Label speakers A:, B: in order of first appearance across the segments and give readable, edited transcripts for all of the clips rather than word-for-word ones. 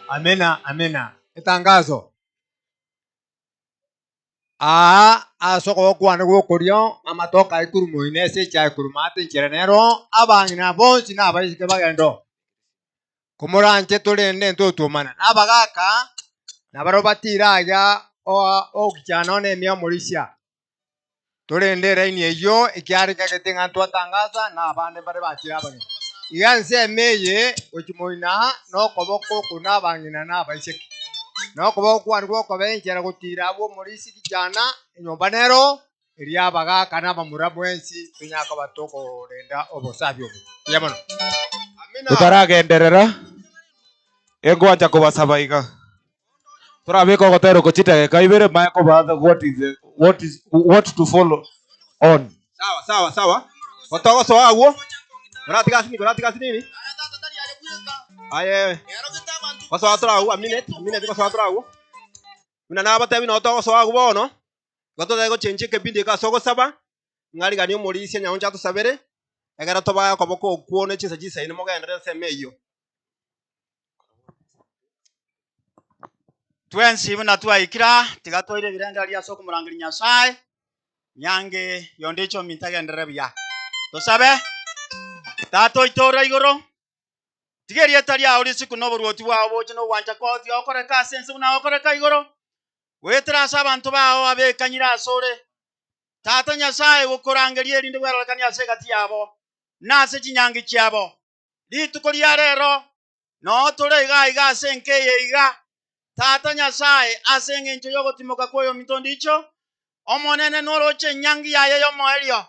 A: Amena, amena. Itangazo. Soko kwana go korio amatoka ikuru moine se cha ikuru mate chirenero abangina bonsi na abaisike bagendo. Kumura anche tulende ntutu mana. Abagaka na barobatira ya o kichano ne mia morisia. Tulende reini eyo ikiari kaketinga tuatangaza na abande bare bachira bangi. Iganse meye ochimoina no koboko kuna bangina na abaisike. No koboko kwana go kobenchera gutira abo morisi kichana nyomba nero iria abagaka na bamura bwensi tunyaka batoko renda obosabyo. Yamono.
B: Tutaragenderera egwacha kubasabaiga turabiko gotero kuchita kaibere mayako baadha what to follow on. Sawa otogo so aguo ratiga nini aye paso atrás a minute ko so atrás mina na bate bino otogo so aguo no
C: gotothai gochenchi ekebindi ka sogosaba ng'ari gani omorisia nyaoncha tusabere egera tobaya koboko okuone chinsa chisaine mogendere ensemo eyio.
D: Twensi buna twaikira tigatoire birenda ria soko murangiri Nyasaye nyange yondicho mitagendere bya tosabe tato itora igoro tigerie taria uri siku no burwoti wa boje no wanja koti okoreka sense buna okoreka igoro wetera sabantu bao abekanyira asore tata Nyasaye gukurangerie rinde gwerokania segati yabo nase chinyangi chiabo litukoria rero no tore iga senke iga tata Nyasaye asenge ncho yogotimoka koyo mitondicho omonene noroche nyangi yaye yomoerio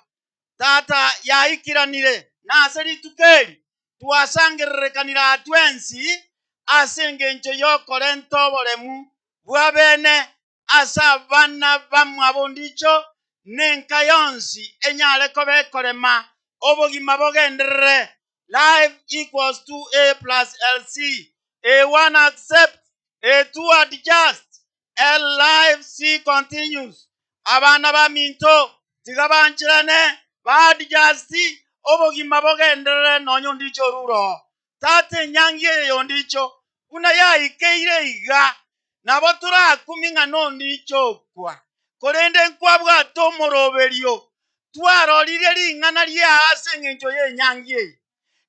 D: tata yaikiranire nase litukeri tuasangerekanira twensi asenge ncho yokorento boremu bwabene asabana bamwabondicho nenka yonsi enyale kobekorema obogima bogendere. Life equals to A plus LC. A1 accept, A2 adjust, and life C continues. Abana baminto tigabanchirane badjusti obogima bogendere nonyo ndicho ruro tate nyangi yondicho una yaikeire iga nabo turakuminga nondicho kwa korende nkwabwa tomoroberio twarorire ringana ria asengenjo ye nyangi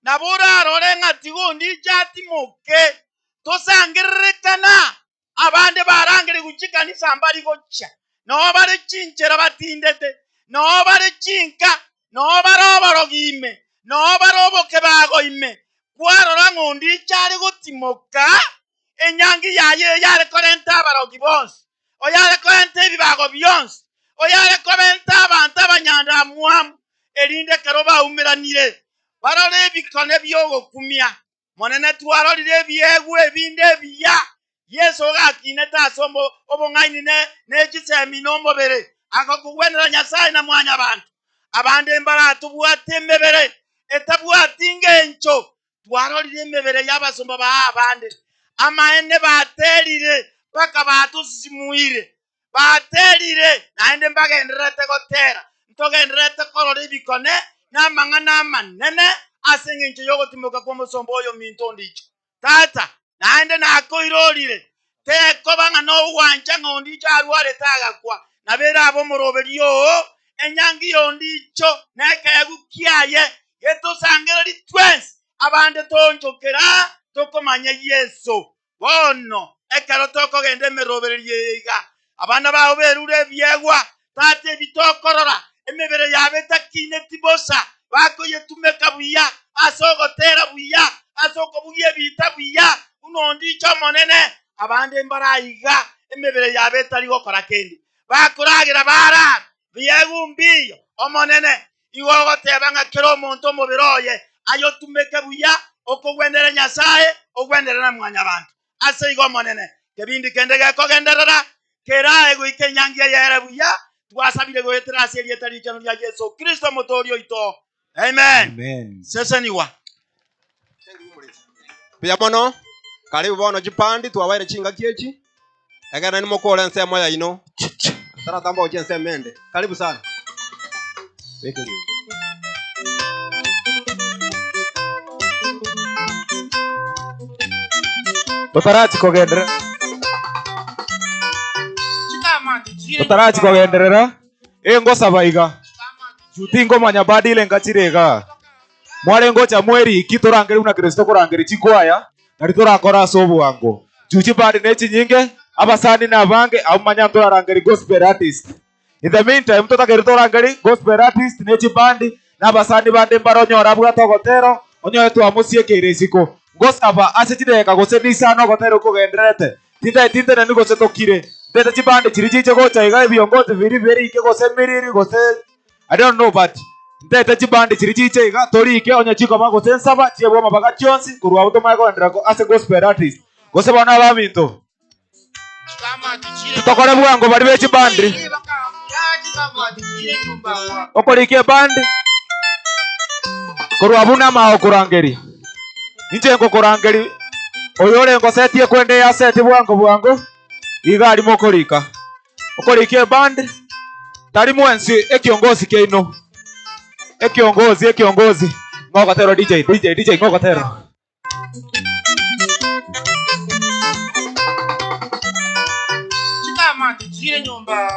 D: nabura arore ngati gondi jati moke tosangirekana abande barangire guchikanisa mbari gocha no bare chinchera batindete no bare chinka no barobogime no baroboke bagoime kwarora ngondi chari gutimoka enyangi yaye yare korenta barogi bonse oyare korenta bibago bionse oyare korenta abantu abanyanda muamu erinde karoba umiranire barore bikone byogo kumia monene twarorire byegwe ebinde biya Yesu gakine tasombo obongaini ne chisemi no mobere akakugwenera Nyasaye na mwanya abantu abande mbara tubwate mebere etabwate ngencho twarorire mebere yabasomba ba abande amaene baterire baka batusimuire baterire naende mbagenderete gotera ntogenderete korore bikone namangana manene asengencho yogotimoka kwa musombo oyo minto ndicho tata naende nakoirorire teko banga no wanja ngondi charware taga kwa nabera abo moroberio enyangi yondicho nekayagukiaye geto sangereri twins abande tonjokera tokomanya Yesu bono ekero toko gende meroberio abana bawo berure byegwa tate bitokorora emebere yabe takine tibosa bako yetumeka buya asogotera buya asoko buye bita buya unondi chamonene abande mbarayiga emebere yabe tari gokora kendi bakuragira bara byegumbiyo omonene iwogoteba ngakero omonto mubiroye ayo tumeke buya okogwendera Nyasaye ogwendera na mwanya abantu ase igo monene kebindi kendege kogenderera kerae guike nyangi yere buya twasabire goetera ase rietari chano ya Yesu Kristo motorio ito amen
B: Amen.
D: sasa niwa
C: pia mono karibu bono jipandi twabaire chinga kiechi egana ni mokole nsemo ya ino tara tambo ojense mende karibu sana
B: Tutarachi kogenderera engosaba iga jutingo manya badile ngachirega mware ngocha mweri kitorangeri una Kristo korangeri chikwaya na ritorakora sobu wango juchi badi nechi nyinge abasani na bange amanya torangeri gospel artist. In the meantime mtotaka ritorangeri gospel artist nechi bandi na abasani bande mbaronyo rabwa togotero onyo etu amusie kirisiko ngosaba asechireka gosedisa no gotero kogenderete tinde na nigose tokire ndete chibande chirichiche gocha iga biongozi very ike gose miriri gose I don't know but ndete chibande chirichiche iga tori ike onyo chiko mago sensaba chiebwa mabaga chionsi kurwa automaiko endrako ase gospel artist gose bana baminto tokore bwango bari bechi bandi okorike bandi kurwa buna mao kurangeri Injengo korangeri oyore ngosetie kwende ya seti bwango igari mokorika okorikie band Tari mwensi ekiongozi keino. Ekiongozi. Ngokotero DJ ngokotero.
D: Chikama tujire nyumba.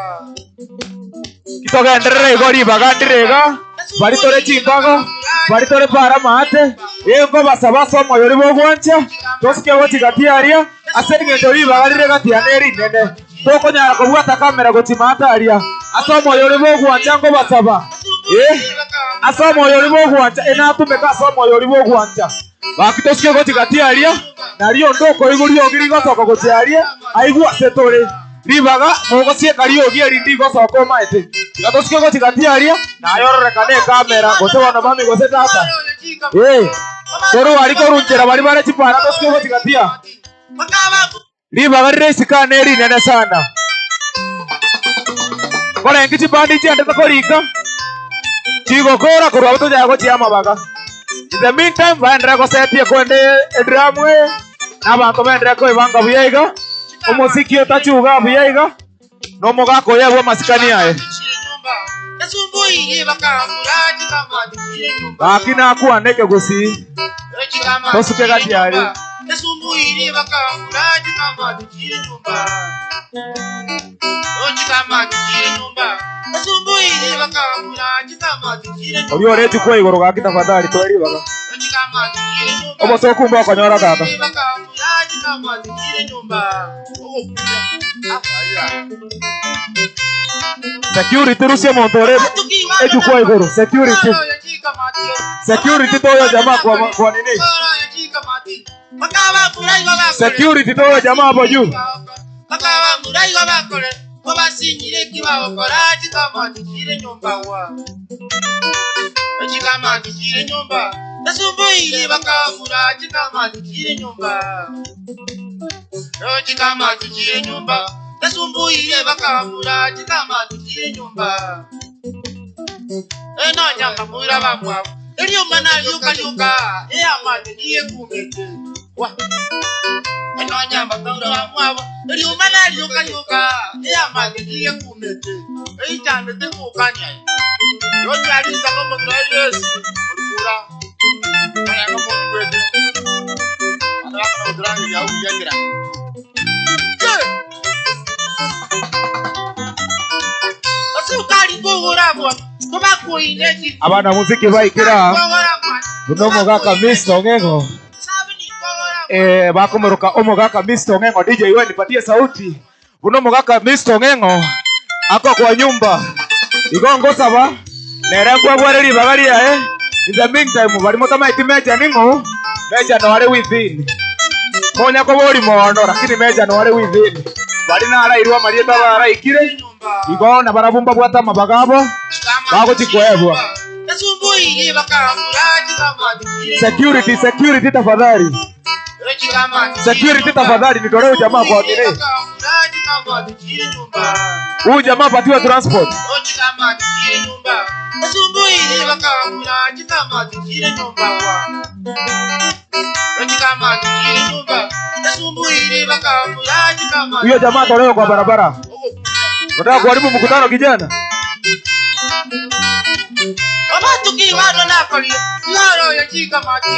B: Kitoka ndere gori bagandirega. Baritore chimbago. Baritore para mate. Ego basaba somo yori bogwancha. Tosike woti gatiaria. Asenge ndori bagandirega tianeri nene. Toko nyara kubwata kamera gotimata aria. Asomo yori bogwancha ngo basaba. Asomo yori bogwancha enatumeka asomo yori bogwancha. Bakitosike goti gatiaria. Nario ndoko iguri ogiri gosoko gotiaria. Aigwa setore. Ribaga mogosie kariogi erindi gosoko maete. Gatosike goti gatiaria. Na yororekane kamera gose wana bami gose tata. Toro ariko runjera bari bare chipara tosike goti gatia. Ribaga resi kaneri nene sana. Kole ngichi bandi chende takorika. Chigo kora kurwa buto jago chiama baga. In the meantime bandra go setie kwende edramwe. Abantu bandra ko ibanga buyaiga. Umuziki utachuga buyaiga. No mogako yewe masikani yae. Akina kuwa neke gusi. Tosuke gati yari. Oyo retu kwa igoro gaki tafadhali tweri baga. Obo so kumba konyora kaka. Security rusia montore eju kwa igoro security. Security toyo jamaa kwa nini? Security toyo jamaa hapo juu. Obasinyire kibao koraji kama tujire nyumba wa. Kama tujire nyumba. Nasumbuire bakamuraji kama tujire nyumba. Kama tujire nyumba. Nasumbuire bakamuraji kama tujire nyumba. Eno nyamba mura bamwa. Eliyo mana yuka. Amade niye kumete. Wa. Eno nyamba mura bamwa. Eliyo mana yuka. Amade niye kumete. Eichane tekukanya. Yote aliza kama mrayesi. Urukura. Aya kama mwete. Anaka udrangi ya uyangira. Asukari kuhurabwa. Kuba kuineji. Abana muziki baikira. Bunomo gaka Mr. Ongengo. Bakomeruka omo gaka Mr. Ongengo. DJ wewe nipatie sauti. Bunomo gaka Mr. Ongengo. Ako kwa nyumba. Igongo saba. Nerengwa bwareri bagaria In the meantime bari motama itimeja ningo. Meja no are within. Monya ko bori mono lakini meja no are within. Bari na ara irwa marieta bara ikire. Igona barabumba bwata mabagabo. Bago chikoebwa. Security tafadhali. Security tafadhali nitolee jamaa kwa nini? Huyu jamaa patiwa transport. Huyo jamaa tolewa kwa barabara. Unataka kuharibu mkutano kijana? Abatuki bano nakoli, ngoro yachika mati.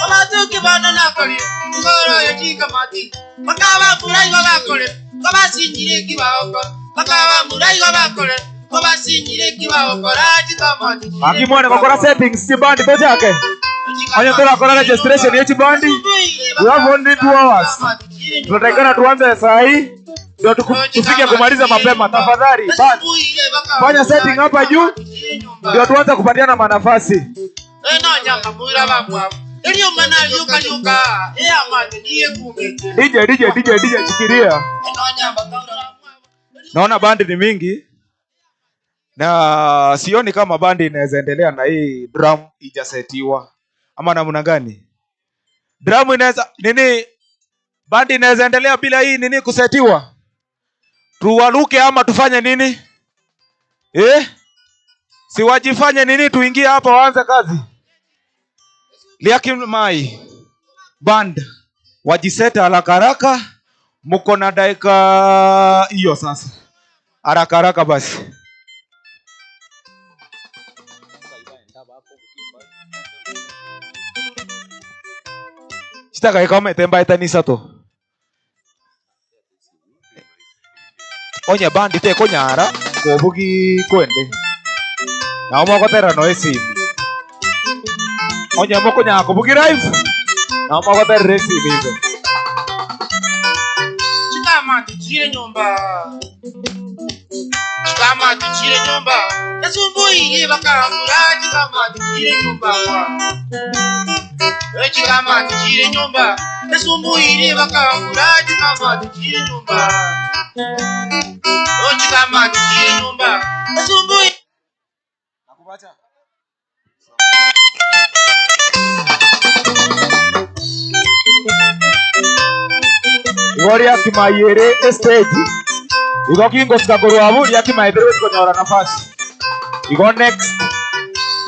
B: Abatuki bano nakoli, ngoro yachika mati. Bakaba murai bakole, babasinyire kibao. Bakaba murai bakole, babasinyire kibao koraji kamati. Akimwone kokora settings chibandi to chake. Anya tola kora registration yechi bandi. We have only 2 hours. Tunatakana tuanze saa hii. Ndio tufike kumaliza mapema tafadhali. Fanya setting hapa juu. Ndio tuanze kupatiana manafasi. Eno nyamba muira bamwa. Eliyo mana yuka. Amade niye kumete. DJ chikiria. Eno nyamba naona bandi ni mingi. Na sioni kama bandi inaweza endelea na hii drum ijasetiwa. Ama namna gani? Drum inaweza nini? Bandi inaweza endelea bila hii nini kusetiwa? Tuwaruke ama tufanye nini? Si wajifanye nini tuingie hapa waanze kazi? Liakim mai band wajiseta haraka mko na dakika hiyo sasa. Haraka basi. Chitaka ikamete mbaita ni sato. Onya bandi te konyara kobugi kwende. Na omoko tera no esimi. Onya moko nya kobugi live. Na omoko tera esimi izo.
E: Chikama tichire nyumba. Chikama tichire nyumba. Yasumbuye bakamura chikama tichire nyumba. Chikama tichire nyumba. Yasumbuye bakamura chikama tichire nyumba. Chikama tichire nyumba. Yasumbuye
B: Nakubacha. Igori akimayere stage. Igo kingo sikagoro abu yakimayere wetiko nyora nafasi. Igo next.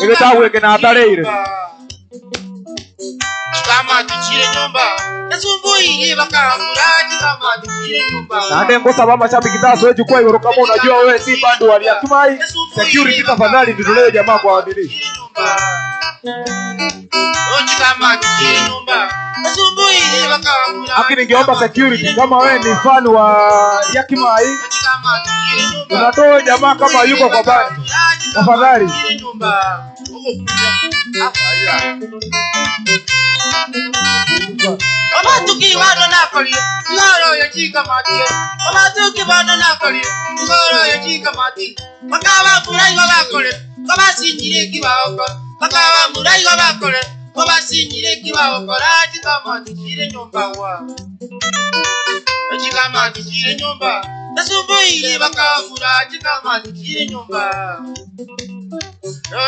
B: Igo tawe kena atareire.
E: Chikama tichire nyumba. Yasumbuye bakamura chikama tichire nyumba.
B: Nande ngosaba mashabiki taso ejukwa igoro kama unajua wewe si bando wali Akimai. Security tafadhali ndio jamaa kwa wadili.
E: Chikama tichire nyumba. Yasumbuye bakamura.
B: Lakini ningeomba security kama wewe ni fan wa Yakimai.
E: Chikama tichire nyumba.
B: Unatoa jamaa kama yuko kwa bandi. Tafadhali.
E: Amatuki wano nakoli, ngoro ya chika mati. Amatuki wano nakoli, ngoro ya chika mati. Makawa murai wa bakole, kama sinjire kibaoko. Makawa murai wa bakole, kama sinjire kibaoko. Chika mati chire nyumba wa. Chika mati chire nyumba. Nasumbuye bakavura chika mati chire nyumba.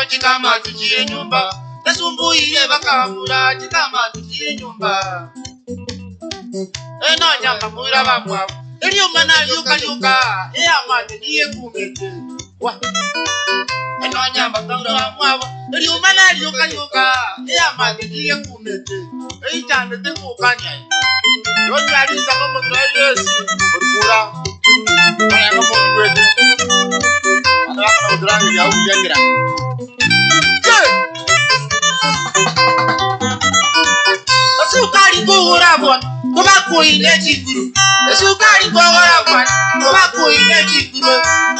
E: Chika mati chire nyumba. Nasumbuye bakavura chika mati chire nyumba. Eno nyamba mura bamwa. Eliyo mana yuka. Amati niye kumete. Wa. Eno nyamba mura bamwa. Eliyo mana yuka. Amati niye kumete. Chande te kukanya. Yo nyari za kama Yesu. Burkura. Aya kama mwete. Ana kama udrangi ya ujengira. Sukari gora bon, koba koine chiguru. Sukari gora bon, koba koine chiguru.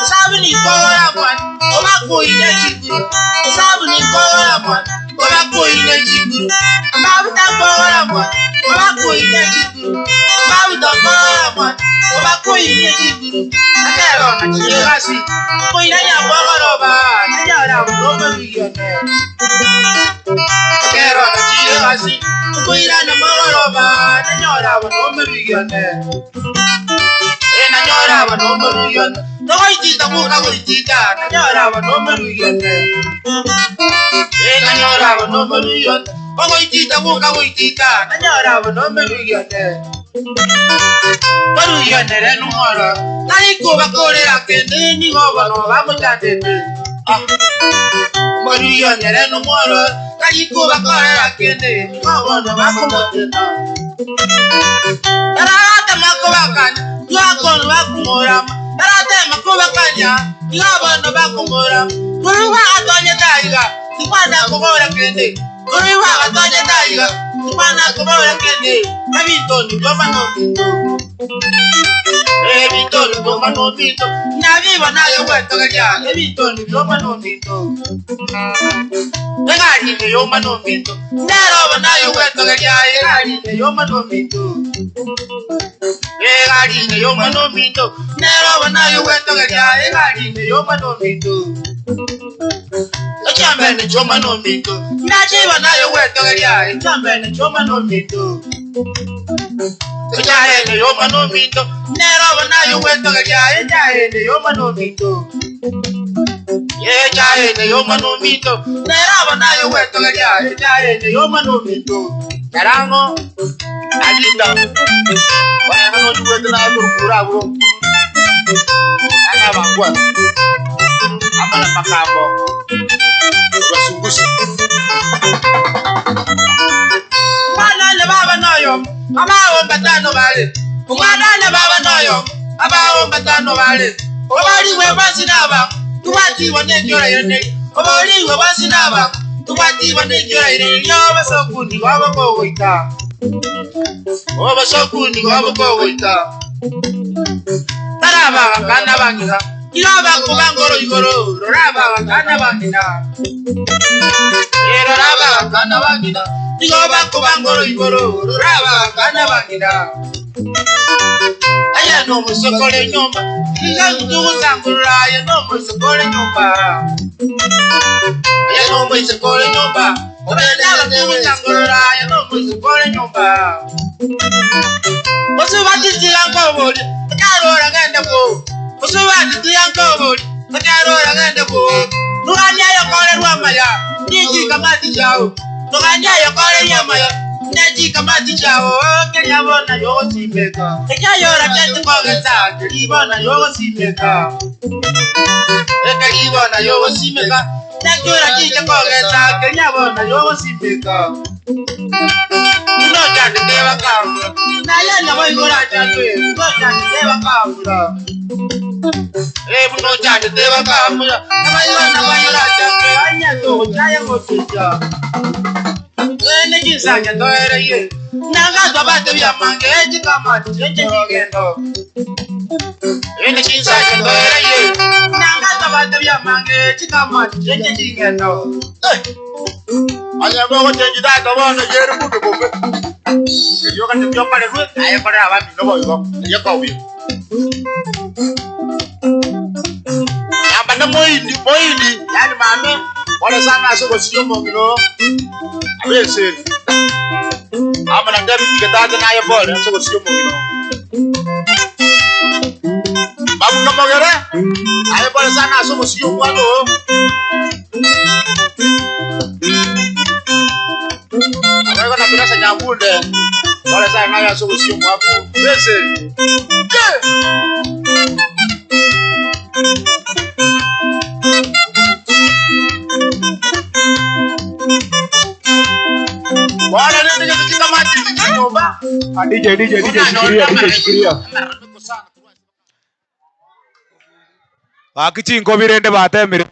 E: Sabuni gora bon, koba koine chiguru. Sabuni gora bon, koba koine chiguru. Mabuta gora bon, koba koine chiguru. Mabuta gora bon, koba koine chiguru. Akero na chirasi, koina ya gora ba, nyara bo miyone. Akero na chirasi. Kuira na moroba, na nyora wa no merione. Na nyora wa no merione. No itita mura itita, na nyora wa no merione. Na nyora wa no merione. O itita mura itita, na nyora wa no merione. Merione re no mora. Nai ko ba kore akende ni go ba no ba mutandete. Merione re no mora. Kayiko bakore akende mabono bakumotena Tarata makobakanya Tuakono bakumora Tarata makobakanya Tuabono bakumora Kuriwa atonye taiga Tipana kumora kende Kuriwa atonye taiga Tipana kumora kende Nabitoni boma no mito Ebitoni boma no mito Naviva nayo weto gaja Ebitoni boma no mito Egari ne yo mano mito Nero banayo weto gaja Egari ne yo mano mito Egari ne yo mano mito Nero banayo weto gaja Egari ne yo mano mito Echambe ne yo mano mito Nachi banayo weto gaja Echambe ne yo mano mito Echahe ne yo mano mito Nero banayo weto gaja Echahe ne yo mano mito Echahe ne yo mano mito Nero banayo weto gaja Echahe ne yo mano mito Karango Alita Wana no tuwete na kurukura bro Anga bangwa Amala makambo Wasungusi Mwana le baba noyo Abawo mbatano bale Mwana le baba noyo Abawo mbatano bale Obali we basinaba Tuwati wane kyora yene Obali we basinaba Tukwati banijira ire yoba sokuni waba kogoita. Oba sokuni waba kogoita. Taraba bakana bangina. Yoba kubangoro igoro. Raba bakana bangina. Raba bakana bangina. Yoba kubangoro igoro. Raba bakana bangina. Aya no musokole nyumba. Iga ndugu sangura aya no musokole nyumba. Aya no musokole nyumba. Obenda ndugu sangura aya no musokole nyumba. Osubati yango bodi. Karora ganda ko. Osubati yango bodi. Karora ganda ko. Nuganya yakole rwamaya. Niji kamati chao. Nuganya yakole yamaya. Neji kamati chao, kenya bona yogo simeka. Kenya yora tete kogeta, kenya bona yogo simeka. Kenya bona yogo simeka. Nekura kike kogeta, kenya bona yogo simeka. No jande deva kamura. Na yenda boy gora jande, no jande deva kamura. No jande deva kamura. Na yenda boy gora jande, anya to chaya motuja. Nejisanya toera ye. Nanga babate bya mangeji kama tete kigendo. Nejisanya toera ye. Nanga babate bya mangeji kama tete kigendo. Anya go change da to bona yeru ku ko. Yo ka te yo pare ru, ay pare aba mi no boy go. Ye ko bi. Amba na moindi, yani mame. Wala sana so go siyo mo ngino. Abese. Ama na gabi tiketa na ya bora so go siyo mo ngino. Babu kama gere? Ay bora sana so go siyo mo ano. Ako na pinasa nyabude. Wala sana na ya so go siyo mo ako. Abese. Wala nini kita mati nyumba.
B: DJ shikiria. Bakichingo birende batemire.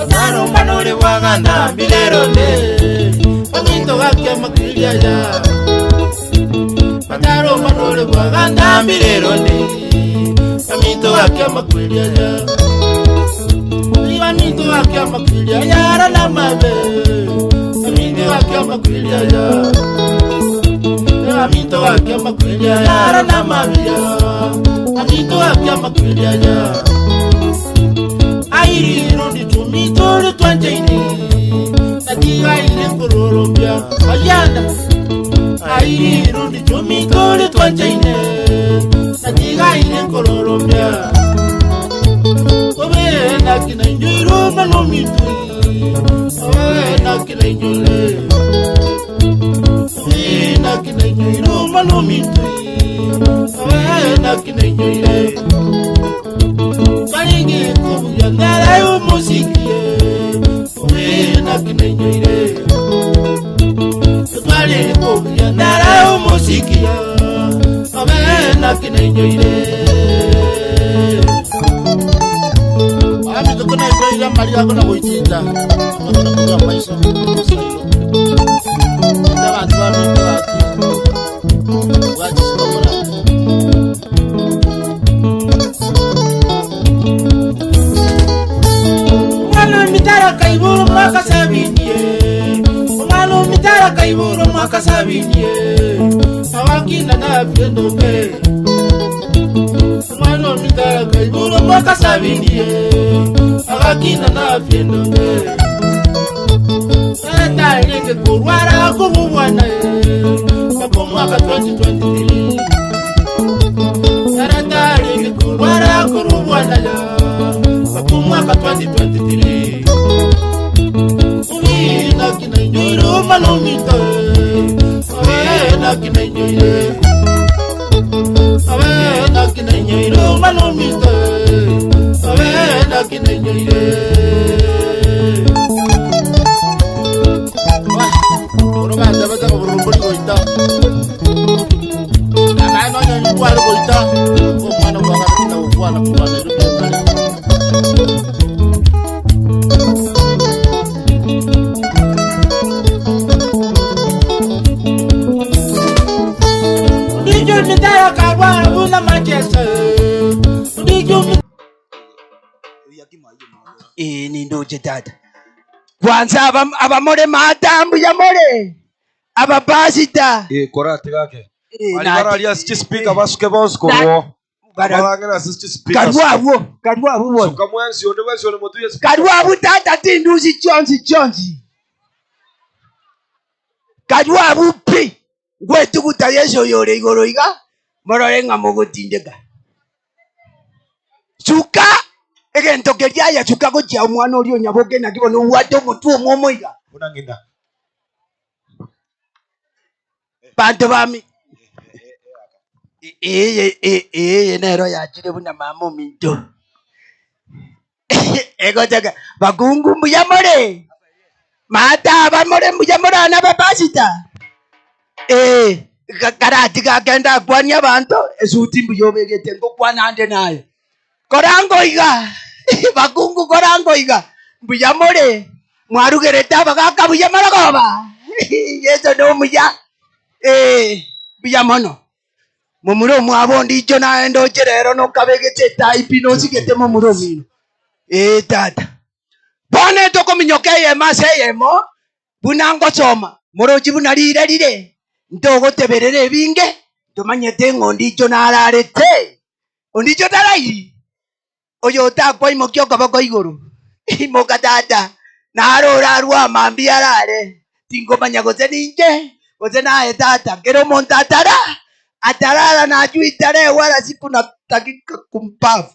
E: Naro manore waganda milero Amito gakia makilia ya Naro manore waganda milero Amito gakia makilia ya Amito gakia makilia ya Rana mabe Amito gakia makilia ya Amito gakia makilia ya Rana mabe Amito gakia makilia ya Airi rodi tumito le twanjaini Natiga ile kororombia Ayanda Airi rodi tumito le twanjaini Natiga ile kororombia Owe na kina njuro manomitu Owe na kina njule Owe na kina njuro manomitu Owe na kina njule Paringi kubuya narayo musikie Uwena kinenyoire Paringi kubuya narayo musikie Uwena kinenyoire Wami tukuna ibrahira maria kuna kuitinda Kuna kubuya maiso Nda bantu wa mito waki Wachi sikomura Mitara kaiburu mwaka sabinie Umalo mitara kaiburu mwaka sabinie Awakina na viendo me Umalo mitara kaiburu mwaka sabinie Awakina na viendo me Sata ilike kurwara kubuwana Wako mwaka 2023 Sata ilike kurwara kubuwana Wako mwaka 2023 Uwina kinenyoire umalomita Awena kinenyoire Awena kinenyoire umalomita Awena kinenyoire Uruganda bata kuburumburi goita Nana no nyo kwalo goita Umwana kwa kana ukwana kubana rubekale Ndijo mitaya kabwa buna majesa Ndijo
F: ni ndoje dada kwanza abamore madambu ya more ababasita
B: korate gake Alibaralia sichi speaker basuke boskorwo Baragera sichi speaker
F: Kadwabu wo
B: Sukamwensi onde wese ole motuye
F: Kadwabu tata tinduzi chonzi Kadwabu pi Gwetu kutayeso yore igoro iga Morore nga mogotindega Suka Egento keria suka gocha omwana oli onyaboke nakibono wato mutu omomoiga
B: Unanginda
F: Bantu bami nero yachire buna mama minto Ego jaga bagungu mbuyamore Mata abamore mbuyamore na babasita Karati kagenda kwanya bantu esuti mbuyobegete ngo kwanande nayo Korango iga bagungu korango iga mbuyamore mwarugereta bagaka mbuyamara goba yeso no muya biyamono mumuro mwabondi icho naendo cherero no kabegete type no sigete mumuro mino tata bone toko minyokeye maseyemo bunango soma moroji bunalire ndogo teberere binge tumanyete ngondi icho nararete ondi icho tarai oyo takwa imokyo kabako iguru imoka tata narora rwa mambiarare tingomanya gote ninge Oze nae tata, kero montatara, atarara na juitare wala siku na takika kumpafu.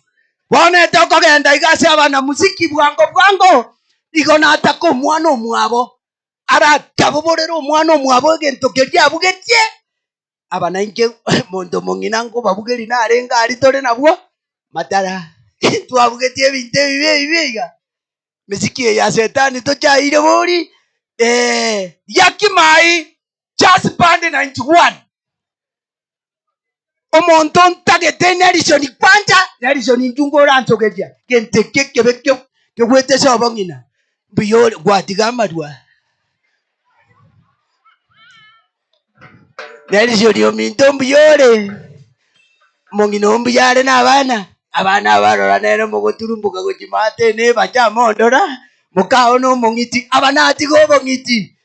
F: Wane toko genda igase abana muziki bwango, igo na atako mwano mwabo. Ara tabuborero mwano mwabo gento keria bugetie. Abana inke mondo monginango babugeri na arenga aritore nabwo. Matara, tuabugetie binte bibiga. Muziki ya setani tocha ile bori. Yakimai Just band 91. Omonton tagete Nelson kwanja Nelson njungo ranto gedia. Kente keke bekyo kwete sobongina. Buyole gwatiga amarua nerishorio minto mbuyole mongino mbuyale n'abana barora nero muguturumbuka gukimate ne bacha mondora mukao no mongiti abana ati go bongiti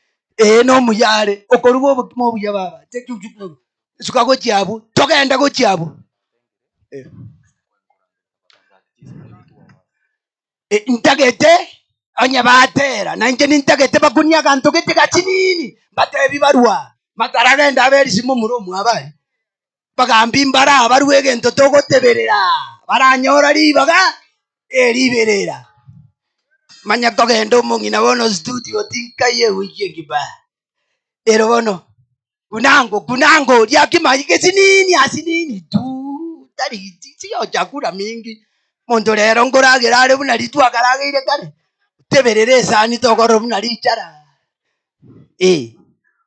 F: no muyale okorugo obukimo buya baba tekyukyuko suka go chiabu togenda go chiabu ntagete anya batera nanje nintagete bakunia kanto gete gakinini batebi barua mataragenda berisimu muromu abari bagambi mbara baruege nto togoteberera baranyora ribaga eriberera manya togenda omongina bono studio tinkaye wikie kiba ero bono kunango lyakimayi gesinini asinini tu tari tiyo chakula mingi mondo rero ngoragera ari buna ritwagarageire kare teberere sani togoro buna ricara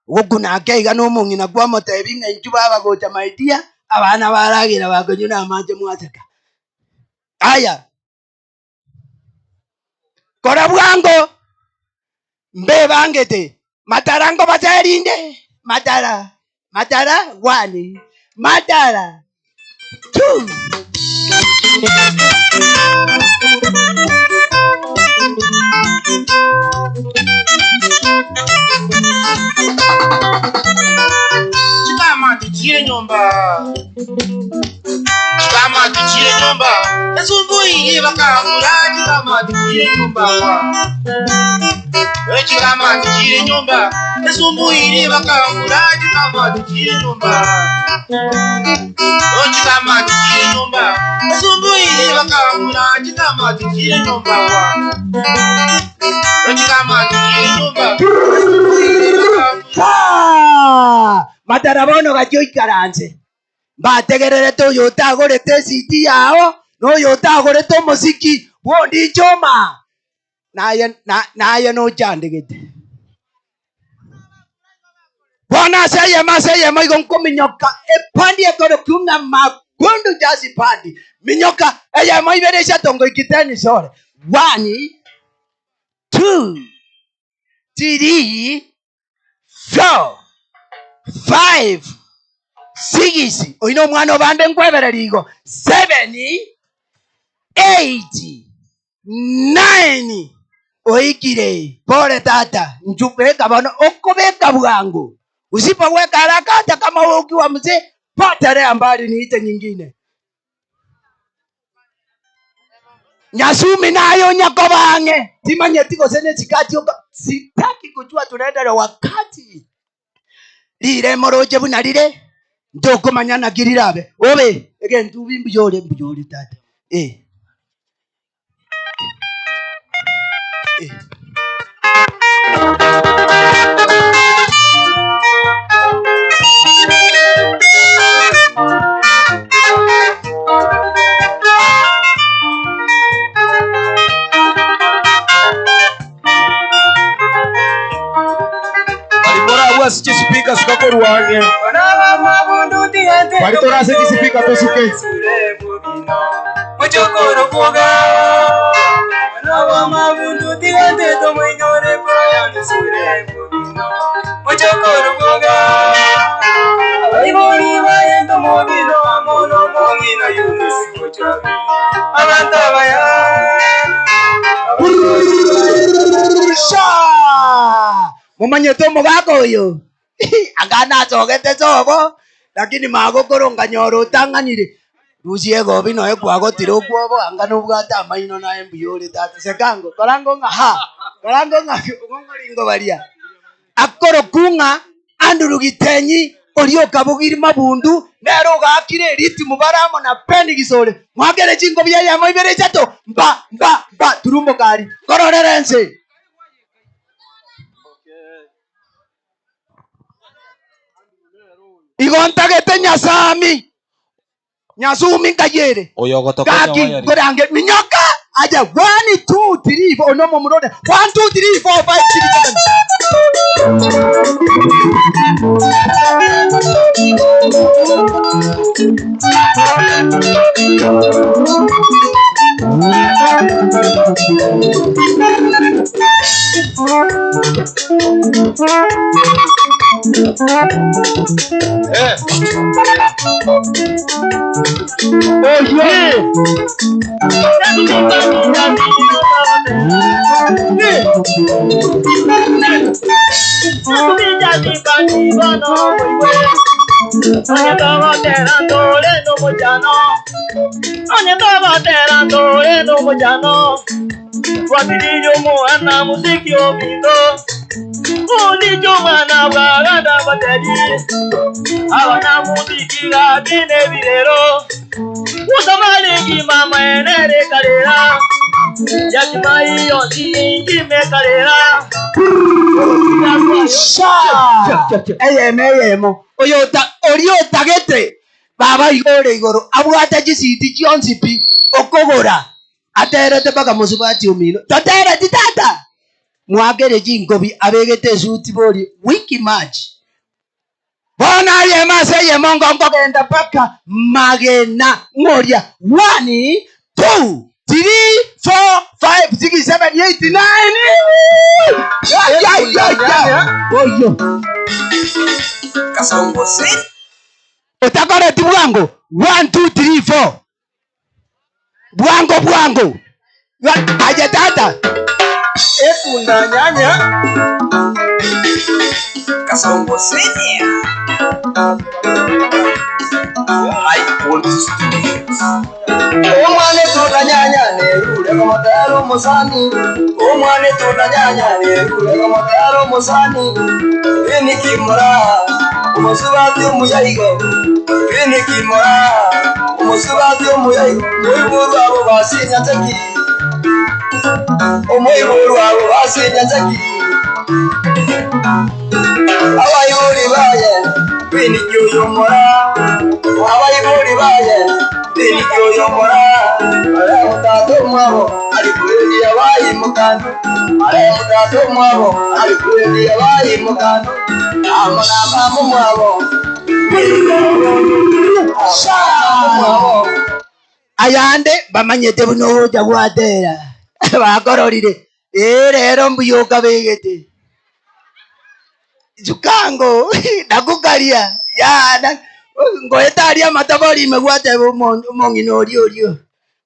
F: gukuna keiga no mongina kwa motebi ngenju baba gocha maidia abana baragira bakonyuna amanje mwateka aya kora bwango mbe bangete matarango baterinde matara 1 matara 2
E: Chikama tuchire nyumba esumbuire bakamura chikama tuchire nyumba chikama tuchire nyumba esumbuire bakamura chikama tuchire nyumba chikama tuchire nyumba esumbuire bakamura chikama tuchire nyumba chikama tuchire nyumba
F: matarabono gachyo ikaranze bategerere to yotagorete city yao no yotagorete muziki wondi choma naye no chandegete bona seye maigo nkominyoka epandi ekoro kuna magundu jasi pandi minyoka eye maiberesha tongo ikiteni sore 1 2 3 4 5 6 oino mwana bande nkwebererigo 7 8 9 oikire pole tata njupeka bano okobeka bwangu usipoweka haraka hata kama ukiwa mzee potelea mbali niite nyingine nyasumi nayo nyakobange timanye tiko sene chikati sitaki kujua tunaenda wakati lire moroje buna lire ndoko manyana girirabe obe again tubi mbiyore tata
B: Sipika sukako ruange bari torase kisipika tosuke
G: muchokoro foga Nava bundu tigante to moinore proyane sure mobino muchokoro foga Aibori vaye to mobino amono mongina yunisi mochabi Amanta vaya
F: mumanye tomo gako yo agana togete tobo lakini magokoronga nyoro tanganire rusiego bino ekwago tiro kwobo angano bwata maino na embiyore tata sekango korango nga ngoringo baria akoro kunga anduru gitenyi orio kabugiri mabundu nero gakire riti mubaramo na pendi gisore mwagere chingo bya ya moibere chato ba turumbo kari kororerense igontagete nyasumi nkayere kaki gorange minyoka aja 1 2 3 4 no momurode 1 2 3 4 5 6 7
G: Guatilillo moana musiki omindo Ulijo mana bagada bateri Abana musiki gabine virero Usamalingi mama enere kalera Yakimai yonji me kalera
F: eyemo orio tagete baba igoro abwate gisiti chionsipi okogora aterete baka musubati omino totere titata mwagere jingobi abegete suti bori wiki match bona yema se yemongo ngogenda paka magena ngoria 1 2 3 4 5 6 7 8 9 oyo
G: Kasongo sit
F: utakore ti bwango 1 2 3 4 bwango aje tata
G: Efunda nyanya Kasongo sit Omwane tunda nyanya nerure komotero musani Omwane tunda nyanya nerure komotero musani Ini kimura umusubati umuyaigo Ini kimura umusubati umuyaigo Muiburu abo basinya teki Umuiburu abo basinya teki Abayuri baye Ini kyoyomora Abayuri baye Ini kyoyomora Ale mutato mwabo Alikueli abayi mukando Ale mutato mwabo Alikueli abayi mukando Amona mamu mwabo
F: ayande bamanyete buno hoja bwatera bagororire rero mbuyuka begete jukango nakukaria ya ngoetaria matabori megwate mongino orio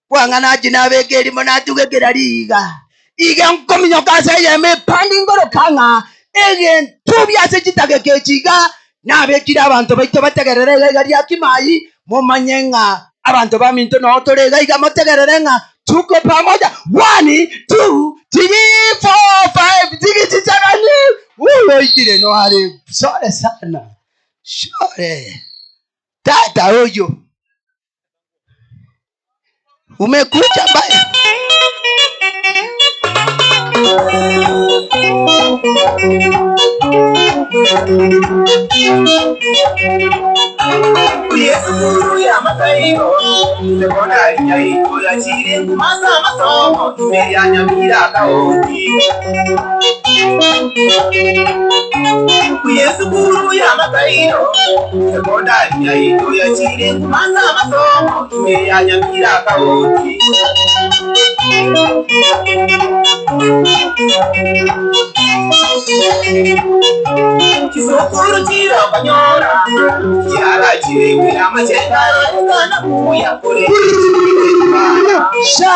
F: kwangana jina begeri mona tugekera riga iga nkominyo kase yeme pandingoro kanga egen tubya se kitagekechiga nabekira abantu baito bategerere garia kimai mumanyenga abantu baminto no torega iga mutegerere tuko pamoja 1 2 3 4 5 6 7 wewe ikire no hali sore sana sore tata huyo umekuja baya
G: Uyesukuru ya matairo Sekona inyaito ya chiri Kumasa masomo Imeria nyamira kaoti Uyesukuru ya matairo Sekona inyaito ya chiri Kumasa masomo Imeria nyamira kaoti Kisukuru chira kanyora Kiara chirewe amachengaro Kana kuya kore
F: sha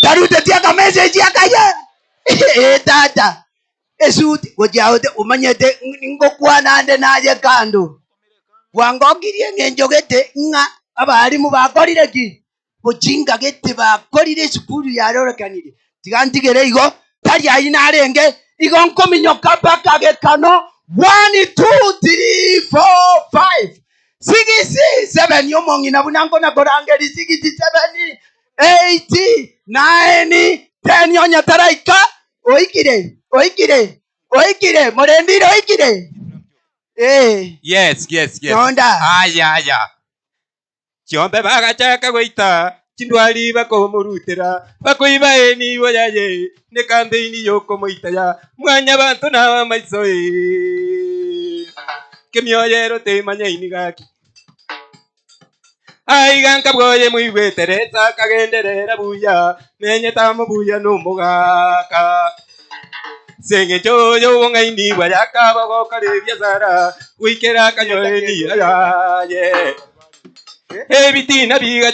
F: darute tiaka message yakaya tata esuti gojaote umanyete ngokwana ande naje kando wangogirie ngenjogete nga abarimu bakorire ki bujinga gete bakorire sukuru yarorokanire tigantigere igo tari aina arenge igo nkominyoka paka gekano 1 2 3 4 5 6 7 yomongina bunango na gorangeri 6 7 8 9 10 yonya taraika oikire morendiro oikire
C: Yes.
F: Nonda.
C: Aya. Chiombe bagachaka goita. Chindwali bakomurutira. Bakoiba eni boyaye. Ne kambeini yoko moitaya. Mwanya bantu na maisoi. Kemioyero te manyaini gaki. aiganka bwoye muigwetereza kagenderera buya menyeta mubuya numugaka senge choyo wongaini bwayaka bagokarebya zara wikera kanyoeni ayaye ebitina biga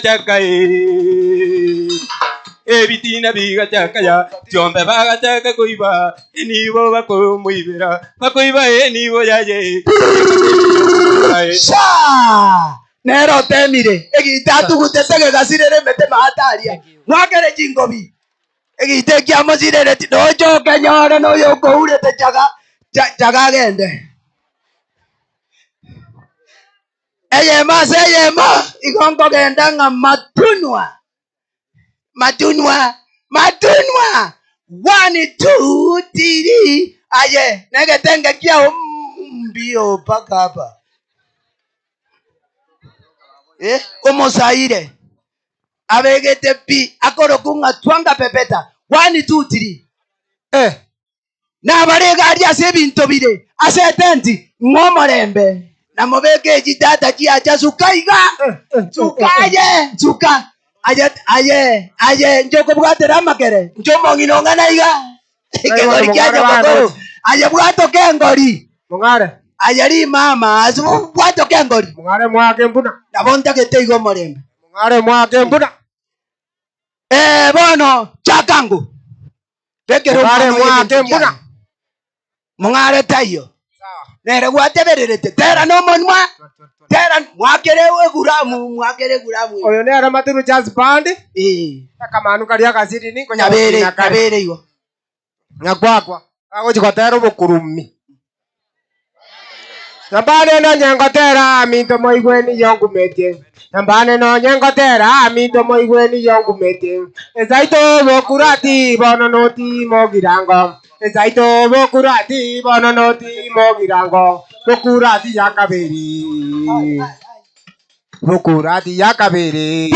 C: chaka ya jombe baga chaka kuiba enibo bakomuibera bakoiba enibo yaye
F: Sha! Nero temire. Egitatu gutesege gasirere mete mahataria. Mwakere jingobi. Egite kiamo sirere dojo kenyore no yoko urete chaga gende. Eyema igongo genda nga matunwa. 1 2 3 aye negetenge kia mbio paka hapa. Omosaire abegete pi akorokunga twanga pepeta 1 2 3 na baregari ase binto bire ase tenti ngomorembe na mobeke jitata kiacha sukaiga suka aye njoko bwatera makere njomo nginongana iga kegori kiacha kokoro aye bwato kengori
A: Mungare.
F: ayari mama asu bwato kengori
A: Mungare mwake mbuna.
F: nabonta keteigo morembe
A: Mungare mwake mbuna.
F: bono chakangu pekero
A: Mungare mwake mbuna.
F: mungare tayo nere gwatebererete tera no monwa tera mwakere guramu
A: Oyo ne aramaturu jazz band. Akamanu karia kasiri ni konya
F: kabere igo
A: nyagwagwa. Ago chikotero bukurumi. Nambane no nyangotera minto moigweni yongu metie. Nambane no nyangotera minto moigweni yongu metie. Ezaito bokurati bono noti mogirango. Ezaito bokurati bono noti mogirango. Bokurati yakaberi. Bokurati yakaberi.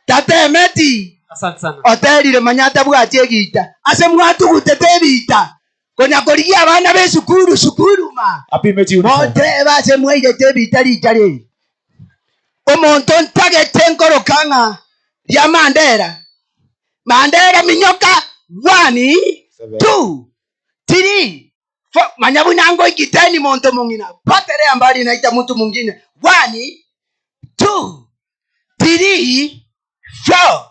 F: tate meti
A: Asante sana.
F: oterire manyata bwatie gita ase mwatu gutete bita konya korigia abana be sukuru ma
B: Apime
F: mote base mweirete bita ritari omonto ntagete nkorokanga ya mandera minyoka 1 2 3 4 manyabunango ikiteni monto mungina patere ambali naita mtu mwingine 1 2 3 4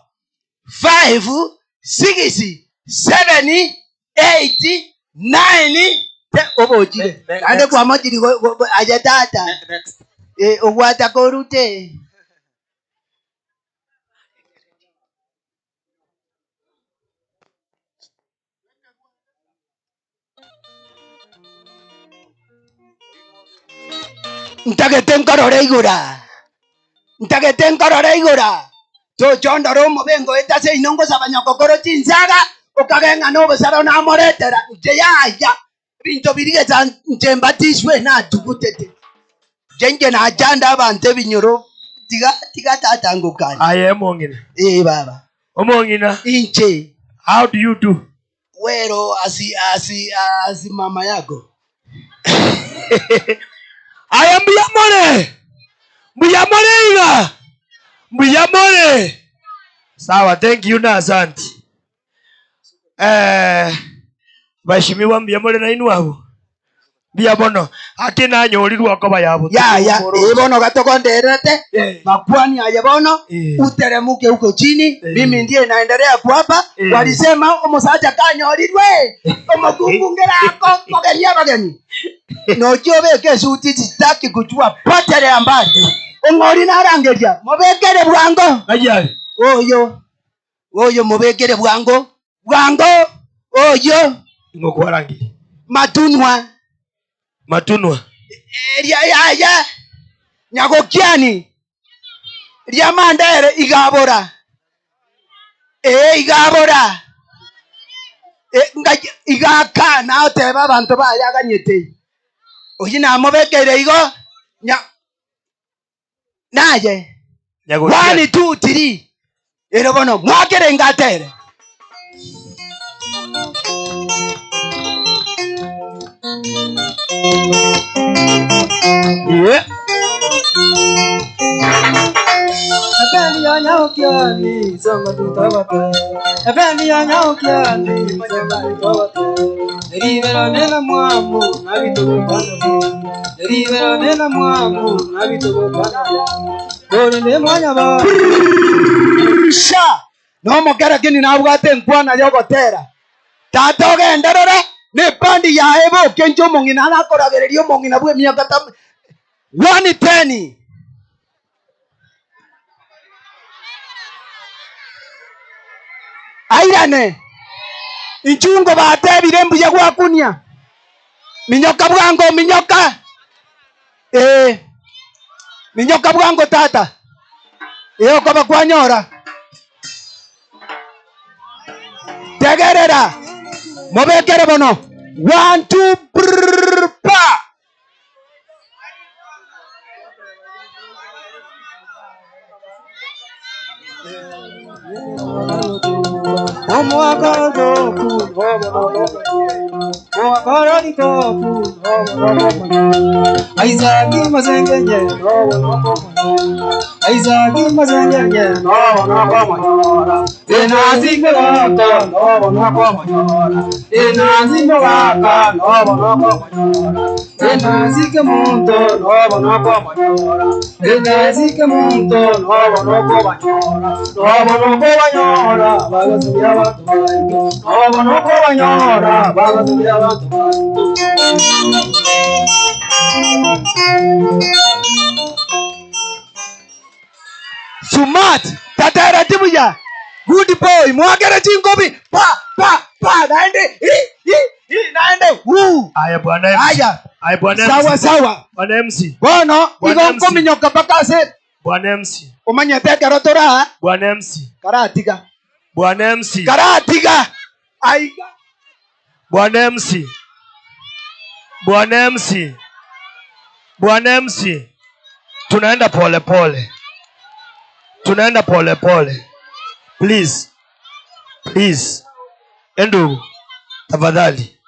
F: 5 6 7 8 9 obojire ande kwa majiri ajatata ogwata korute ntagete nkorore igura chondoro mobengo etase inongo sabanyokokoro chinsaga okagenga nobosaro namoretera njeyaya binto birigeza njembatishwe natugutete jenje najanda abantu ebinyoro tiga tatangukana
H: aye mongina
F: baba
H: omongina
F: inche
H: how do you do
F: wero asi mama yako
H: aya mbuyamore sawa thank you na asante bashimiwa mbuyamore na inwabo biabono ati nanyorirwa ko bayabo
F: ya bono gatokonderete makwani aye bono uteremuke huko chini mimi ndiye naendelea kuapa walisema omusaja kanyorirwe omukungungira ako mogenia bageni nojobeke suti sitaki kujua potere ambali ongori narangeria mobekere bwango
H: ayari
F: oyo mobekere bwango oyo
H: ngokwarangi
F: matunwa ya nyagokiani ria mandere igabora igaka na oteba abantu bayaganyete oyi namobekere igo naye 1 2 3 ero bono mwakere ngatere
I: msonga tutawate. Efendi ya nyaukia ndi msonga tutawate. Derivero nena mwamu na vitugo kanabi. Derivero nena mwamu na vitugo kanabi. Kore ne mwanya ba.
F: Sha. No mokera kini na bwate nkwana yogotera. Tatoge enderere. Ne pandi ya ebo kenjo mongina na koragererio mongina bwe miaka 110. Airane. Inchungo bate birembu ya gwakunia. Minyoka bwango minyoka. Minyoka bwango tata. Iyo kaba kwanyora. Tegerera. Mobekere bono. 1 2 brrr, pa.
I: Aizagi mazengenye Aizagi mazengenye Enazike waka Enazike waka Enazike munto Enazike munto
F: Sumat tatara tibuya. Good boy. Mwagere chingobi. Pa. Naende. Naende.
H: Aya bwana MC.
F: Aya.
H: Aya bwana MC.
F: Sawa.
H: Bwana MC.
F: Bono. Igonko minyoka bakase.
H: Bwana MC.
F: Umanya tekero tora.
H: Bwana MC.
F: Karatiga.
H: Bwana MC.
F: Karatiga. Aiga.
H: Bwana MC. Bwana MC. Bwana MC. Tunaenda pole pole. Tunaenda pole pole. Please. Endo. Tafadhali.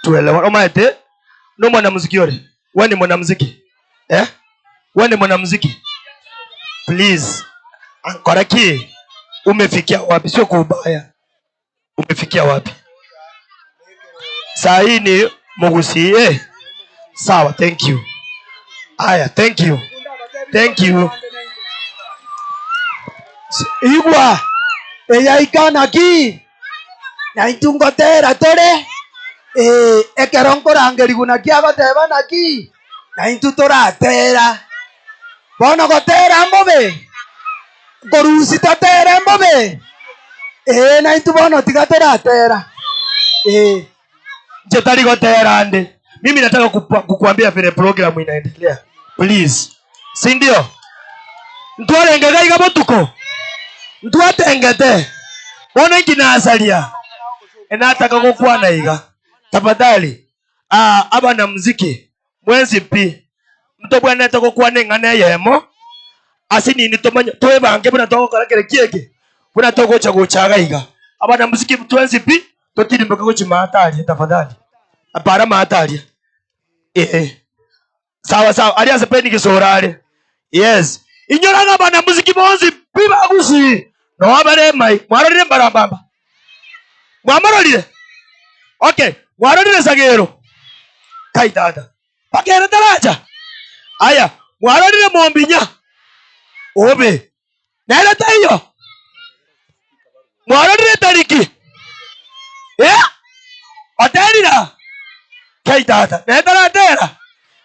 H: Tuelewane. Omaete. No mwanamuziki yore. Wewe ni mwanamuziki. Wewe ni mwanamuziki. Please. Ankoraki. Umefikia wapi? Sio kwa ubaya. Umefikia wapi? Saa hii ni mugusie. Sawa, thank you. Aya, thank you.
F: Igwa. Eya ikana ki. Na itungotera tore. Ekeronko rangeri guna kia goteba na ki. Na intutora tera. Bono gotera mbobe. Gorusi tatera mbobe. Na intubono tigatora tera.
H: Jetali gotera ande. Mimi nataka kukuambia vile program inaendelea. Please. Si ndio? Ntwale ngega igabotuko. Ntwatengete. Bona ngina asalia. Enataka kukwana iga. Tafadhali. Abana muziki. Mwenzi pi. Mtobwa nataka kukwana ngane yemo. Asini ni tomanya. Towe bange buna toko karakere kieke. Buna toko chaga iga. Abana muziki mwenzi pi. Totiri mpaka kuchimatalia tafadhali. Apara matalia. Sawa. Alia sependi kisorale. Yes. Inyoranga bana muziki bonzi biba gusi. No wabare mai. Mwarorire barabamba. Mwamarorire. Okay. Mwarorire sagero. Kai dada. Pakere daraja. Aya. Mwarorire mombinya. Obe. Nela tayo. Mwarorire tariki. Oterira. Kai dada. Nela tera.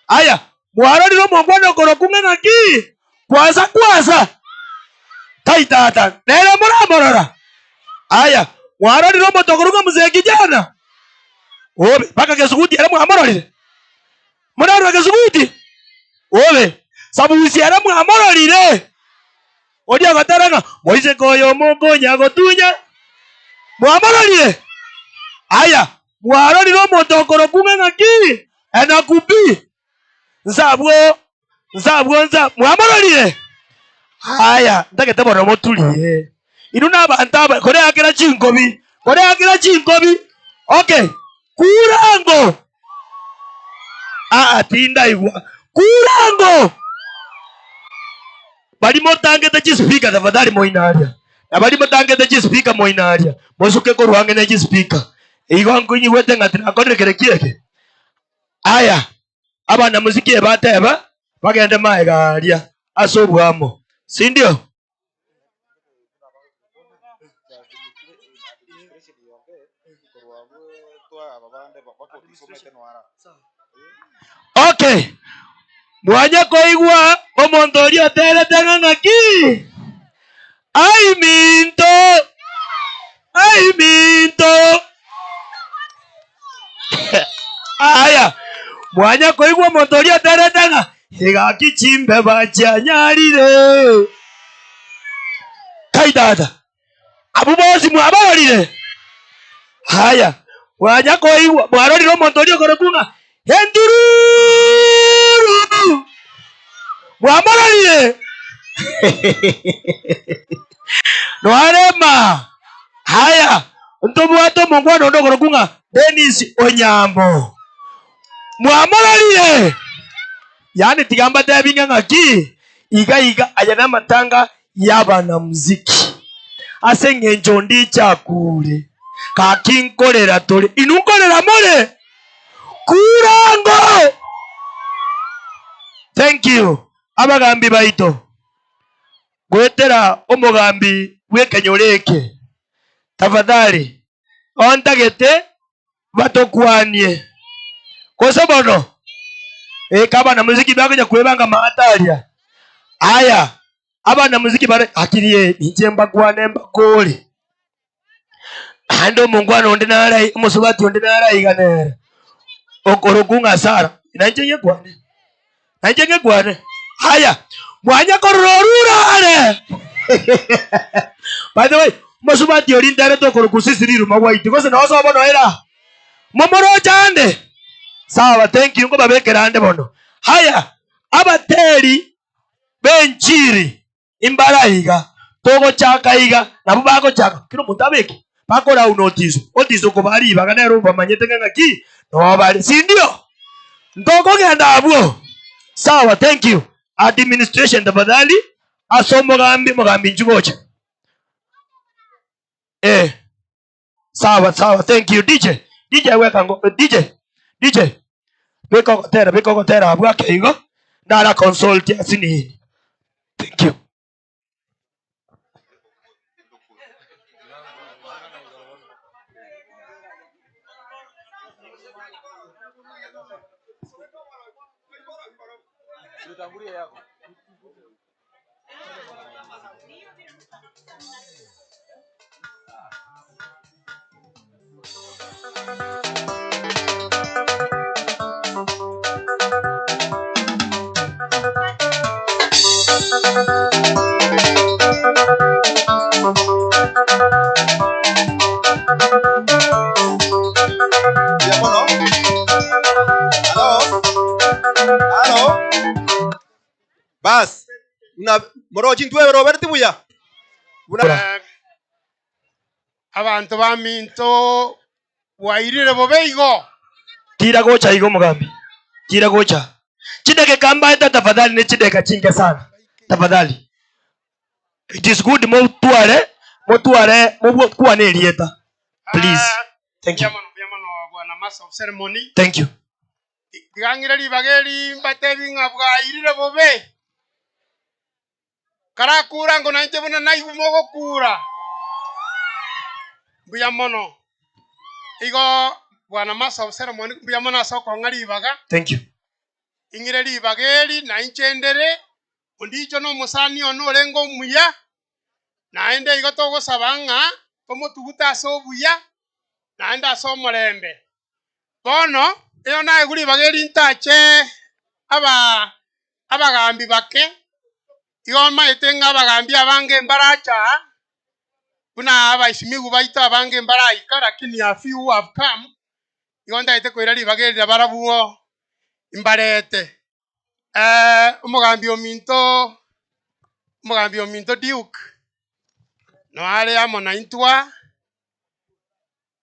H: Aya. Mwarorire mongwana korokunga ngaki. Kwasa. Kai dada. Nela morora. Aya. Mwarorire motokoruka mzee kijana. Obe. Paka kesuguti. Era mwarorire. Mwarorire kesuguti. Obe. Sabusi era mwarorire. Odia gataranga. Moise koyo moko nyago tunya. Mwarorire. Aya. Mwarorire motokorokunga ngaki. Enakupi. Nzabwo. Mwarorire. Aya. Ndagete bono motulie. Inuna abantaba. Kore akira chinkobi. Okay. Kurango. Tinda igwa. Kurango. Bali motange ta speaker tafadhali moinaria. abali mutangete chispika moinaria mosuke koruange na chispika igo nkunyi wete ngatina akorekere kieke aya abana muziki bateba bagende maegaria asobwamo sindio okay mwanya koigwa omonto orio terete ng'ang'aki ai minto aya mwanya koigwa omonto orio terete ng'a igaki chimbe bachanyarire kaidada abu bosi mwabarire haya mwanya koigwa mwarorire omonto orio korokunga endururu mwamarorire nwarema haya ntobwate omongwana ondo korokunga Dennis Onyambo mwamarorire yani tigamba tebinga ng'aki iga aya namatanga y'abana muziki ase ng'encho ndi chakure kakinkorera tole inunkorera more kurango thank you abagambi baito gwetera omugambi bw'ekenyoreke tafadhali ontagete batokwanie kose bono kabana muziki bakuja kwebanga maataria aya abana muziki bare akirie nichemba kwane mbakole ando mungwana onde nara musubati onde nara iganera okorokunga sara nanjenge kwane haya mwanya kororura ale by the way musubati ori ndare to korokusisiriru magwaiti kose na oso bono era momoro chande sawa thank you ngo babekerande bono haya abateri benchiri imbarahiga togo chakaiga nabo bako chaka kino mutabeki bakora otizo ko bari bagana rumba manyete ngaki no bari sindio ndoko genda abwo sawa thank you administration tafadhali mugambi njugocha sawa thank you DJ weka ngo DJ beko tera abwa keigo ndara consult asini thank you
C: Bas, una moroji ntwe Robert buya.
E: Abantu baminto wairire bobeigo.
H: Tira gocha igo mugambi. Tira gocha. Chideke kamba eta tafadhali ne chideka chinge sana. Tafadhali. It is good motuare kuwa ne lieta. Please. Thank you.
E: Yamano bwana master of ceremony.
H: Thank you.
E: Gangira libageri mbatebinga bwairire bobe. Karakura ngo nanje bona naigumogo kura. Buyamono. Igo bwana master of ceremony buyamono asoko ngalibaga.
H: Thank you.
E: Ingire libageri na inchendere ondicho no musani ono lengo muya. Naende igo togo sabanga como tuguta sobuya. Naenda asomorembe. Bono iyo nae guli bageri ntache abagambi bake. Iyo maitenga abagambi abange mbaracha. Kuna abaishimigu baita abange mbaraika lakini a few who have come. Iyo ndaite kwirali bageri barabuo imbarete. Umugambi ominto Duke. No ale amona intwa.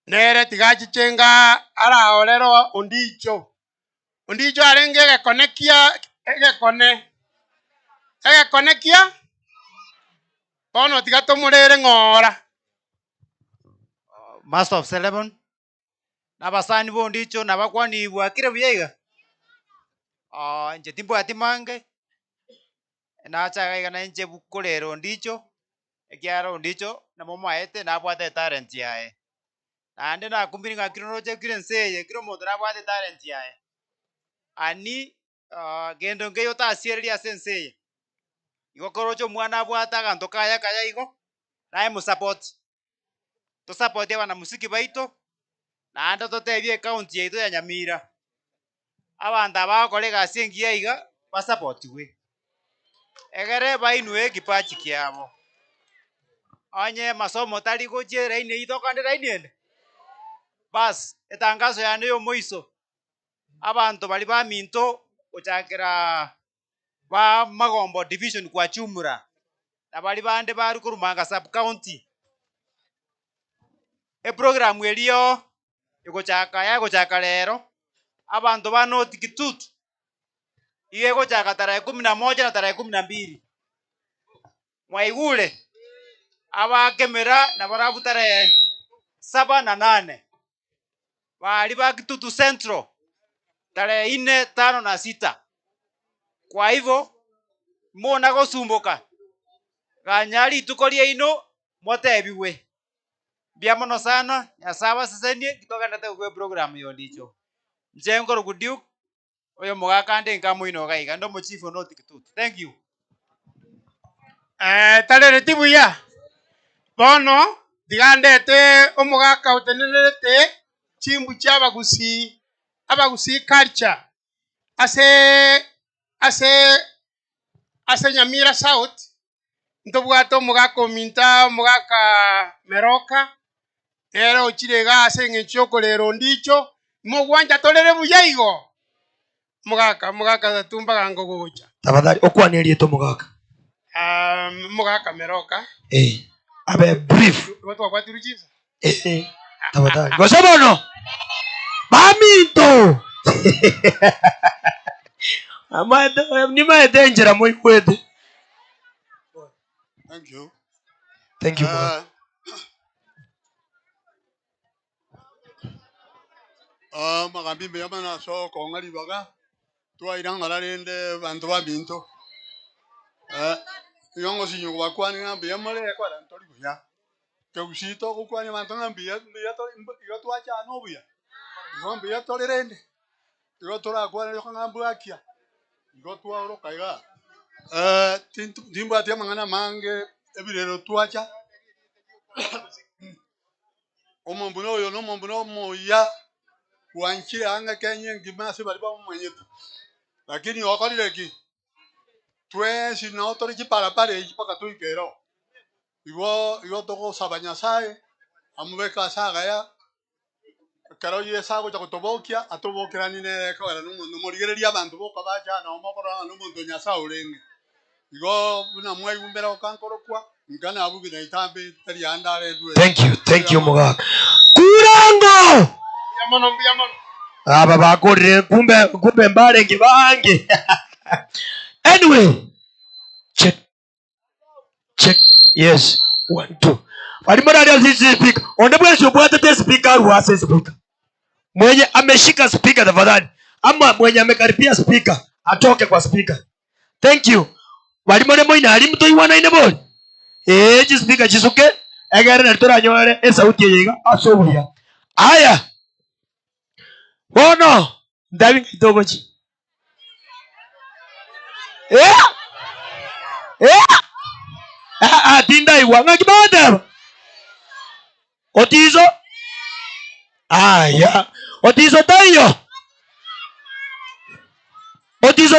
E: Nere tigachi chenga ara olero ondicho arenge konekia ege konekia bono tigatomurere ng'ora
D: Master of Ceremony nabasani bondicho nabakwani bwakire buyaiga nje timbwati mange nachaga igana nje bukorero ndicho ekiaro ndicho namomaete nabwate talent yae ande nakumbiri ngakirinoje kirenseye kiro muntu nabwate talent yae ani gendo ngeyo tasieria senseye igokorocho mwana abwata ganto kaya igo nae mu support to support abana musiki baito na ando totebie county yaito ya Nyamira abantu abakore gasi engiya iga ba support we egere bainwe kipachi kiabo onye masomo tari gochera ine itokandira ine bas etangazo yane yo moiso abantu bali ba minto ochakira ba Magombo division kwa Chumura na bali bande bari kurumanga sub county program eliyo igochaka lero abantu bano tikitutu iye gochaka tarehe 11 na tarehe 12 mwaigule abakemera na barabu tarehe 7 na 8 bali ba Kitutu Central tarehe 4, 5 na 6. Kwa hivyo mona gosumbuka ganyari tukorie ino motebiwe biamono sana yasaba sesenie kitoka ndate kwe program yo ndicho njengo rugudiu oyo mugakande nkamu ino gaiga ndo mochifu no Tikitutu. Thank you.
E: Talere tibuya bono digandete omugaka utenerete chimbu chabagusi abagusi culture ase Nyamira South ntobwato omugaka ominta omugaka Meroka ero chirega ase ng'enchoko lero ndicho mogwanja tolere buyaigo mugaka tumbaga ngogocha
H: tafadhali okwanerie to mugaka
E: mugaka Meroka
H: abe brief
E: watu wakwatiruchiza
H: tafadhali gosobono baminto amada ni maedengera moikwete.
E: Thank you
J: magambi mbeyama na so kongali baga twairanga larende bantu baminto yongo sinyo bakwani ngambi yamale kwa ntori buya keusito kukwani bantu ngambi ya to yo twacha no buya ngambi ya to lerende yo tora kwa yo ngambu akia yo twa ro kaiga timba tia mangana mange ebirero twacha omombuno yo no mombuno moya wanchi anga kenye ngimase bali ba mwenyetu lakini wakalileki twe sino tori chipara pare chipaka tuikero iwo toko sabanya sae amubeka saga ya karo yesago chakutobokia atobokera nine kawara no morigereria abantu boka bacha no mokora no muntu nyasa urenge igo una mwai umbera okankorokwa ngana abubi na itambe tari andare duwe.
H: Thank you mugaka kurango
E: biamono
H: aba bakorire kumbe mbare ngibange anyway check yes 1 2 alimara sisi speaker onde bwesho bwatete speaker ruase speaker mwenye ameshika speaker tafadhali ama mwenye amekaribia speaker atoke kwa speaker. Thank you walimore moina alimto iwana ine boli ji speaker chisuke egere na tora nyore sauti yega asobuya aya bono ndabi kitogochi tinda iwanga kibada otizo aya otizo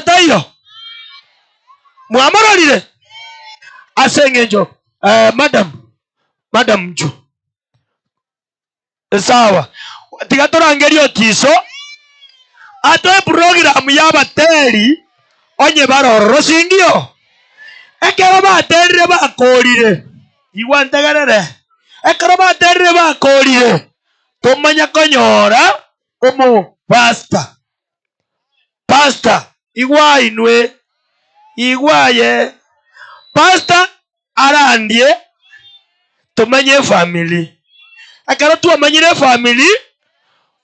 H: tayo muamarolire asengenjo madam mju sawa tigatorangeri otizo atoe program y'abateri onye barororo singio ekero baterire bakorire igwantegerere ekero baterire bakorire tomanya konyora omo pastor igwainwe igwaye pastor arandie tumenye family akara tu amanyire family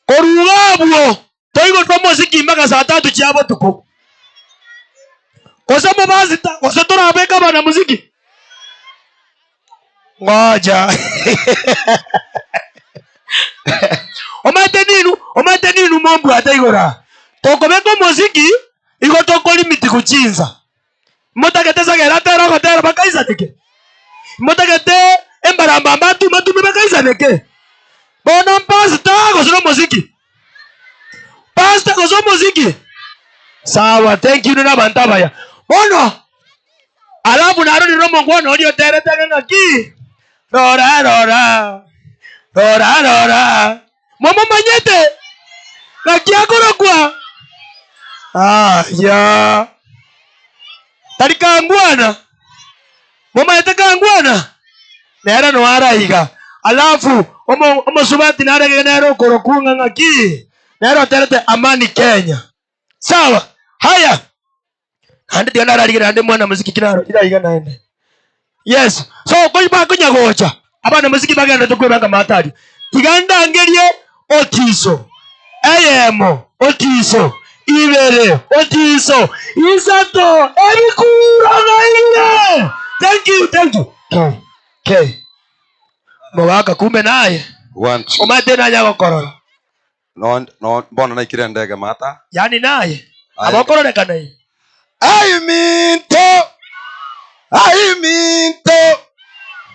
H: korugabwo toigo tomosiki mpaka saa 3 chiabo tuko kosemo basi kosetora abeka bana muziki ngoja omate ninu mombu ataigora tokobeko muziki igo toko limiti kuchinza motakete sagera tero gotero bakaisa tike motakete embaramba matu bakaisa neke bona pasta kosoro muziki pasta kosoro muziki sawa thank you na bantabaya bono alafu naro ni romo ngono ndio tere ngaki rora mama manyete ngaki akoro kwa ya tarika ngwana mama yataka ngwana nera no araiga alafu omo subati nara genero korokunga ngaki nero terete amani Kenya sawa haya ande ndio nara ligera ande mwana muziki kinaro iraiga naende yes so koiba kunyagocha abana muziki bagenda tokwebanga matari tiganda ngerie otiso ayemo otiso ibere otiso isato ebikura ngaile thank you okay mwaka kumbe naye omate na nyago korora
C: no bona na ikire ndege mata
H: yani naye abakororeka naye
C: I minto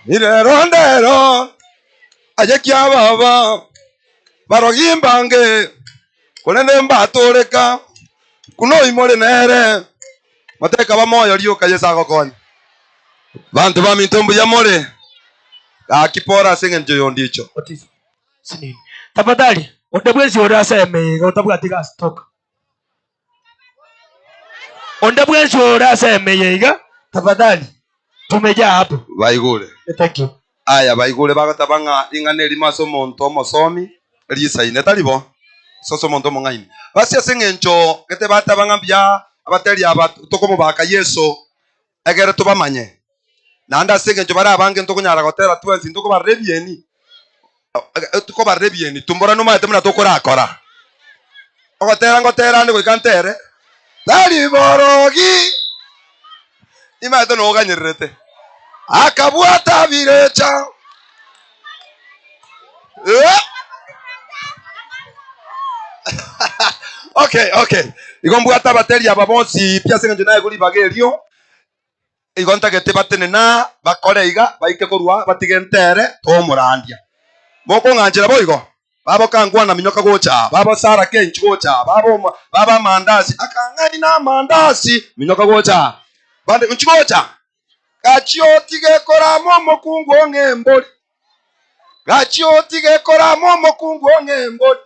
C: irerondero aje kya baba barogimbange kunene mbaturika kuno imore nere mateka bamoyo lioka yesa gokonya bantu ba mintombu ya more akipora singe njoyo ndicho
H: sinini tafadhali ondabwezi oraseme otabwatiga stock ondabwezi oraseme yega tafadhali tumeja hapo
C: baigule
H: thank you
C: aya baigule bagatabanga inganeli maso monto mosomi risaine talibo soso monto mongaini basi asengencho kete batabanga bya abateli abatu tokomo baka Yesu egere tubamanye nanda sengencho bara abange ntokunyara gotera twensi ndoko barebieni tuko barebieni tumbora no mate muna tokora akora ogotera ndi goikantere tali borogi imato no ganyerete akabwata birecha okay igombwata bateri ababonsi pia sengencho naye guri bagerio igonta gete batene na bakoreiga baike korwa batigentere to murandia moko nganjira boigo babo kangwa na minyoka gocha babo sara kenchi gocha baba mandazi akangai na mandazi minyoka gocha bande unchigocha gachio tige kora momo kungo ngembori gachio tige kora momo kungo ngembori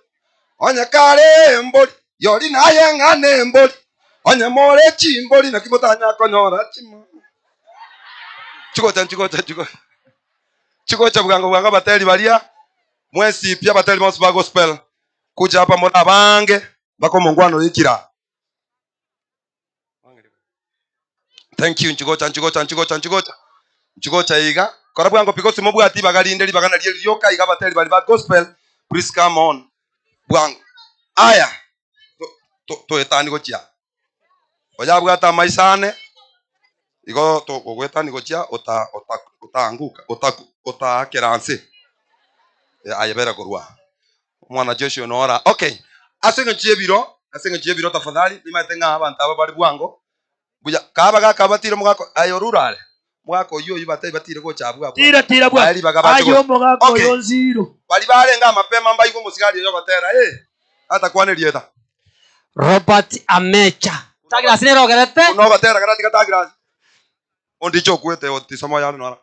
C: onya kare mbori yori na yengane mbori onya more chimbori na kimotanya konyora chimo chikocha bwanga bateli balia mwesi pia bateli monsi ba gospel kuja hapa mona bange bako mongwano yikira thank you chikocha iga kora bwango pikosi mobwati bagalindeli bagana lyoka iga bateli bali ba gospel please come on bwango aya to etani gochia oya bwata maisane igo to gogwetani gochia otaanguka otakeranse ayebera korwa mwana Joshua nora okay asengenchie biro tafadhali nimatenga abantu aba bali bwango buya kaba gakabatire mugako ayorurale mwako yo yibate batire ko chabwa
H: tira bwa ayo mugako yonziro
C: bali balenga mapema mbaiko musigari yo batera hata kwane lieta
K: Robert Amecha tagira sinero gerete
C: no batera garati katagira ondicho kwete otisoma yale nora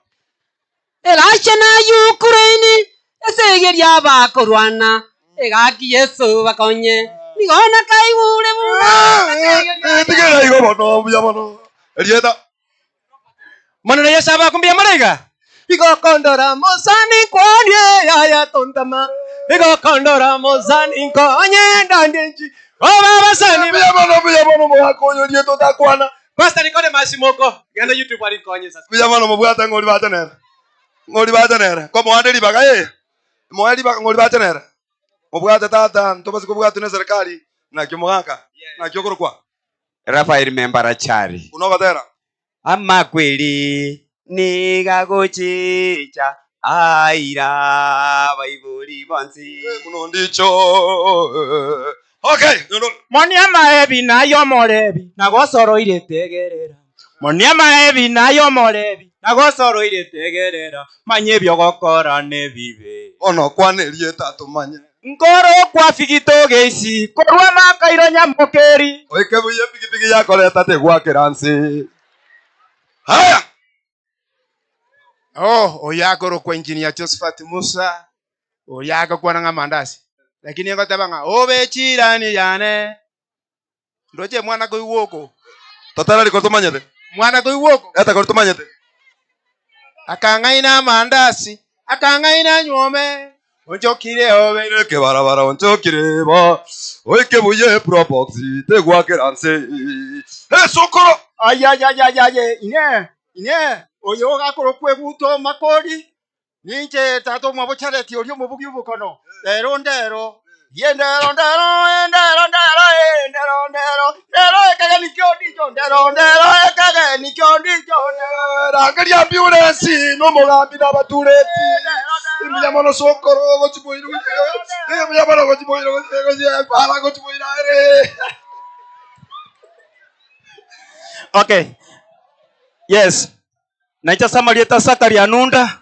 K: Elisha na Ukraine esegeria bakorwana egaki Yesu bakonye nigona kaibure mu
C: tigera igo bono buya bono elieta
K: manana Yesu abakumbia marega igo kondora mosani kwanye ya tontama igo kondora mosani kwanye ndandenji baba basani
C: buya bono mwako yo lieto takwana
K: Pastor nikone masimoko. Genda YouTube ali konye sasa.
C: Buya mano mubwata ngoli batanera. Ngoli batanera. Ko mwandeli baga Mwali baga ngoli batanera. Mubwata tata ntobasi kubwata ne serikali na kimwaka. Na kyokorokwa.
L: Rafael Membara Chari.
C: Unogatera.
L: Ama kweli nigagochicha aira baibuli bonsi.
C: Muno ndicho. Okay.
H: Monia maebi na yo morebi na gosoro ile tegerera. Monia maebi na yo morebi na gosoro ile tegerera. Manye byogokora ne bibe.
C: Ono kwanerie tatu manye.
H: Nkoro kwa figitoge isi korwa makairo nyamokeri.
C: Oike buye pigipigi yako leta te gwakira nsi. Haya.
F: Oyagoro kwa engineer Josephat Musa. Oyaga kwa nga mandasi. Lakini ngo tabanga obechirani yane. Ndoje mwana ko iwoko.
C: Totala liko tumanyete.
F: Mwana ko iwoko.
C: Eta ko tumanyete.
F: Akangaina mandasi, akangaina nyome. Onjokire obe
C: ke barabara onjokire ba. Oike buye probox te gwakira nsi. Sokoro.
D: Ayayayayaye ine oyo gakoro kwebuto makori ninje tato mwabocareti olyo mubugi ubukono ndero yendero ekaga nikyo ndicho
C: rangali ambulance no mugambi nabatureti imyamono sokoro gochiboiro imyamono gochiboiro para gochiboiro
H: Okay. Yes. Naita samarieta sakari anunda.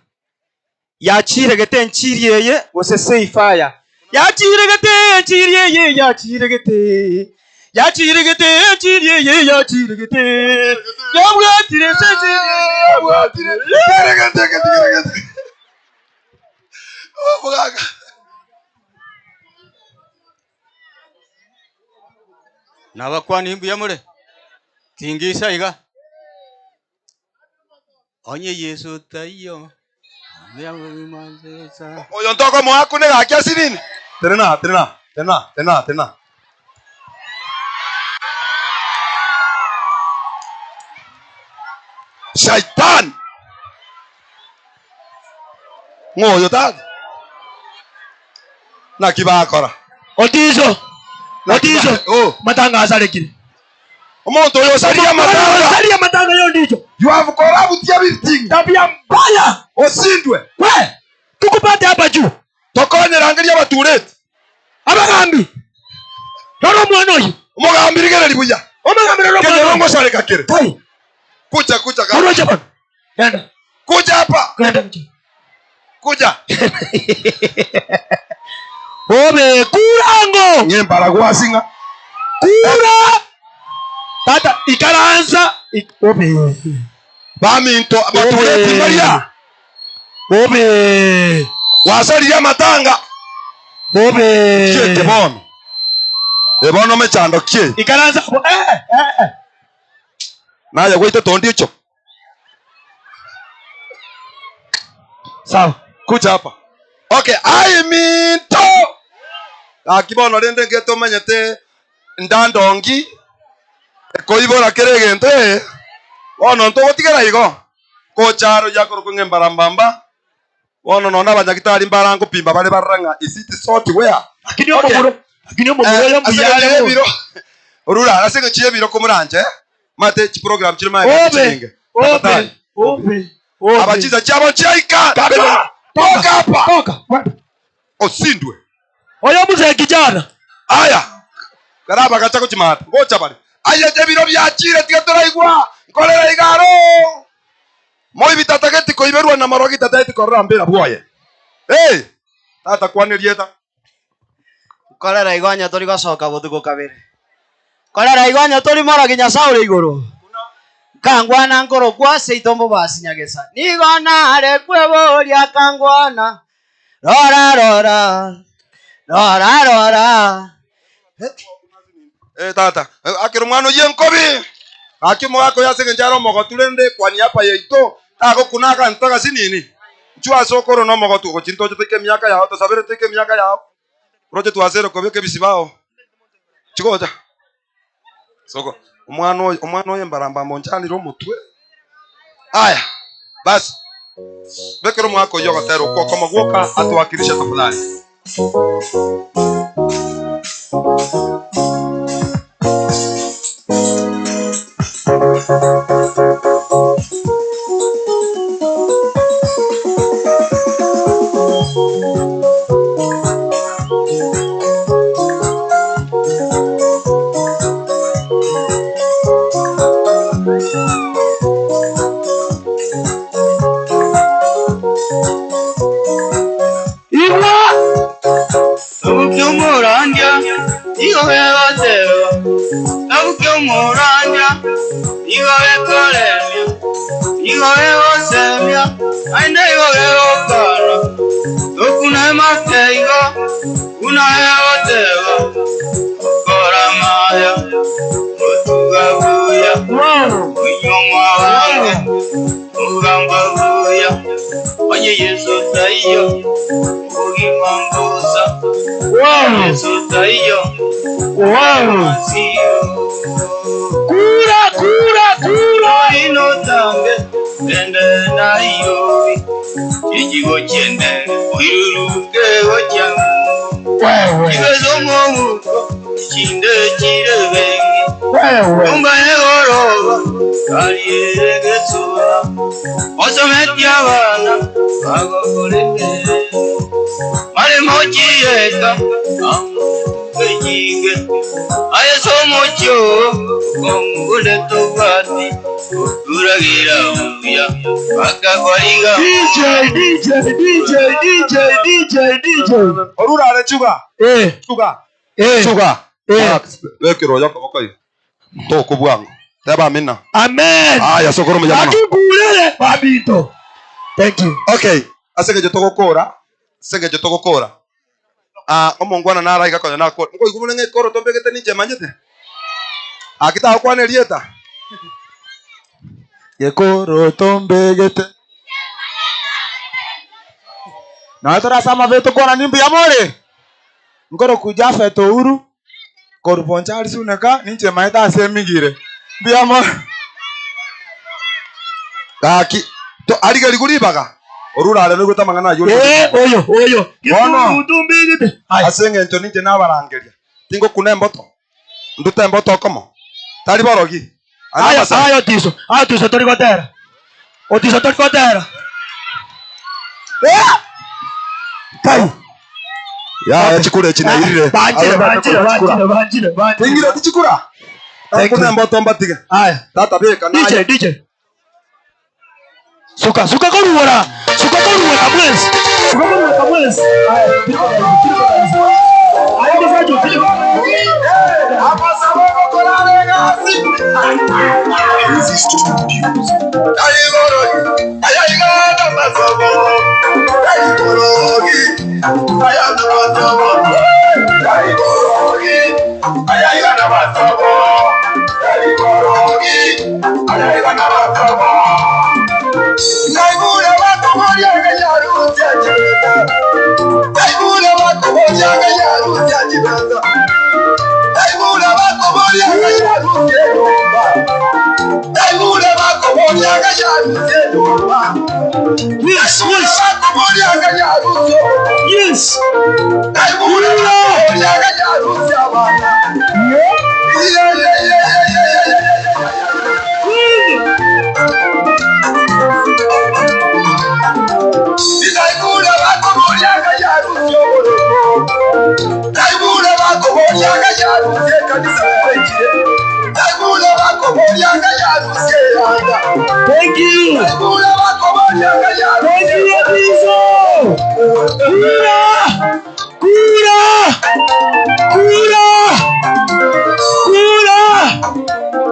H: Yachiregete nchiriye wose say fire. Yachiregete nchiriye yachiregete. Yachiregete nchiriye yachiregete. Yabwatire sese yabwatire.
C: Yachiregete. Oh bugaga.
D: Nabakwani himbu yamure. Tingisa iga. Onye Yesu tayo.
C: Oyo ntoko mwako ne gakya sirini. Tena. Shaitan. Ngoyo tadi. Na kibakora.
H: Otizo. Matanga asalekile.
C: Omonto yo salia matanga
H: yo ndicho.
C: You have corrupt everything.
H: Tabia mbaya.
C: Osindwe.
H: We, tukupate hapa juu.
C: Tokonye rangilia batureti.
H: Abagambi. Roro mwana oyu.
C: Omugambi ligere libuya.
H: Omugambi roro mwana.
C: Kenye rongo sale kakere.
H: Tai.
C: Kuja kaka.
H: Kuja bana. Yanda.
C: Kuja hapa. Kuja.
H: Obe kurango.
C: Nyembara gwasinga.
H: Kura. Tata ikaranza. Obe.
C: Baminto abatureti Maria.
H: Obe.
C: Wasalia matanga.
H: Obe.
C: Kiete bono. Ebono mechando kie.
H: Ikaranza.
C: Naye gwite tondi icho.
H: Sawa.
C: Kuja hapa. Okay, I mean to. Akibono rende ngeto manyete ndandongi. Koibora keregente. Ono nto gotigera igo. Ko charo yakoro ngembara Ono nona abanyagitari mbarango pimba bale baranga isiti sort where.
H: Akini omuguro yo mbiyale
C: biro. Urura asenga chiye biro kumuranje. Mate chi program chiri mai
H: chinge. Obe.
C: Abachiza chabo chaika. Toka hapa.
H: Toka.
C: Osindwe.
H: Oyo muze kijana.
C: Aya. Karaba kachako chimata. Ngocha bali. Aya jebiro byachire tigatora igwa. Kolera igaro. Moi bitatageti koiberwa na marogi tatati korambira bwoye. Hey! Tata kwanirieta.
D: Kolera igwanya tori gasoka butuko kabere. Kolera igwanya tori mara ginya saure igoro. Kangwana nkoro kwase itombo basinyagesa. Nigona are kwebo lya kangwana. Rora.
C: Tata, akirumano yenkobi. Akimo wako yasenge njaro mogotulende kwani hapa yeito. Ako kunaka ntoka sinini. Chua sokoro no mogotu ko chinto teke miaka yao to sabere teke miaka yao. Roje tu azero ko beke bisibao. Chikoja. Soko. Omwana oyo mbaramba monjanira omutwe. Aya. Basi. Bekero mwako yo gatero kwa kama gwoka atuwakilisha tafadhali. Orura chuga. Chuga. Chuga. Bekero yako bokai. Toko bwangu. Teba amina. Amen. Aya sokoro mjamana. Akibulele babito. Thank you. Okay. Asenge jotoko kora. Senge jotoko kora. Omongwana nara ikakonya nako. Ngo igumune koro tombegete ninje manjete. Akita kwane lieta. Yekoro tombegete. Na tora sama veto kona nimbi amore. Ngoro kuja feto uru. Koro ponchari sunaka ninje maita asemigire. Biamo. Kaki. To arigali gulibaga. Orura ale nuguta mangana yule. Oyo. Ono utumbigite. Asenge nto ninje nabarangeria. Tingo kunemboto. Nduta mboto komo. Tari borogi. Ayo tiso. Ayo tiso tori kotera. O tiso tori kotera. Kai. Ya chikure china irire. Banjire. Tingira tichikura. Kuna mboto mbatige. Aya. Tata beka na. DJ. Suka koruora. Kamwezi. Aya. Aya bisajo. Apa sababu kolale gasi. Easy Studios. Ayigana masobo. Ayigorogi. Yes.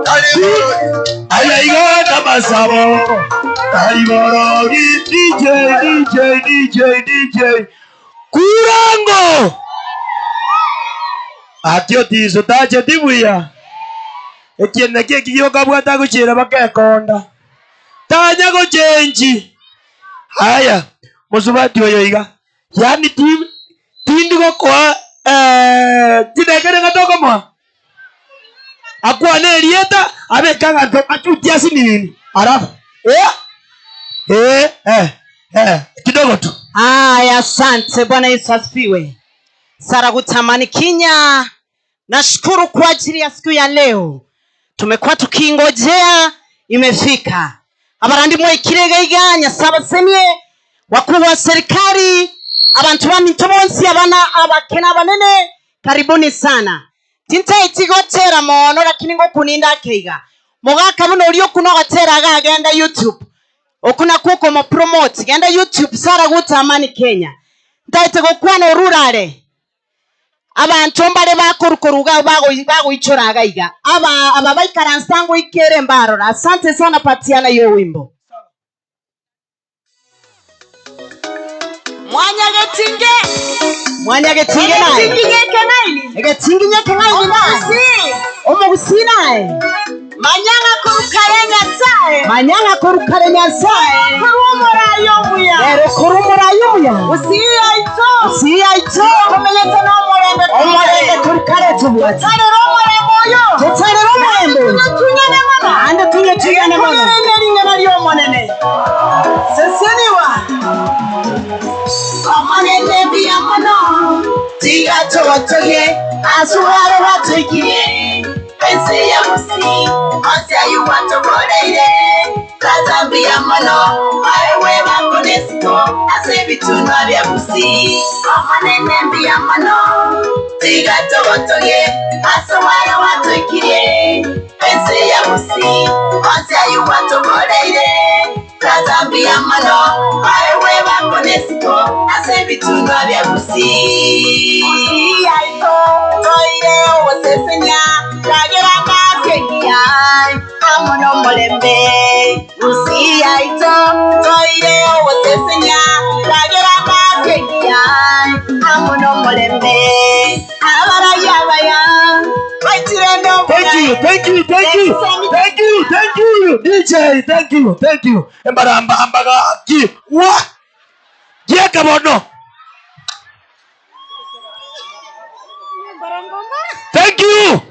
C: Thank you. Ayayigana masabo. Ayiborogi DJ. Kurango. Atio tiso tache tibuya. Ekienda kiyoka bwata kuchira bakekonda. Tanya go chenji. Haya, musubati oyo iga. Yani tindi go kwa tidekere ngatoko mwa.
H: akwane Elieta abekanga ndo achutia nini alafu kidogo tu.
M: Aya, asante. Bwana Yesu asifiwe. Sara Gutamani Kinya, nashukuru kwa ajili ya siku ya leo. Tumekuwa tukingojea, imefika. Abarandi mwe kirega iganya sabasemye wakuu wa serikali, abantu ba mitobonsi, abana abakena banene, karibuni sana. Tinta itigotera mono lakini ngo kuninda keiga. Mogaka buno ulio kuno gatera agenda YouTube. Okuna kuko mo promote genda YouTube Sara Gutamani Kenya. Ndaite gokwana orurare. Abantu mbale bakorukoruga bago ichoraga iga. Aba baikaransango ikere mbarora. Asante sana patiana yo wimbo. Mwanya getinge nae. Getinge nyeke nae nae. Omugusinae. Manyanga korukare nyasaye. Kurumura yomuya. Usiya ito. Komeleta no morembe. Omorembe korukare tubuwa. Tutare romorembo. Ande tunyane mono. Ringa na monene. Seseniwa. Amanene biya mono. Tiga totoye. Asuharo watuikie. Pense ya musi, onse ayu watoboreire. Tatambia mono, aewe bakonesiko. Ase bitunwa bya musi, amanene mbia mono. Tiga tobotoye, asuharo watuikie. Pense ya musi, onse ayu watoboreire. Tatambia mono, aewe bakonesiko. Ase bitunwa bya musi. Musi aito, toire osesenya. Amono molembe usiya ito toire osesenya kagera makengia amono molembe abara yabaya waitirendo.
H: Thank you DJ, thank you embaramba ambaga ki wa jeka bono. Thank you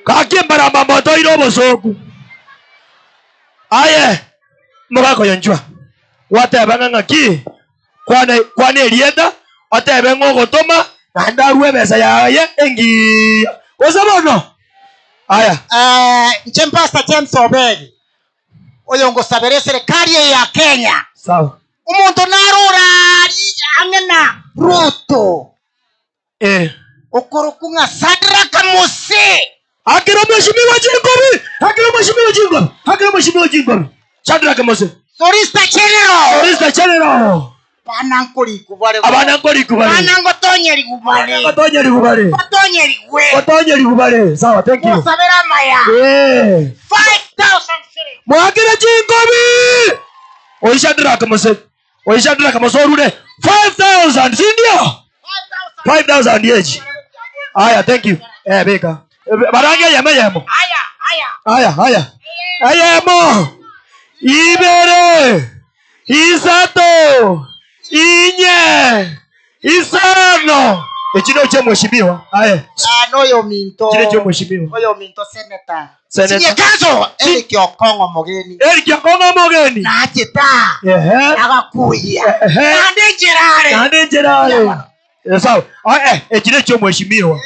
H: kake mbaramba moto irobo soku. Aye mugako yonjwa wateba ngaki kwane Elieta atebe ngogotoma na ndarwe besa yaye engi osabono. Aya
D: nche Pastor James Obedi oyo ngosabere serikali ya Kenya.
H: Sawa.
D: Umuntu narura angena Ruto okorokunga Shadrack Mose.
H: Hakira mheshimiwa Jingobi. Shadrack Mose.
D: Solicitor General.
E: Banankoli kubale.
D: Banangotonyeri kubale.
H: Otonyeri kubale. Sawa, thank you.
D: Musabera maya. 5,000 shillings.
H: Mwakira Jingobi. Shadrack Mose orure 5,000 sindio? 5,000 yeji. Aya, thank you. Beka. Barange yemo. Aya mo. Ibere. Isato. Inye. Isano. Echino che mheshimiwa. Aya.
D: Noyo minto.
H: Chile che mheshimiwa.
D: Oyo minto senator.
H: Senator.
D: Kazo. Eric Okongo Mogeni.
H: Na
D: chita. Agakuya.
H: Nande jerare. Sawa. Echino che mheshimiwa.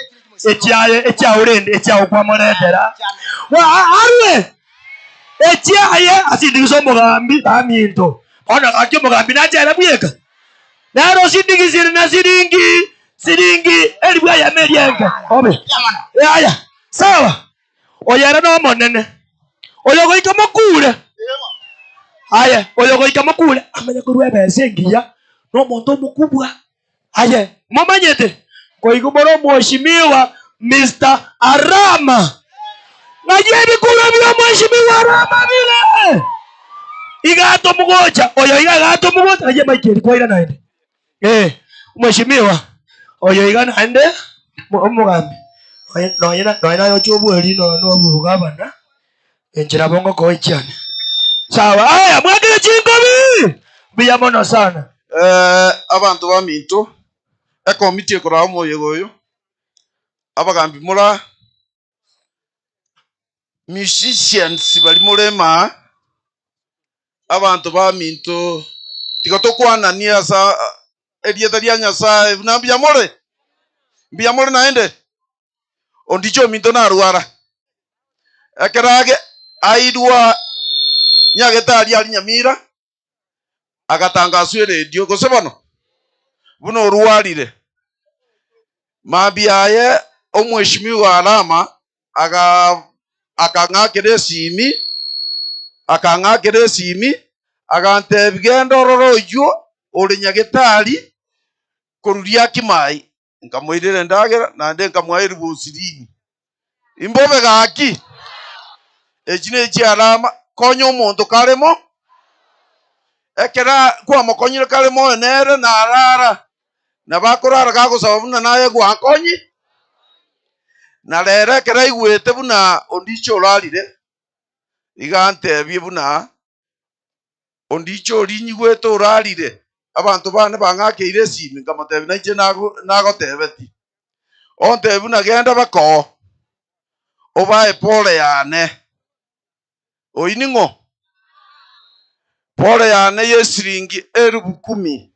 H: Echa urende kwa morendera arwe echa asindikiso mugambi baminto ona akyo mugambi najera buyeka naro sindikisire na siringi elibwa ya merienga obe aya sawa oyera no monene oyogo ikamakule aya oyogo ikamakule amanya kurwe besengia no muntu mukubwa aya momanyete kwa iguboro mheshimiwa Mr. Arama. Ngajebi kula vya mheshimiwa Arama vile. Igato mugocha. Oyo igato mugocha. Ngaje maikeri kwa ila naende. Mheshimiwa. Oyo iga naende. Mugambi. Noina yochobu elino no gavana. Enjira bongo kwa ichane. Sawa. Aya mwakile Jingobi. Biya mono sana.
N: Abantu baminto. Komiti ekora omoyego yo abagambi mura musicians bali mulema abantu ba minto tiga tukwanania sa elieta lya Nyasaye na mbiamore naende ondicho minto na ruara akerage aidwa nyagetari ali Nyamira agatangazwa radio gosebono buno ruarire mabiaye omweshimiwa alama akang'akire esimi agantebigenda roroyo uri nyagetari kururia kimai nkamwirire ndagera nande nkamwairi busirini imbobe gaki ejine ji alama konyo omonto karemo ekera kwa mokonyire karemo enere na arara na bakorara gagusaba buna naye gwakonyi na rere ekera igwete buna ondicho orarire igantebie buna ondicho orinyi gwete orarire abantu bane bang'akeire esimi nkamotebi naiche nagotebeti ontebi buna genda bako obae pole yane oining'o pole yane yesiringi 10,000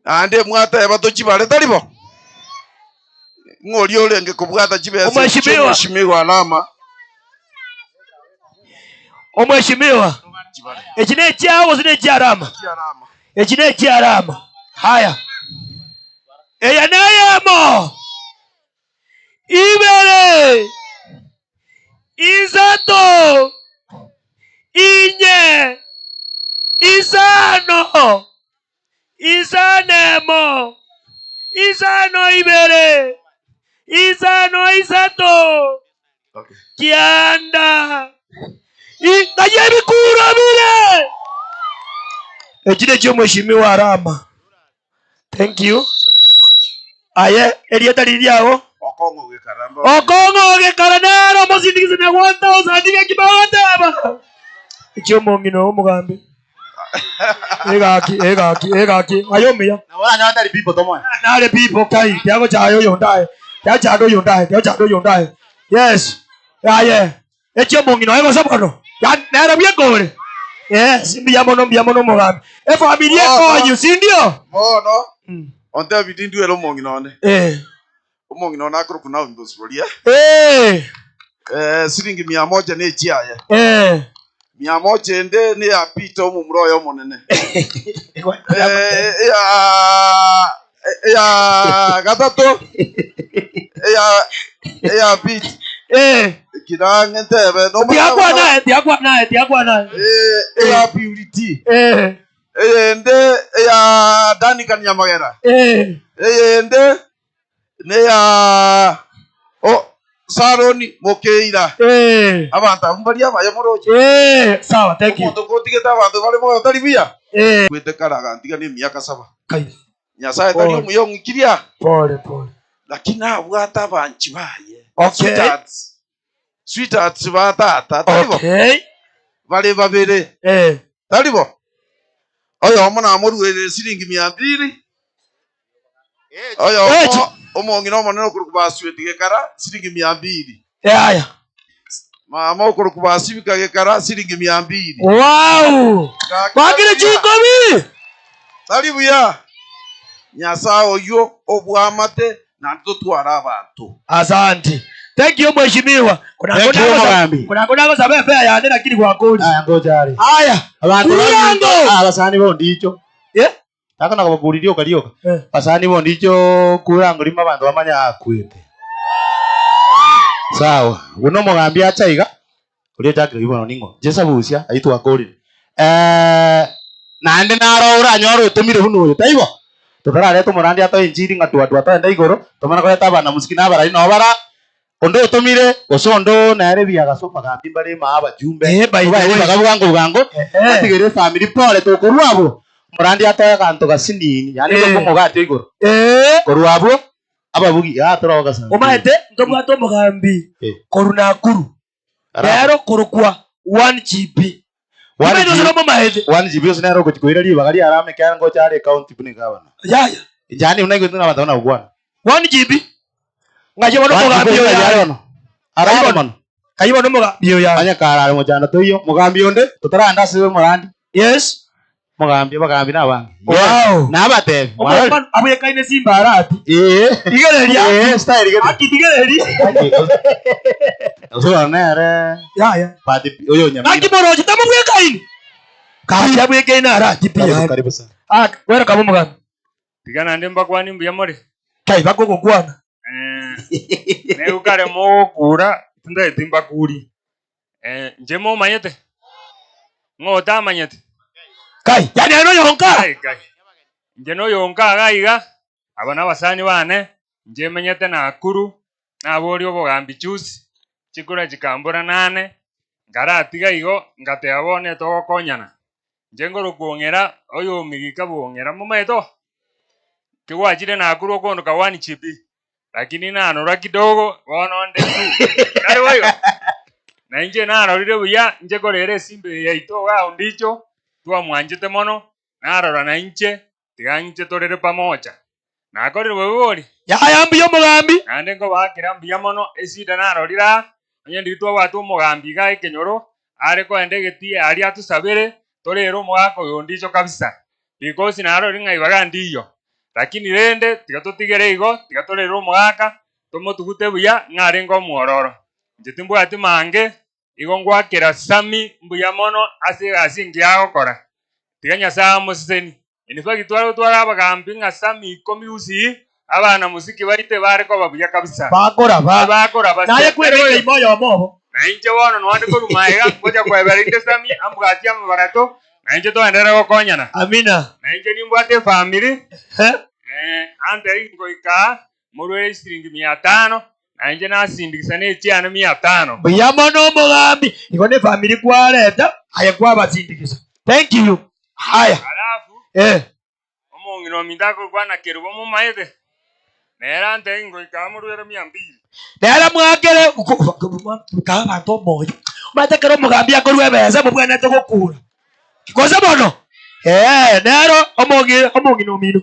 N: ande mwateba tochibare taribo ng'ori orenge kubwata chibesa mheshimiwa alama
H: omheshimiwa echine chao zine chiarama echine chiarama haya eya nayamo ibere izato inye isano isanemo isano ibere isano isato kianda ngayebikura bile echine chio mheshimiwa Arama. Thank you. Aye elieta liliao okongo gekaranero mosindikize na 1000 dige kibaoteba ichio mongino omugambi egaki ayomia
B: na wala nyata li people tomoya
H: na le people kai tiago chayo yondae tiago yondae yes aye echio mongino ego sabono ya nero biekore yes mbiamono mugambi e familia konyu si ndio
N: mono onte bidindu elo mongino ne omongino na kuru kuna umbosbolia siringi 100 ne chiaye 100 ende ne apita omumroyo monene ya gatato ya pit kirange tebe no
H: diakwa nae
N: ya purity ende ya Dani Kanyamagera ende ne ya Saroni Mokeira abantu ambali abaye moroje
H: sawa thank you
N: omuntu kotigeta abantu bali moyo talibia kwete karaga ndiga ni miaka 7
H: kai
N: Nyasaye tali omuyongo kiria
H: pole
N: lakini abwata banchi baye
H: okay
N: sweethearts batata talibo
H: okay
N: bali babere talibo oyo omona amuruere siringi 200 oyo omongino omonene kurukubaswete gekara siringi 200
H: aya
N: mama okurukubasibika gekara siringi 200
H: wow bagire chikomi
N: talibuya Nyasaye oyo obwamate na tutwara abantu
H: asante thank you mheshimiwa kuna kuna sababu fare ya nenda kili kwa kodi
B: aya ngojari
H: aya
B: abantu abasani bondicho taka nakabaguririo kalioka basani bondicho kurango lima abantu bamanya akwete sawa uno mugambi achaiga uri takira ibono ningo jesa busia aitwa kodi nande naro uranyoro utumire huno taibo tukarare tumurandi ato injiri ngatu ato enda igoro tumana ko tabana musikina barari no bara ondo utumire osondo nare biaga sofa gambi bari maaba jumbe bagabugango atigere family pole to kurwabo murandi ato kanto gasinini yani ko mugate igoro kurwabo ababugi ya toroga sana
H: omaete ntomwato mugambi koruna kuru rero kurukwa 1 GB 1
B: GB sinaro ko chikoira ri bagari arame kya ngo chare account pune kabana jani unai gutuna batona ugwana
H: 1 GB ngaje bono mugambi yo
B: Araimon.
H: Kayibo no mugambi oya.
B: Anya karara mujana toyo. Mugambi onde tutaranda siwe murandi.
H: Yes.
B: Mugambi na wangi.
H: Wow.
B: Na abate.
H: Omwana abuye kaine simba arati. Igereria.
B: Style igere.
H: Akidigereria.
B: Osora nere.
H: Ya.
B: Pati oyo nyamira.
H: Akiboroje tamubuye kaine. Kaji abuye kaine arati pia.
B: Karibu sana.
H: Wera kabo mugambi.
O: Tigana ndemba kwani mbuya muri.
H: Kai bako kwana.
O: Ne ukare mo kura tunda timba kuri. Njemo manyete. Ngota manyete.
H: Kai, yani ano yonka.
O: Kai. Nje no yonka gaiga. Abana basani bane. Nje manyete na akuru. Na bori obogambi chusi. Chikura chikambura nane. Ngara tiga igo ngate abone to konyana. Nje ngoro kuongera oyo migika buongera mumeto. Kiwajire na akuru kondo kawani chipi. Lakini nanora kidogo wono ndetu. Kare wayo. Na nje narorire buya nje korere simbe yaito ga ondicho twa mwanjete mono narora na nje tiganche torere pamoja. Na korire bwori.
H: Ya yambi yo mugambi.
O: Ande ngo bakira mbiya mono esida narorira. Anye nditwa watu mugambi ga ekenyoro are ko ende geti ari atusabere torero mwako yondicho kabisa. Because narori ngai bagandiyo. Lakini rende tigatotigere igo tigatorero mwaka tomotugute buya ngarengo muororo njitimbu ati mange igo ngwakira sami mbuya mono asingiago kora tiganya saa museni inifaki twara abagambi nga sami 10 usi abana musiki baite bare ko babuya kabisa
H: bakora naye kwere imoyo mobo
O: na inje wono nwande ko rumaiga koja kweberinde sami ambugati amabarato na inje to endera go konyana.
H: Amina.
O: Na inje nimbwate family. Ante ingoika murwe string 500 na inje nasindikisa ne cyane 500.
H: Buyamo no mugambi igone family kwareta aye kwabasindikisa. Thank you. Haya.
O: Alafu omongino mindako kwana kerubo mu maete. Nera ante ingoika murwe 200.
H: Nera mwakere ka bantu moyo. Mate kero mugambi akorwe beza mu bwana tokukura. Kikoza bono. Nero omongino mino.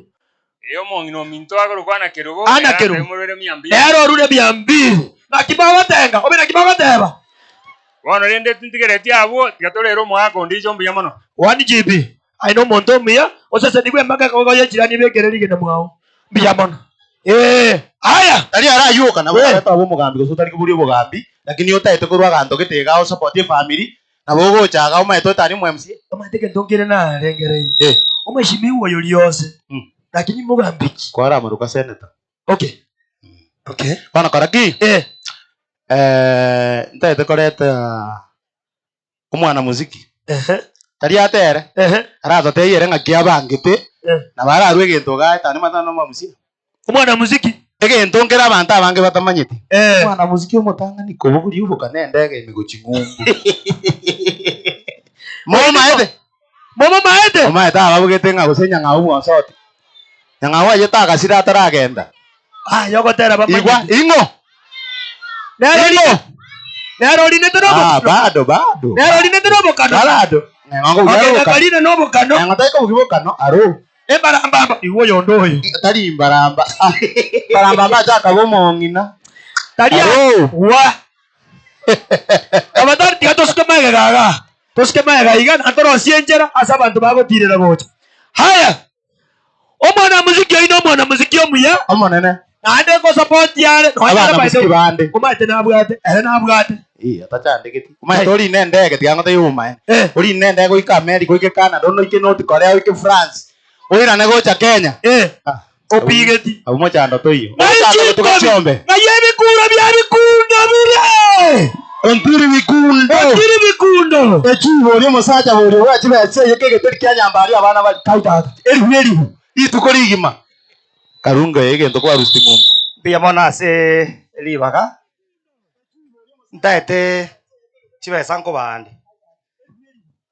O: Iyo mongino minto agoro kwana kerubo
H: ana kerubo
O: murwe 200.
H: Nero rure 200. Na kibawa tenga obina kibawa teba.
O: Wono rende tintigereti abo tigatorero mwako ndicho mbuya mono.
H: 1 GB. Aino monto mia osese nigwe maka ko ya jirani bekererige na mwao. Mbuya mono. Aya
B: tari arayuka na bata abo mugambi guso tari kuburi mugambi lakini yotaite kurwa ganto gitega o support family na bogo chaga umaito tani mu MC
H: amateke ndongere na rengere umeshimi uwo yose lakini mugambi
B: kwara maruka senator.
H: Okay.
B: Bana karaki ntaite koreta umwana muziki tari atere arazo teyere ngakia bangite na bara arwe gento ga tani matano mamusi
H: umwana muziki
B: egento ngera abantu abange batamanyite umwana muziki umutanga ni ko buri ubuka nendege imigochi ngumbu Momo maete ababugete nga gusenya nga umu asoti nga waje taka sira taragenda
H: yogotera bamanyite
B: igwa ingo
H: nero linete robo
B: bado
H: nero linete robo kano
B: bado
H: ngo kalina nobo kano
B: ngataka ubibokano aro
H: embaramba iwo yondoyo
B: tari imbaramba baramba chaka bomongina
H: tari wa abatar tigatosukemaga gaga toskemaga iga antoro sienjera asa abantu bagotirira gocha. Haya omwana muziki ino omwana muziki omuya
B: omonene
H: ande ko support yale
B: abana muziki bande
H: kumate nabwate nabwate
B: atachandegeti kumate ori nendege tigangote yuma ori nendege go America go Canada no ike North Korea go France oira negocha Kenya
H: opigeti
B: abo mochando toyo
H: tukachombe na yebi kura bya bikundo bire
B: ontiri bikundo echibo ri musacha buri wachi betse yekege teri kyanyambari abana bali kaitata eri ituko rigima karunga yege ntoko arusti ngumbu
H: bia mona se libaga ndaete chibe sanko bandi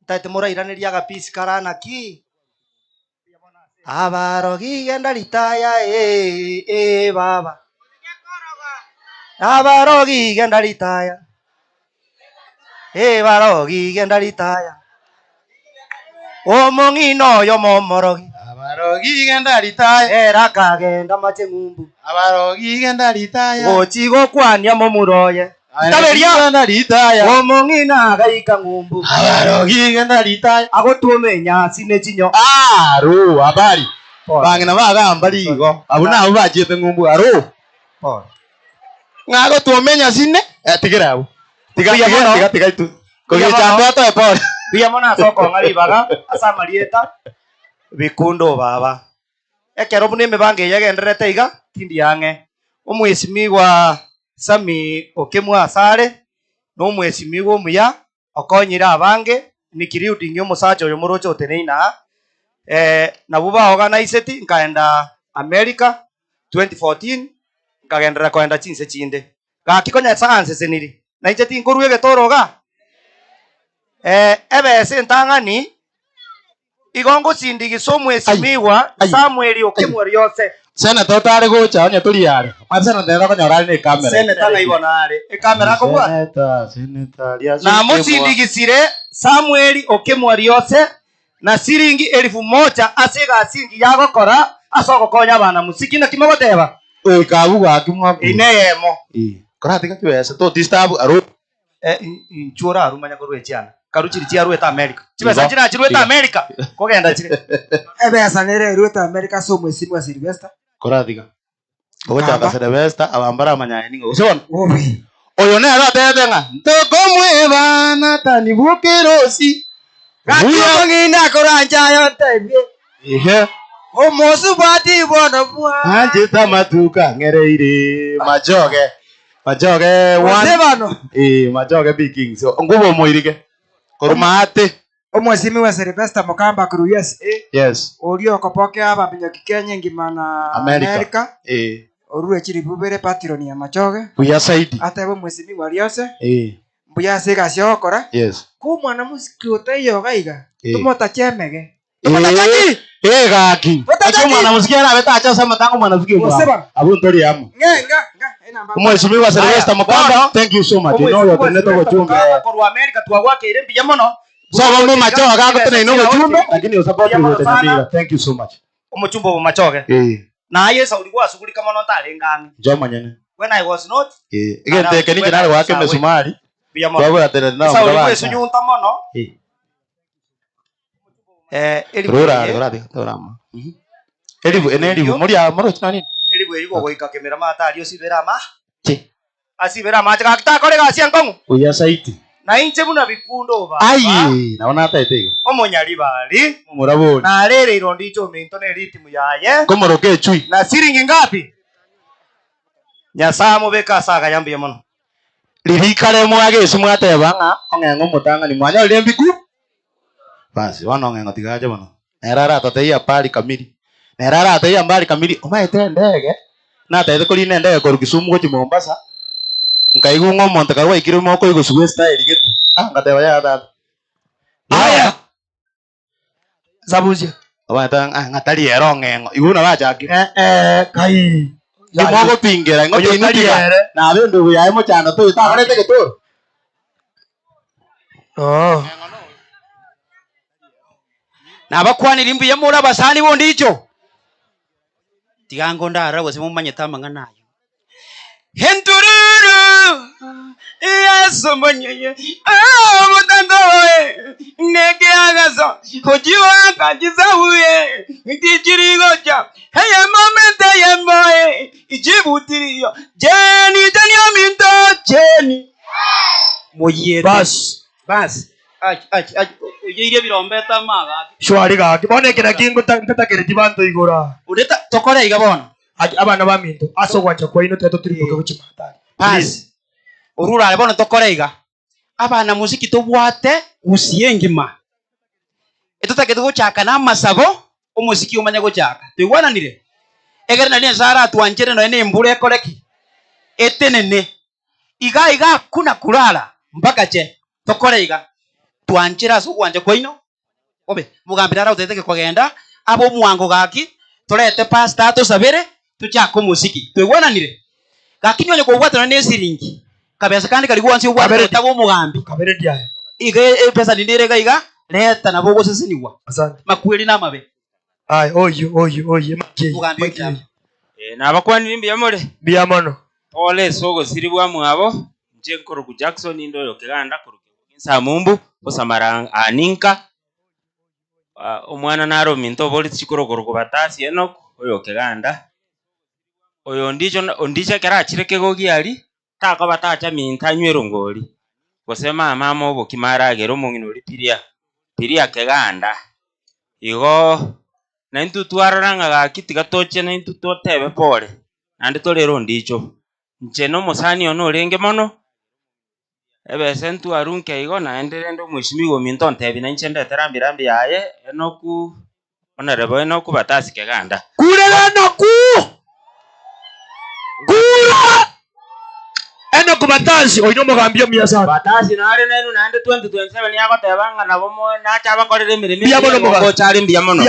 H: ndaete morairaniria gapisi karana ki abarogi genda litaya baba abarogi genda litaya barogi genda litaya omongino yo momorogi
B: abarogi genda litaya
H: era kagenda mache ngumbu
B: abarogi genda litaya
H: gochigo kwania momuroye
F: taberia
B: na ritaya
F: omong'ina gaika ng'umbu
B: abarogi na ritaya
F: agotumenya sine chinyo
B: aro habari bangina bagamba rigo abuna abo bajete ng'umbu aro ngago tuomenya sine tigira abo tiga itu kugicamba to pole
F: pia mona soko ngari baga asa marieta bikundo baba ekero bune mebange yagenderete iga tindi yange omwesimigwa Sami okemwa asare no omwesimigwa omuya okonyira abange nikiri udingi omusacha oyo morocho oteneina na buba organized nkaenda America 2014 nkagendera kwenda chinse chinde gakikonya science seniri na ije tinkoruye getoroga ebese ntang'ani igongo sindigiso mwesimiwa Samuel okemwa yose
B: sena totare gocha onya turiare masena ndera konyora ni kamera
F: sena tanga ibonare kamera ko bwa
B: seneta
F: na musindigisire Samuel okemwa yose na siringi 1000 asiga singi yagokora asogokonya abana musiki na kimogoteba
B: kabu gwakimwa
F: ineyemo
B: koratika kiwese to disturb aro
F: inchura arumanya korwe chiana karuchiri chia rueta America chibesa chira chirueta America kogenda chire
I: ebesa nere rueta America so mwesimu wa Sylvester
B: koratika gocha Sylvester abambara amanyane ningo usibona oyo ne ara tetenga ntokomwe bana tani bukerosi
I: ngina koranja yote
B: ihe
I: omosu bati bono bwa
B: anje tamatuka ngereire majoge one majoge big king so ngubo moirike korumate
I: omwesimi wa Sylvester Mukamba ku USA
B: yes
I: orio kopokea abamenya kikenye ngimana America orure chiri bubere patron ya majoge
B: buya saidi
I: atebo mwesimi wa riose buya sega siokora
B: yes
I: ku mwana musiki oteyo gaiga tumota chemege
B: gaki acho mwana musiki ara beta acha sama tangu mwana musiki mwa abu ntori yamu
I: nga
B: mwesimi wa Sylvester Mukamba thank you so much you know your teneto gochumbe
F: kwa America twagwake ire mbiya mono
B: so bamwe machoga gago tena ino gochumbe lakini usapoti wote nabira thank you so much
F: omuchumbo bo machoge na yesa ulikuwa suguli kama no talengani
B: joma nyene
F: when I was not
B: igente ke ninje nare wake mesumari
F: biya mono
B: babo atene na
F: sa ulikuwa sunyunta mono
B: rora elibu enelibu muri amaro chinani
F: elibu yuko goika kemera mata alio sibera ma asibera ma chaka kitakore ga siankongu
B: uya saiti
F: na inche buna bikundo ba
B: ai naona hata itego
F: omonyali bali
B: muraboni
F: na rere irondi icho minto ne ritimu yaye
B: komoroke chui
F: na siringi ngapi nyasamo beka saka yambie mono
B: lirikare mwage sumwate banga ongengo mutanga ni mwanya lembiku basi wana ongengo tigaje mono nerara tateia pali kamili nerara tateia mbali kamili omaete ndege na taete kuli ndege ko Kisumu go Mombasa nkaigu ngomo ntakarwa ikire moko igo suwe style gete ngateba ya dada aya
F: zabuzi
B: abata ngatali ero ngengo iguna bachaki
F: kai
B: imogo pingera ngo tinutiga na bendo buya emo chana to takarete geto
F: na bakwanira imbuye muri abasani bondi icho tigango ndara bose mumanye tamanga nayo hentururu yasomonyeye mutandoe nege agaza hojiwa kajizahuye ndijirigoja heye momente yemoe ijibutiriyo jeni janyo minto jeni moyete bas uyeire birombeta maga
H: shwari gaki bonekera kingo ntatakere tibanto igora
F: ureta tokore iga bono
H: abana baminto asogwacha kwa ino teto turibuka guchimatari
F: please urura bono tokore iga abana muziki tobwate usiyengima etotake tugochaka na masabo omuziki umanya gochaka twigwananire egere na nzara twanjere no ene mbure ekoreki etenene iga kuna kulala mpaka che tokore iga twanjira so kwanje kwaino obe mugambira ra uteteke kwagenda abo mwango gaki torete pasta tusabire tuchako muziki twigwananire gaki nyonye kubwatana ne siringi kabeza kandi kali gwansi ubwatana tabo mugambi
H: kabere dia
F: iga pesa ndire iga leta na bogo sisiniwa
H: asante
F: makweli na mabe
H: ai oyo
F: mugambi
O: na bakwani nimbi yamole
H: biamono
O: ole sogo siribwa mwabo
P: Jenkoro ku Jackson indo yo keganda ku Sa mumbu osamara aninka omwana naro minto boli chikoro ku batasi eno oyo keganda oyo ndicho kera chireke gogi ali tako batacha minta nywero ngoli kusema mama obo kimara gero mungino piria keganda igo na intu twararanga ga kiti gatoche na intu totebe pole nandi tolero ndicho ncheno musani ono renge mono ebe sentu arunke igo na enderendo mwishimigo minto ntebi na nchende terambirambi yaye enoku onarebo enoku batasi keganda
H: kurerana ku kura enoku batasi oyino mogambio miyasana
P: batasi nare nenu nande 2027 yako tebanga na bomo na chaba korere mirimi
H: biyamono
P: mo chari biyamono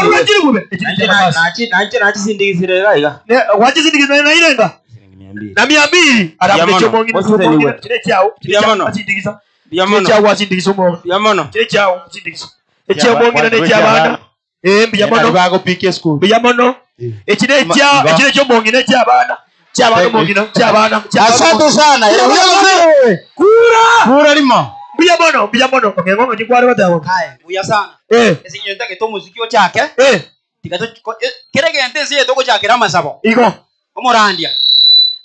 H: olwa chiri kube
P: nachi sindigisire gaiga
H: ne wachi sindigisire na irenga na 200 arabe chomongi n'umongi kire cyao biyamono sindigisa biyamono cyao wasindigisa umongi
P: biyamono
H: kire cyao sindigisa echomongi na cyabana biyamono
K: bago pike school
H: biyamono ekire chomongi na cyabana cyabana mongi na cyabana
K: asante sana kura limo
H: biyamono ngengo ngikware batabo
D: haya buya sana esinyo ndake to muzikio chake tikato kerege entezi to chake ramasabo
H: iko
D: omorandia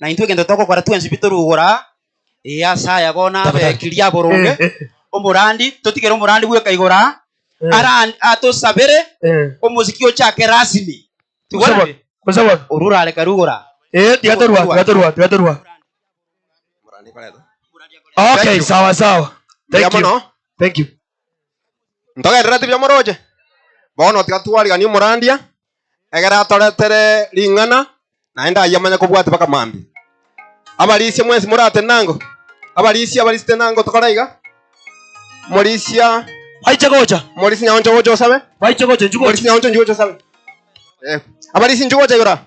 D: na intwe gendo toko kwara twensi bitorugora ya saya bona kiria boronge omorandi totigero omorandi gweka igora ara atosabere omuzikio chake rasmi tugora
H: kusaba
D: urura ale karugora
H: tigatorwa okay sawa thank you
K: ntogerera tibya moroje bono tigatwariga ni morandia egera toretere ringana naenda yamanya kubwata baka mambi abalisia mwezi murate nango abalisia nango tokoraiga morisia
H: aichagocha
K: morisia nyonjo gocho sabe
H: aichagocha njugocha
K: morisia nyonjo njugocha sabe abalisia njugocha yora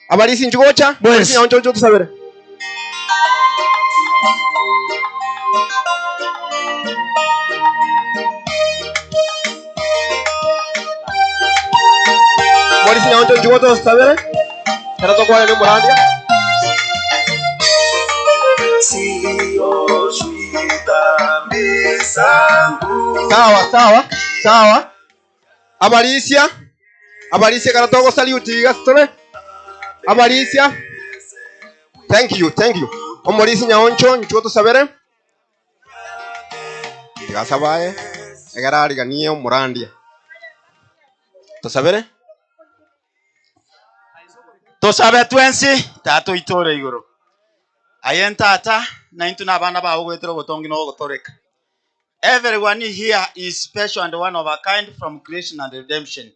K: abalisia njugocha morisia nyonjo njugocha sabe morisia nyonjo njugocha sabe era to kwa ni morandia
G: sio shwita mesangu
K: sawa abalisia karatogo salute gastore abalisia thank you omorisi nyaoncho nchuto sabere gasabaye egarari ganiye morandia to sabere
D: tosabe twensi tato itore igoro ayen tata na into na bana ba ogwetero botongi no gotoreka everyone here is special and one of a kind from creation and redemption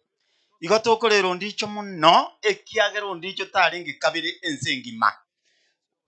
D: igotokorero ndicho muno ekiagero ndicho taringi kabiri ensengima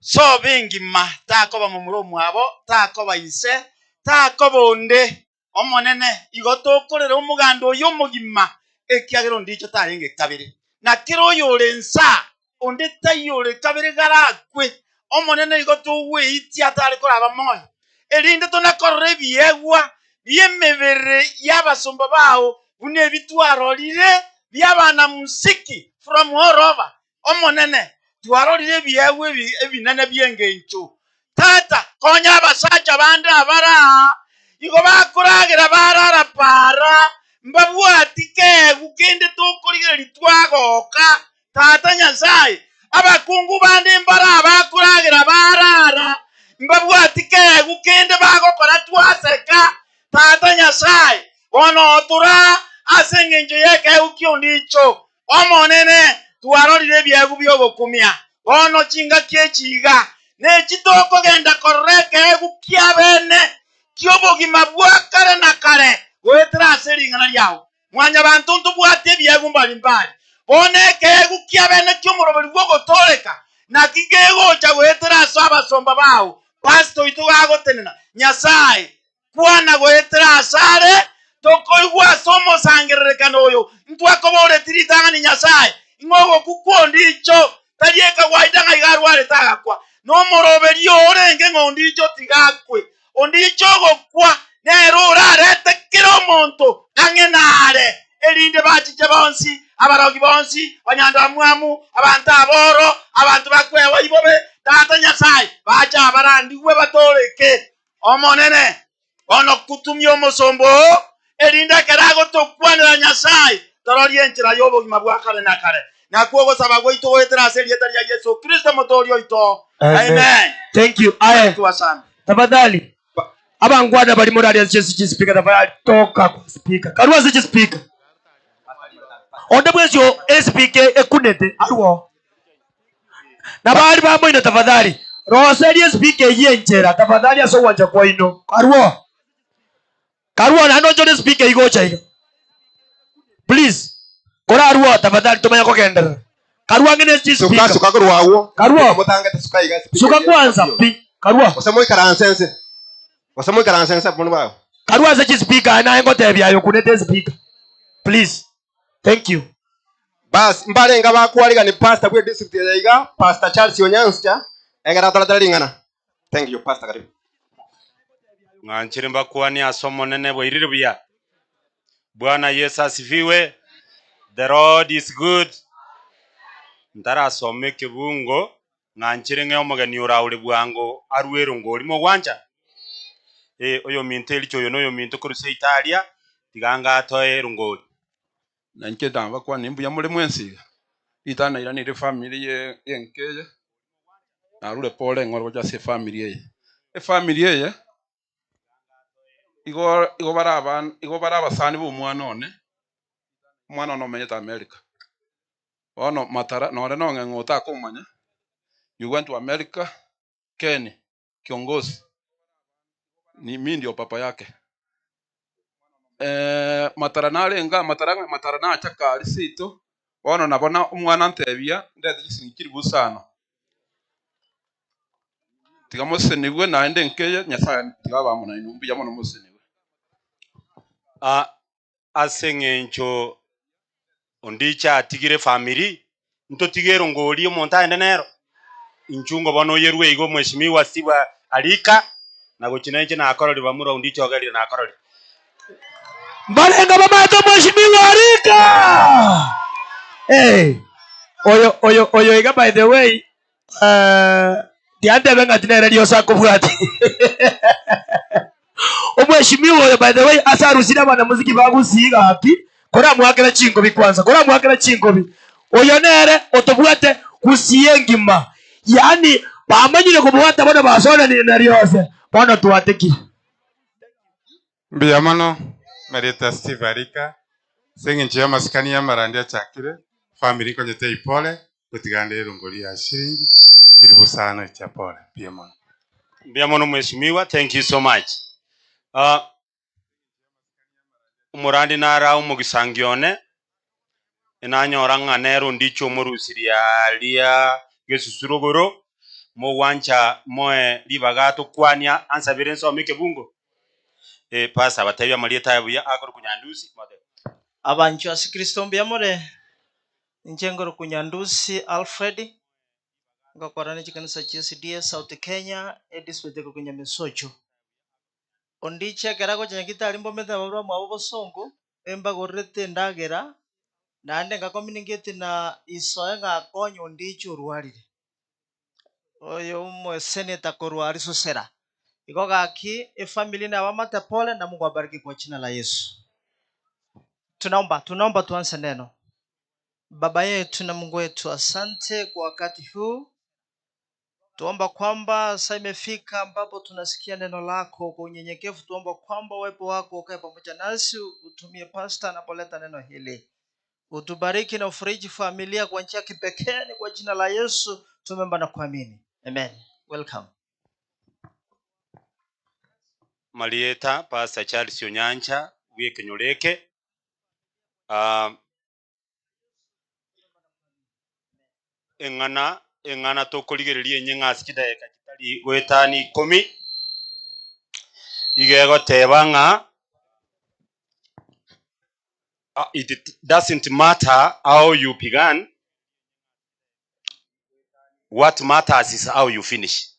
D: so bingima takoba mu muromu abo takoba ise takoba onde omonene igotokorero omugando y'omugima ekiagero ndicho taringi kabiri na kiro yore nsa onde tayore kabere garakwe omonene igotuwe itiatare koraba moyo elinde tonakorre biegwa biemebere yabasomba bawo bune bitwarorire byabana musiki from all over omonene twarorire biegwe ebinene byengencho tata konya abasacha bande abara igo bakuragira barara para mbabwatike gukende tokorigera litwagoka tata nyasaye abakungu bande mbara bakuragira barara mbabwatike gukende bagokora twaseka tata nyasaye ono tura asengenje yeke ukiondicho omonene twarorire byegu byogokumya ono chinga kyechiga ne chitoko genda koreke gukyabene kyobogima bwakare na kare wetra seringana lyao mwanya bantu ntubwate byegu mbalimbali oneke gukyabene kyomuroberi gwogotoreka na kigego cha wetra saba somba bao pasto itugagotenena nyasaye kwana wetra sare tokoigwa somo sangerekano oyo ntwakobore tiritangani nyasaye ingogo kukondicho tarieka waidanga igarware tagakwa no moroberi orenge ngondicho tigakwe ondicho gokwa nero urarete kiro monto angenare elinde bachiche bonsi abarogi bonsi banyanda mwamu abantu aboro abantu bakwewa ibobe tata Nyasaye bacha abarandiwe batoleke omonene ono kutumya omosombo elinde kerago tokwanira Nyasaye tororie enchera y'obogima bwa kare na kare nakwo gosaba gwitu gwetera aserieta ya Yesu Kristo motori oito. Amen.
H: Thank you. Tafadhali abangwana bali morali ya Yesu speaker tafadhali toka kwa speaker karua zichi speaker onde bwezyo speaker ekunete arwo na bali bamwe ino tafadhali roseli speaker yenchera tafadhali aso wanja kwa ino karua na nojo speaker igocha ino please kora arwo tafadhali tumanya kokendera karua ngene speaker
K: suka kurwawo
H: karua
K: mutangate suka iga
H: suka kwanza karua
K: osamoy karansense osamoy karansense bunu bawo
H: karua zichi speaker na ngotebya yo kunete speaker please thank you
K: bas mbalenga bakwaliga ni pastor bwe district ya iga Pastor Charles Onyansa egara tola lingana. Thank you pastor karibu
Q: nganchire mbakwani asomo nene bwirire buya. Bwana Yesu asifiwe. The Lord is good. Ndara some kibungo nganchire nge omugeni uraule bwango arwero ngoli mo gwanja oyo minteli cyo yono yo minto kuruse Italia tiganga atoe rungoli
N: nanke damba kwa nimbu ya mule mwensi itana ira ni family ye yenkeye narule pole ngoro ja se family ye family ye igo baraba sani bu mwana no menyeta America ono matara no no ngota kumanya you went to America Ken kiongozi ni mimi ndio papa yake matara na achaka alisito ono nabona umwana ntebia ndete gisinikiri busana tigamose nibwe naende nkeye Nyasaye tigaba muna inumbi yamono mose nibwe
Q: asengencho ondicha atigire family nto tigero ngoli omonta ende nero inchungo bono yerwe igo mheshimiwa siwa alika na guchinenje na akorori bamura ondicho gali na akorori
H: mbalenga bamato mheshimiwa alika oyo iga by the way diande benga tinere dio sako bwati omheshimiwa oyo by the way asarusira bana muziki bagusiga haki kora mwakera chingobi kwanza kora mwakera chingobi oyo nere otobwate kusiyengima yani bamanyire kubwata bana basona ni nariose bana tuwatekire
R: mbiyamano marita Steve Arika sengenche ya maskani ya marandi ya chakire family konyete ipole kutigande rungoli ya shiringi kiribu sana cha pole
Q: mbiyamano mheshimiwa thank you so much umurandi nara umugisangione inanyora nganero ndicho murusiria lia gesusurogoro mo wancha moe libagato kwanya ansabire nso mike bungo pasa batayya marieta yabuya akoro kunyandusi mode
S: abancho asikristo mbyamore njengoro kunyandusi Alfred ngakorana chikanisa cha CDS South Kenya district ko kunyamisocho ondiche kerago chanyakita alimbo meta babura mwabo bosongo emba gorrete ndagera nande ngakominingete na isoe ngakonyo ondiche urwarire oyo umwe senator korwari susera iko gaki family na wamata pole na Mungu abariki kwa jina la Yesu. Tunaomba tuanze neno. Baba yetu na Mungu wetu, asante kwa wakati huu. Tuomba kwamba sasa imefika ambapo tunasikia neno lako kwa unyenyekevu. Tuomba kwamba uwepo wako ukae pamoja nasi, utumie pastor anapoleta neno hili. Utubariki na ufariji familia kwa njia kipekee kwa jina la Yesu tumeomba na kuamini. Amen. Welcome.
Q: Marieta Pastor Charles Onyansa wikenyoreke engana tokoligereria nyeng'asi kideka kitali gwetani 10 igego tebanga it doesn't matter how you began, what matters is how you finish.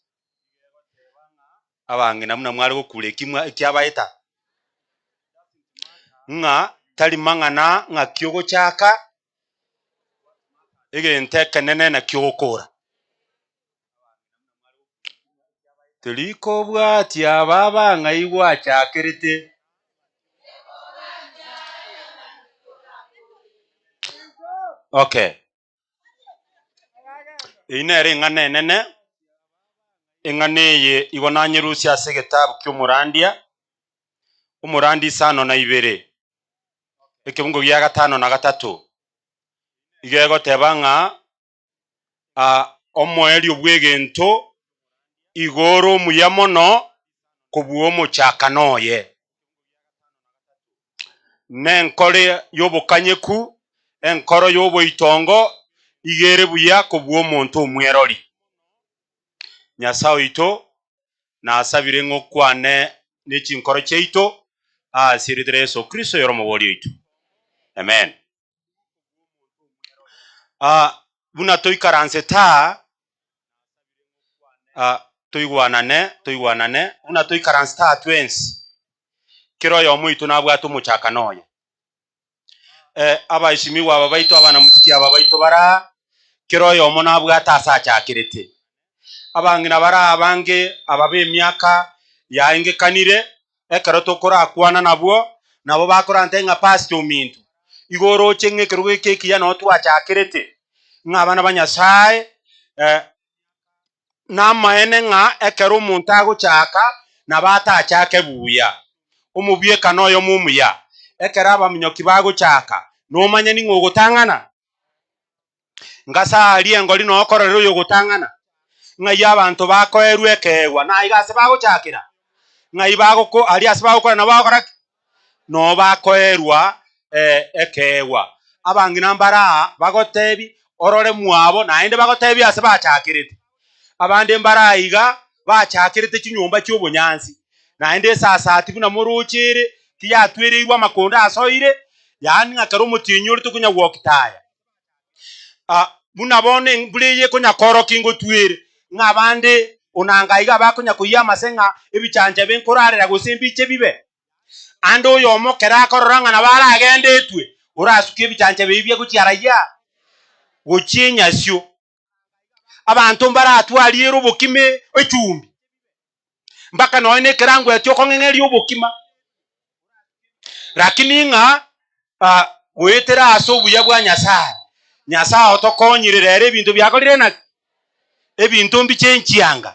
Q: Abange namuna mwali gukure kimwa ikyabaita nga tali mang'ana ng'a kiogo chaka egente kenene na kiogokora tuliko bwatia baba ng'ai gwachakirite okay inere ng'ana enene eng'ana eye igo nanyerusia ase egetabu kia omorandia omorandi sano na ibere ekebungo gia gatano na gatato iga egoteba ng'a omoeri obwegento igoro omuya mono kobua omochaka noye nenkore y'obokanyeku enkoro y'oboitongo igere buya kobua omonto omwerori nyasaye oito nasabire ng'okwane nechinkoro chiaito asiritire Yesu Kristo yoro omobori oito amen. Buna toikaranse toigwanane buna toikaranse twensi kero yomo oito nabwate omochaka noye abaishimiwa aba baito abana musiki aba baito bara kero yomo nabwate ase achakirete abang'ina bara abange aba b'emiaka yaengekanire ekero tokorakwana nabo bakorante ng'a pastor ominto igoro oche ng'ekerugo eke ekiya no twachakirete ng'a abana ba Nyasaye namaene ng'a ekero omonto agochaka nabo atachake buya omobiekano oyo momuya ekero abaminyoki bagochaka nomanyani ng'a ogotang'ana ngasa ari engori nokororera oyo ogotang'ana ng'ai abanto bakoerwa ekeegwa naiga ase bagochakera ng'ai ari ase bagokora nabo bagokora no bakoerwa ekeegwa abang'ina mbara bagotebi orore mwabo naende bagotebi ase bachakirete abande mbara iga bachakirete chinyomba chiobonyansi naende esasati buna morochire tiyatwereirwe amakondo asoire yaani ng'akera omotinyi ore tokonya gwokitaya buna bone bureye konya koroki ngotwere ng'a bande onanga iga bakonya koyia amase ng'a ebichanja benkorarera gose mbiche bibe ande oyo omokera akorora ng'a nabo aragendetwe orasuka ebichanja beibia gochiaraya gochia enyasio abanto mbaratwarie obokime echumbi mpaka noe nekerango eti okong'eng'eria obokima lakini ng'a goetera ase obuya bwa Nyasaye Nyasaye otokonyire rero ebinto biakorire naki ebinto mbiche enchianga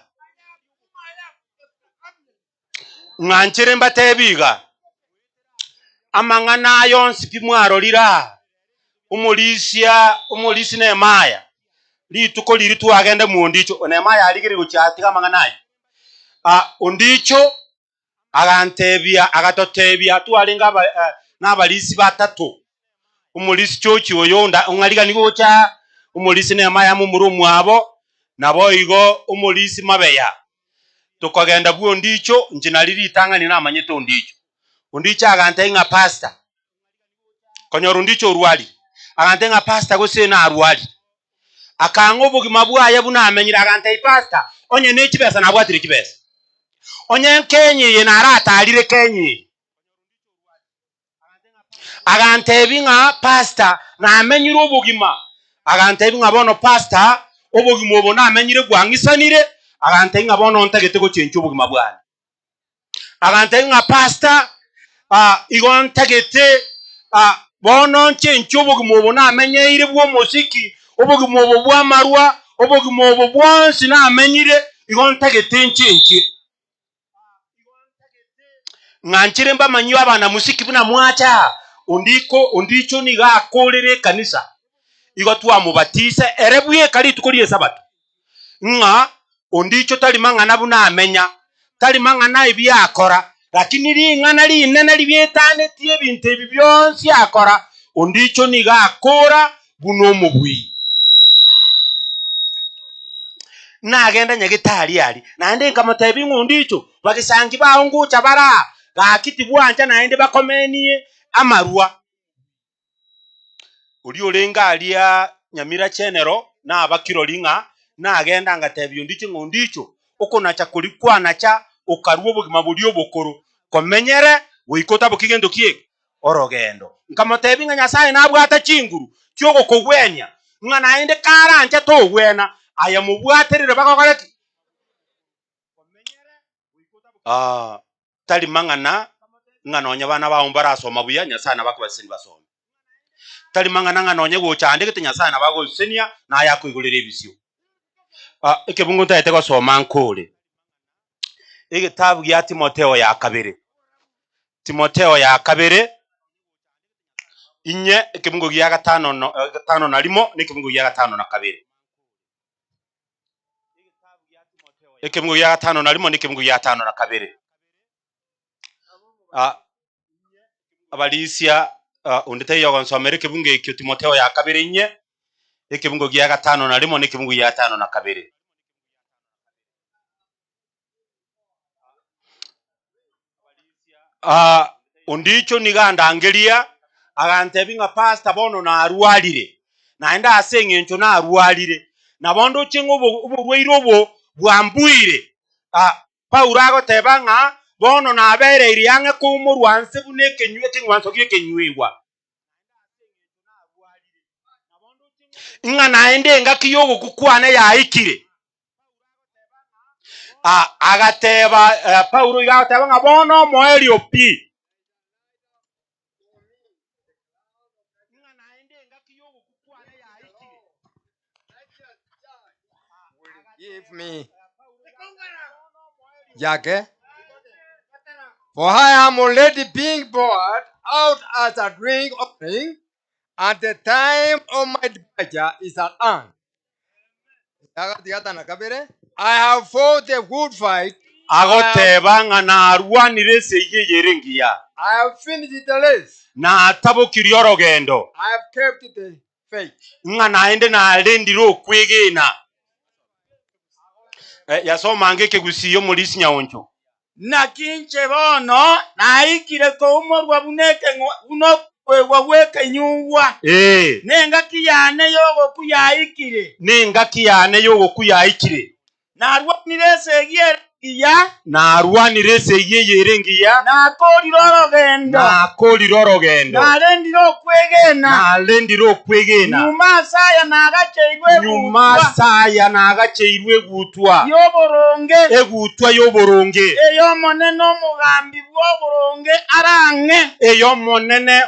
Q: ng'anchere mbatebiga amang'ana ayonsi pimwarorira omorisi Nehemaya rituko riri twagende muondicho Nehemaya arigire gochatiga amang'ana ayo ondicho agatotebia twarenga n'abarisi batatu omorisi chochi oyo ong'arigani gocha omorisi Nehemaya momura omwabo nabo igo omorisi mabeya tukagenda bwa ondicho inche nari ritang'ani namanyete ondicho agante ng'a pastor konyora ondicho orwari agante ng'a pastor gose narwari akang'o obogima bwaye buna amenyire agante pastor onye ne chibesa nabwatire chibesa onye kenye naratarire kenye agante ng'a pastor namenyire obogima agante ng'a bono pastor obogima obo namenyire bwang'isanire agante ng'a bono ntagete gochencha obogima bwane agante ng'a pastor igo ntagete bono nchencha obogima obo namenyeire bwa omosiki obogima obo bwa marwa obogima obo bwonsi namenyire igo ntagete nchenche ng'anchire mbamanyi abana musiki buna mwacha ondicho niga akorere kanisa igo twamubatise ere bweka rituko rie sabato ng'a ondicho tari mang'ana buna amenya tari mang'ana ebiakora lakini ring'ana rinene ribietaneti ebinto ebi byonsi akora ondicho niga akora buna omobui nagenda nyagitari ari naende nkamotebi ng'ondicho bagisangi baho ngucha bara gakiti bwanja naende bakomenie amarwa ori orenga aria Nyamira General nabakirori ng'a nagenda ngatebi ondicho ng'ondicho okonacha korikwanacha okarwa obogima buri obokoro komenyere goikota bokigendo kiege orogendo nkamotebi nga Nyasaye nabwata chinguru chyogo kogwenya nga naende karanje togwena aya mubwaterire bakokoreki tali mangana nga nonya bana bawo barasoma buya Nyasaye nabakubaseni basoma tali mangana nga nonye gochande kete Nyasaye nabagosenia na yakwigulira ebisyo ekebungu ntaete gosoma nkole egitabu gya Timotheo ya kabere inye ekebungu gya gatano na limo n'ekebungu gya gatano na kabere ekebungu gya gatano na limo n'ekebungu gya gatano na kabere abalisia undete yogo nsomere ekebungu ekyo Timotheo ya kabere inye ekebungu gya gatano na limo n'ekebungu gya gatano na kabere undicho nigandangeria agantebi nga pastor bono na arwalire naenda asenge encho na arwalire nabondo chingo obulwaire obo bwambuire Paulo agoteba nga bono nabereire yange kumurwanse bunekenywe kingwanso gyekenywewa nga naende nga kiyogo kukwana yaikire agateba Paulo agateba nga bono moelio pi
A: give me Yake, for I am already being poured out as a drink offering, and the time of my departure is at hand. I have fought the good fight.
Q: Agoteba nga narwanire seye yerengiya.
A: I have finished the race.
Q: Na tabukiri orogendo.
A: I have kept the faith.
Q: Nga naende na alendiro okwegena. Yasoma ngeke gusiyo mulisi nyawoncho.
D: Nakinche bono naikire ko umorwa buneke uno waweke nyuwa. Nenga kiyane yogo kuyaikire.
Q: Nenga kiyane yogo kuyaikire.
D: Narwanire seye
Q: narwanire seye yerengiya.
D: Nakolira orogendo.
Q: Nalendiro okwegena. Nyuma saya nagacheirwe gutwa. Egutwa yoboronge.
D: Eyo monene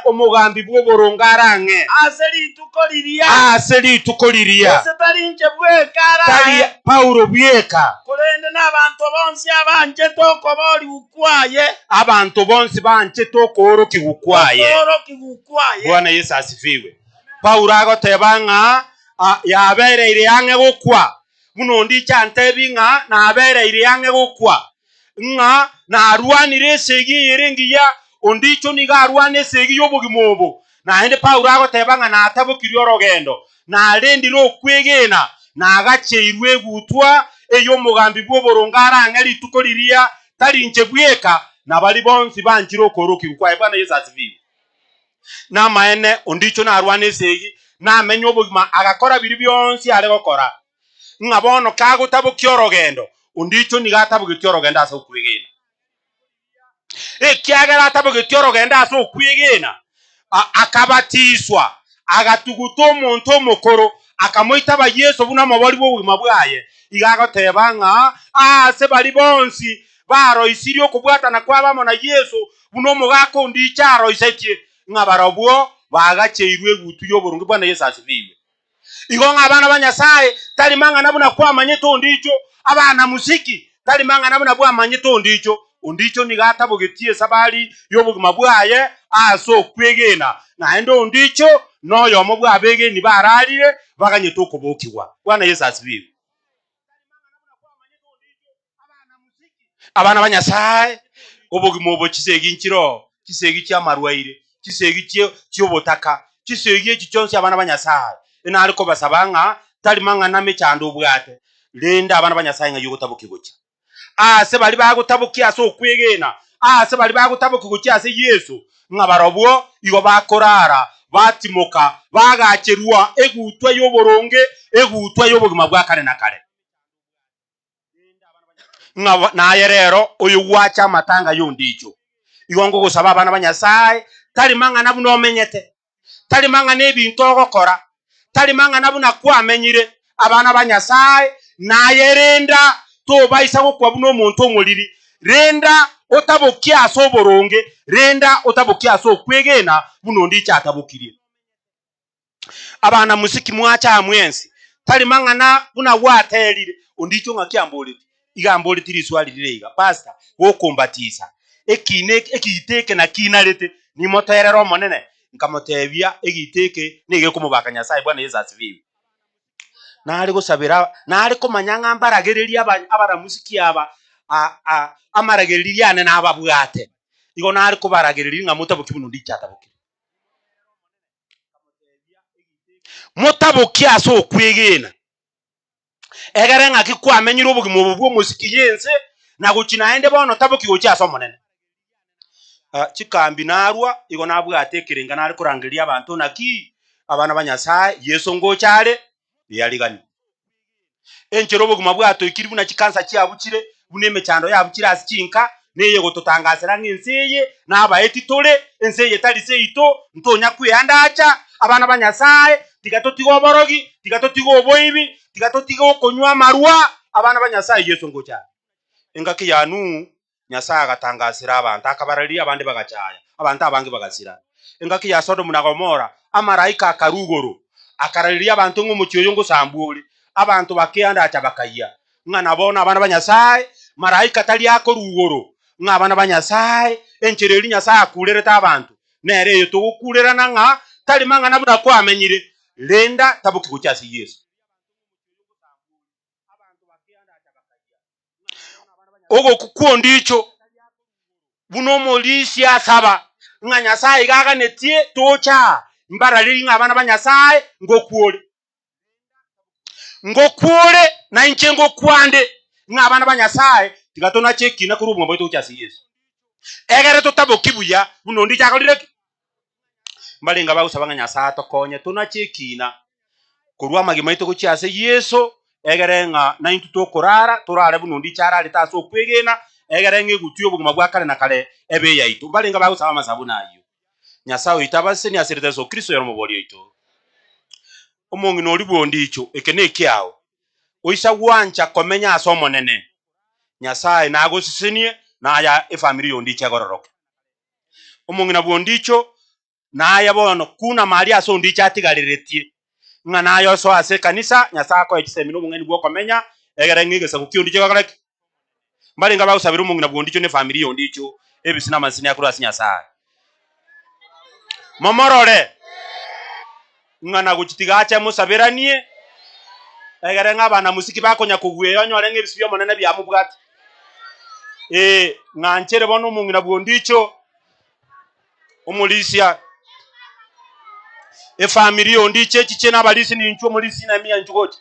D: omugambi bw'oboronge arange. Ase litukoliriya.
Q: Talinche bweka arange. Paulo bweka.
D: Kulende n'abantu bonsi abanje toko boli ukwaye.
Q: Abantu bonsi banje toko oroki ukwaye. Bwana Yesu asifiwe. Paulo agoteba nga yabereire yange gukwa. Muno ndi chantebi nga nabereire yange gukwa. Nga narwanire segi yerengiya ondicho nigarwane segi yobugimobo. Naende Paulo agoteba nga natabukiri orogendo. Nalendira okwegena nagacheirwe gutwa eyo mugambi bw'oboronga arange litukoliriya talinche bweka nabali bonsi banjiro okoroki ukwaye. Bwana Yesu asifiwe. Namaene ondicho narwane segi namenye obugima agakora biri byonsi ale gokora ngabono kagotabuki orogendo ondicho nigatabuki orogendo ase okwegena ekiagera atabuki orogendo ase okwegena akabatiswa agatuguta omuntu omukoro akamoitaba Yesu buna mabali bw'obugima bwaye igagoteba nga ase bali bonsi baroisiri okubwatana kwabamo na Yesu buno omugaka ondicho aroisetie nga barabwo bagacheirwe gutu yoboronge. Bwana Yesu asifiwe. Igonga abana banyasaye tali manga nabuna kwa manyeto ndicho abana musiki tali manga nabuna bwa manyeto ndicho nigatabugetie sabali yobugima bwaye aso kwegena naendo ndicho noyo mo bwabege ni baralire baganyeto okubokiwa. Bwana Yesu asifiwe. Abana banyasaye obugima obo kisegi nkiro kisegi kya marwaire kisegi cyobotaka kisegi ekichonsi abana banyasaye enaliko basabanga tali manga name cyando bwate lenda abana banyasaye nga yogotabuki gocha se bali bagutabuki aso kwegena se bali bagutabuki gocha ase Yesu nga barobwo igo bakorara batimoka bagacherwa egutwa yoboronge egutwa yobugima bwa kare na kare nga naye rero oyo wacha matanga yondicho igongo gusaba abana banyasaye tari mang'ana buna omenyete tari mang'ana ebintu ogokora tari mang'ana buna kwamenyire abana ba Nyasaye naye renda tobaisa gokwa buna omonto omoriri renda otabokia ase oboronge renda otabokia ase okwegena buno ndicha atabokirie abana musiki mwacha mwensi tari mang'ana buna bwaterire ondicho ng'akiamboreti igamboreti riswali rirega pastor wokombatisa ekiteke na kinarete ni moterero monene nkamotebia egiteke nige kumubaka Nyasaye Bwana Yesu asifiwe nari gusabira nari kumanyanga mbaragereria abara musiki aba amaragereria ane nababwate igo nari kubaragereria ngamutabuki buno ndichatabuki mutabuki aso kwegena egere ng'aki kwamenyire obugimo obwo musiki yense na guchina ende bono tabuki gocha aso monene chikambi narwa igo nabwate ekerenga nari kurangeria abantu naki abana ba Nyasaye Yesu ngochare yaligani enchero obugima bwato ikiri buna chikansa chiabukire buna emechando yabukire asichinka neye gototangasira ng'enseye nabaeti tole enseye tali seito ntonya kwiandacha abana ba Nyasaye tigatotigo oborogi tigatotigo oboibi tigatotigo okonywa marwa abana ba Nyasaye Yesu ngochare engaki yanu Nyasaye agatangasira abantu akabararia abandi bagachaya abantu abangi bagasira engaki ya Sodom na Gomora amaraika akarugoro akarariria abantu ng'omuchyoyo ngosambule abantu bakianda acha bakaya ng'ana bona abana ba Nyasaye maraika tali akorugoro ng'abana ba Nyasaye enchereri Nyasaye akurereta abantu nere yo tugukurerana ng'a tali mang'ana buna kwamenyire lenda tabuki gochasi Yesu ogo kukondicho buno molisi asaba ng'a Nyasaye gaganetie tocha mbarariri ng'abana ba Nyasaye ngokuole na inche ngokwande ng'abana ba Nyasaye tigatona chekina kuri obumbo bwito gochasi Yesu egere totaboki buya buno ndichakolireki mbalinga bagusaba Nyasaye tokonye tona chekina kurwa magima ito gochase Yesu egere ng'a na intu tokorara torare buno ndichara litaso kwegena egere ng'egutyo obugima bwa kale na kale ebe yaitu mbalinga bagusaba masabu nayo Nyasaye itabase ni asirite Yesu Kristo yaro mubori ito omongi nori bondicho ekene kiao oisa wancha komenya asomo nene Nyasaye nagosisenie naya efamily yondiche gororoke omongi na bondicho naya bono kuna mali aso ndicha atigareretie ng'ana yo so ase kanisa Nyasaye ko ekisemino omongeni bwo komenya egere ngigesa kukiondiche gororoke mbalinga bagusabira omongi na bondicho ne family yondicho ebisina masini akuru asi Nyasaye momorore ng'ana guchitigache musabiranie egere ng'abana musiki bakonya kugweyo nyore ng'ebisibyo monene bya mubwati ng'anchere bono omongi na bondicho omulisia efamily yondiche chiche n'abalisi ninchwo omulisi na mia nchugocha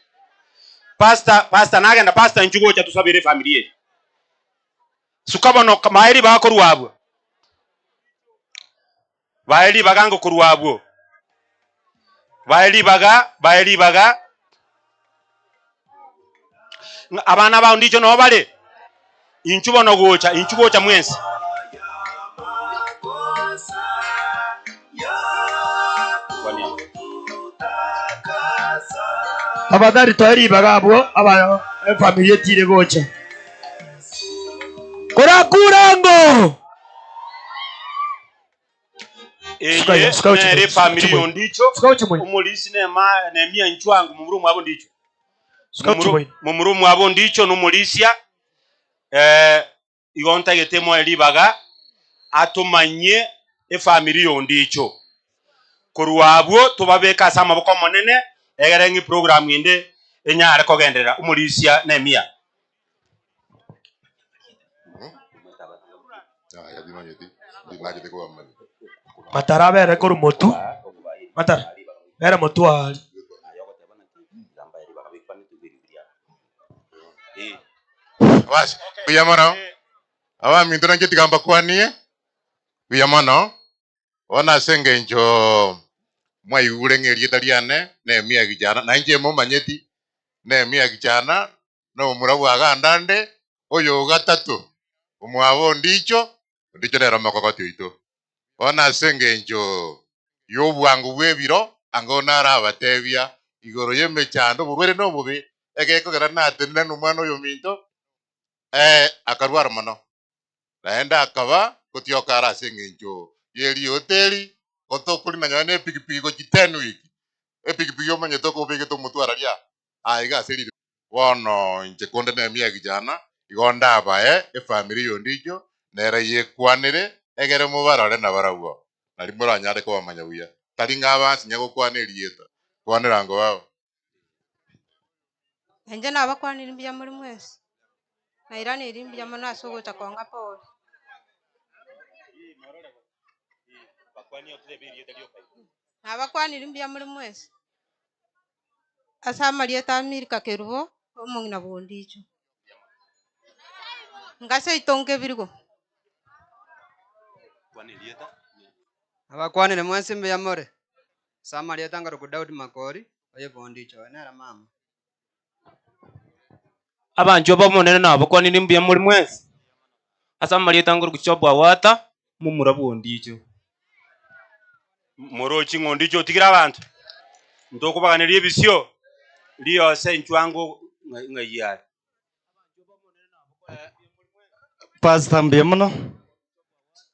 Q: pastor nagenda pastor nchugocha tusabire family ye sukabono maeri bakorwabwo baeli bagango kurwabwo baeli baga abana ba ndicho no bale inchubono gocha mwensi
H: abadari twari bagabo aba family tire gocha kora kurango
Q: nere family yondicho umulisi ne mia nchwangu mumurumu abo ndicho mumurumu abo ndicho numulisia igonta getemo elibaga atumanye efamily yondicho kurwabwo tubabeka sama boko monene egere ngi program inde enyare kogenderera umulisia ne mia
H: matara bere koru motu matara bere motu ali
R: was biyamano awa mindona ngetigamba kwanie biyamano ona sengenjo mwai urengeri taliane ne mia gijana na nje mo manyeti ne mia gijana no murabu agandande oyo gatatu umwabo ndicho rero makokoti ito ona sengenjo yobwangu bwebiro ango narabatebia igoro yemechando burwere no bubi egekogera natenena numwana oyo minto akarwara mono naenda akaba gotioka ara sengenjo yeri hoteli gotokuri na nyane pikipiki gochitenu iki epikipiki omanye tokobege tomutwara ria aiga serire wono inche konde na mia kijana igonda abae efamily yondijo nera yekwanire egere mubarore na barawo nari muranyare ko bamanya buya tari ngaba sinya gukwanirieta kwanira ngo wao
T: Enje nabakwanira imbia muri mwezi nairani irimbia mono asogota konga pole nabakwanira imbia muri mwezi asa marieta Amerika kerubo omongina bondicho ngase itonge birigo
I: abakwanire mwezi mbe yamore samaria tangaro ku Daudi Makori oye bondicho nera mama
P: abanjo bamonene nabo kwanire mbuya muri mwezi asa maria tangaro kuchobwa wata mumura bondicho
Q: morochi ngondicho tigira abantu ndokubaganirie bisyo liyo senchwango ngayari
U: Pastor mbe muno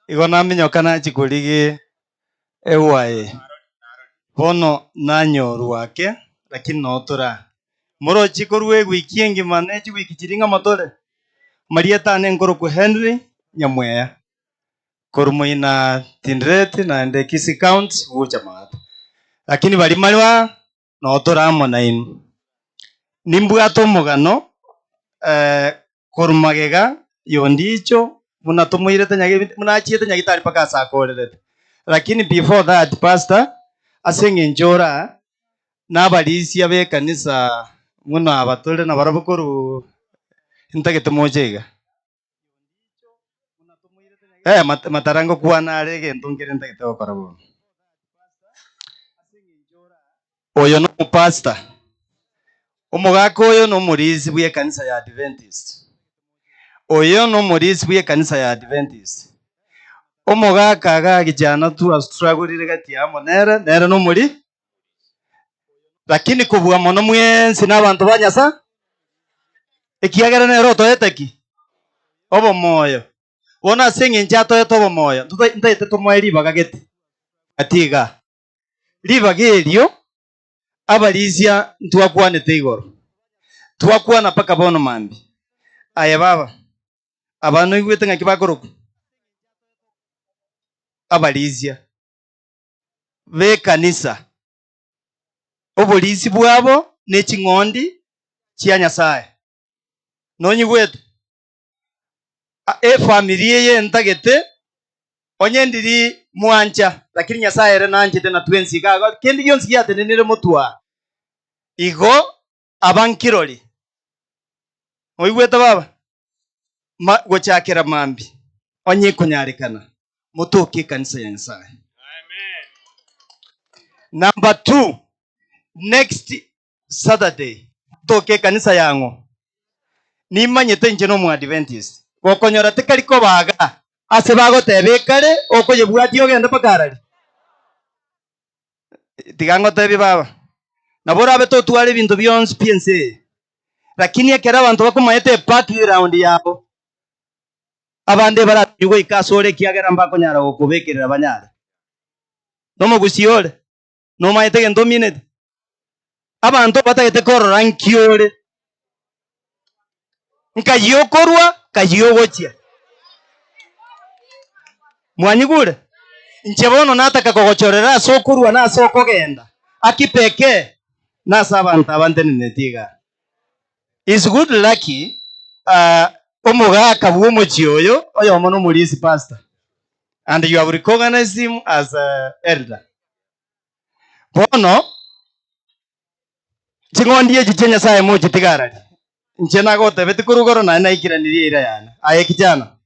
U: igona minyokana chikuligi ewaye bono nanyoru wake lakini notura moro chikorwe wiki ngimane chi wiki chiringa matore maria tane ngoro ku Henry Nyamweya korumoina Tindret na Ndekisi County wucha mata lakini bali malwa notura amonain nimbwato mugano korumagega yondicho munatumwirete nyage munachiete nyagitari paka sakorerete lakini before that pastor asenge njora nabalisia be kanisa muno abatole na barabukuru intagete mojega matarango kwana arege ntungere intagete okorabo oyo no pastor omugako oyo no murizi bwe kanisa ya Adventist oyo no murizi bwe kanisa ya Adventist omugaka agagijana tu astruggle gati amo nera no muri lakini kubwa mono mwensi n'abantu banyasa ekiagera nero toyeteki obo moyo wona singi njato yetobo moyo ndaite tumwe bagageti atiga libagelio abalizia ntwakwanete igoro twakwana paka bono mambi aya baba abantu igwete ngakibagoroku abalizia be kanisa obolisi bwabo n'eking'ondi kya Nyasaye nonyi gwete family ye ntagete onye ndiri mwanja lakini Nyasaye ere nanjete na twensi gaga kendi yonsi yate nenere mutwa igo abankiroli oigwete baba gochakera mambi onye kunyarikana mutuke kanisa ya Nyasaye. Amen. Number 2, next Saturday toke kanisa yango nimanyete nje no mu Adventist gokonyora tekaliko baga ase bagotebekare okoyebwati ogenda pakarari tigango tebi baba nabora abeto twale bintu byonse piense lakini ekera abantu bakumayete background yabo abande baratugo ikasore kiagera mbakonyara okubekerera banyara nomo gusiole no mayete gento minute abantu batagete korora nkiore nkayokorwa kayogochia mwanyigure nchebono nataka kogochorera sokurwa na sokogenda akipeke na sabanta abantene netiga is good lucky omugaka bw'omukyoyo oyo omono mulisi pastor and you have recognized him as a elder bono chingondie chichenya sae mochi tigarari nchena gote betikurugoro na naikiranirie ira yana aye kijana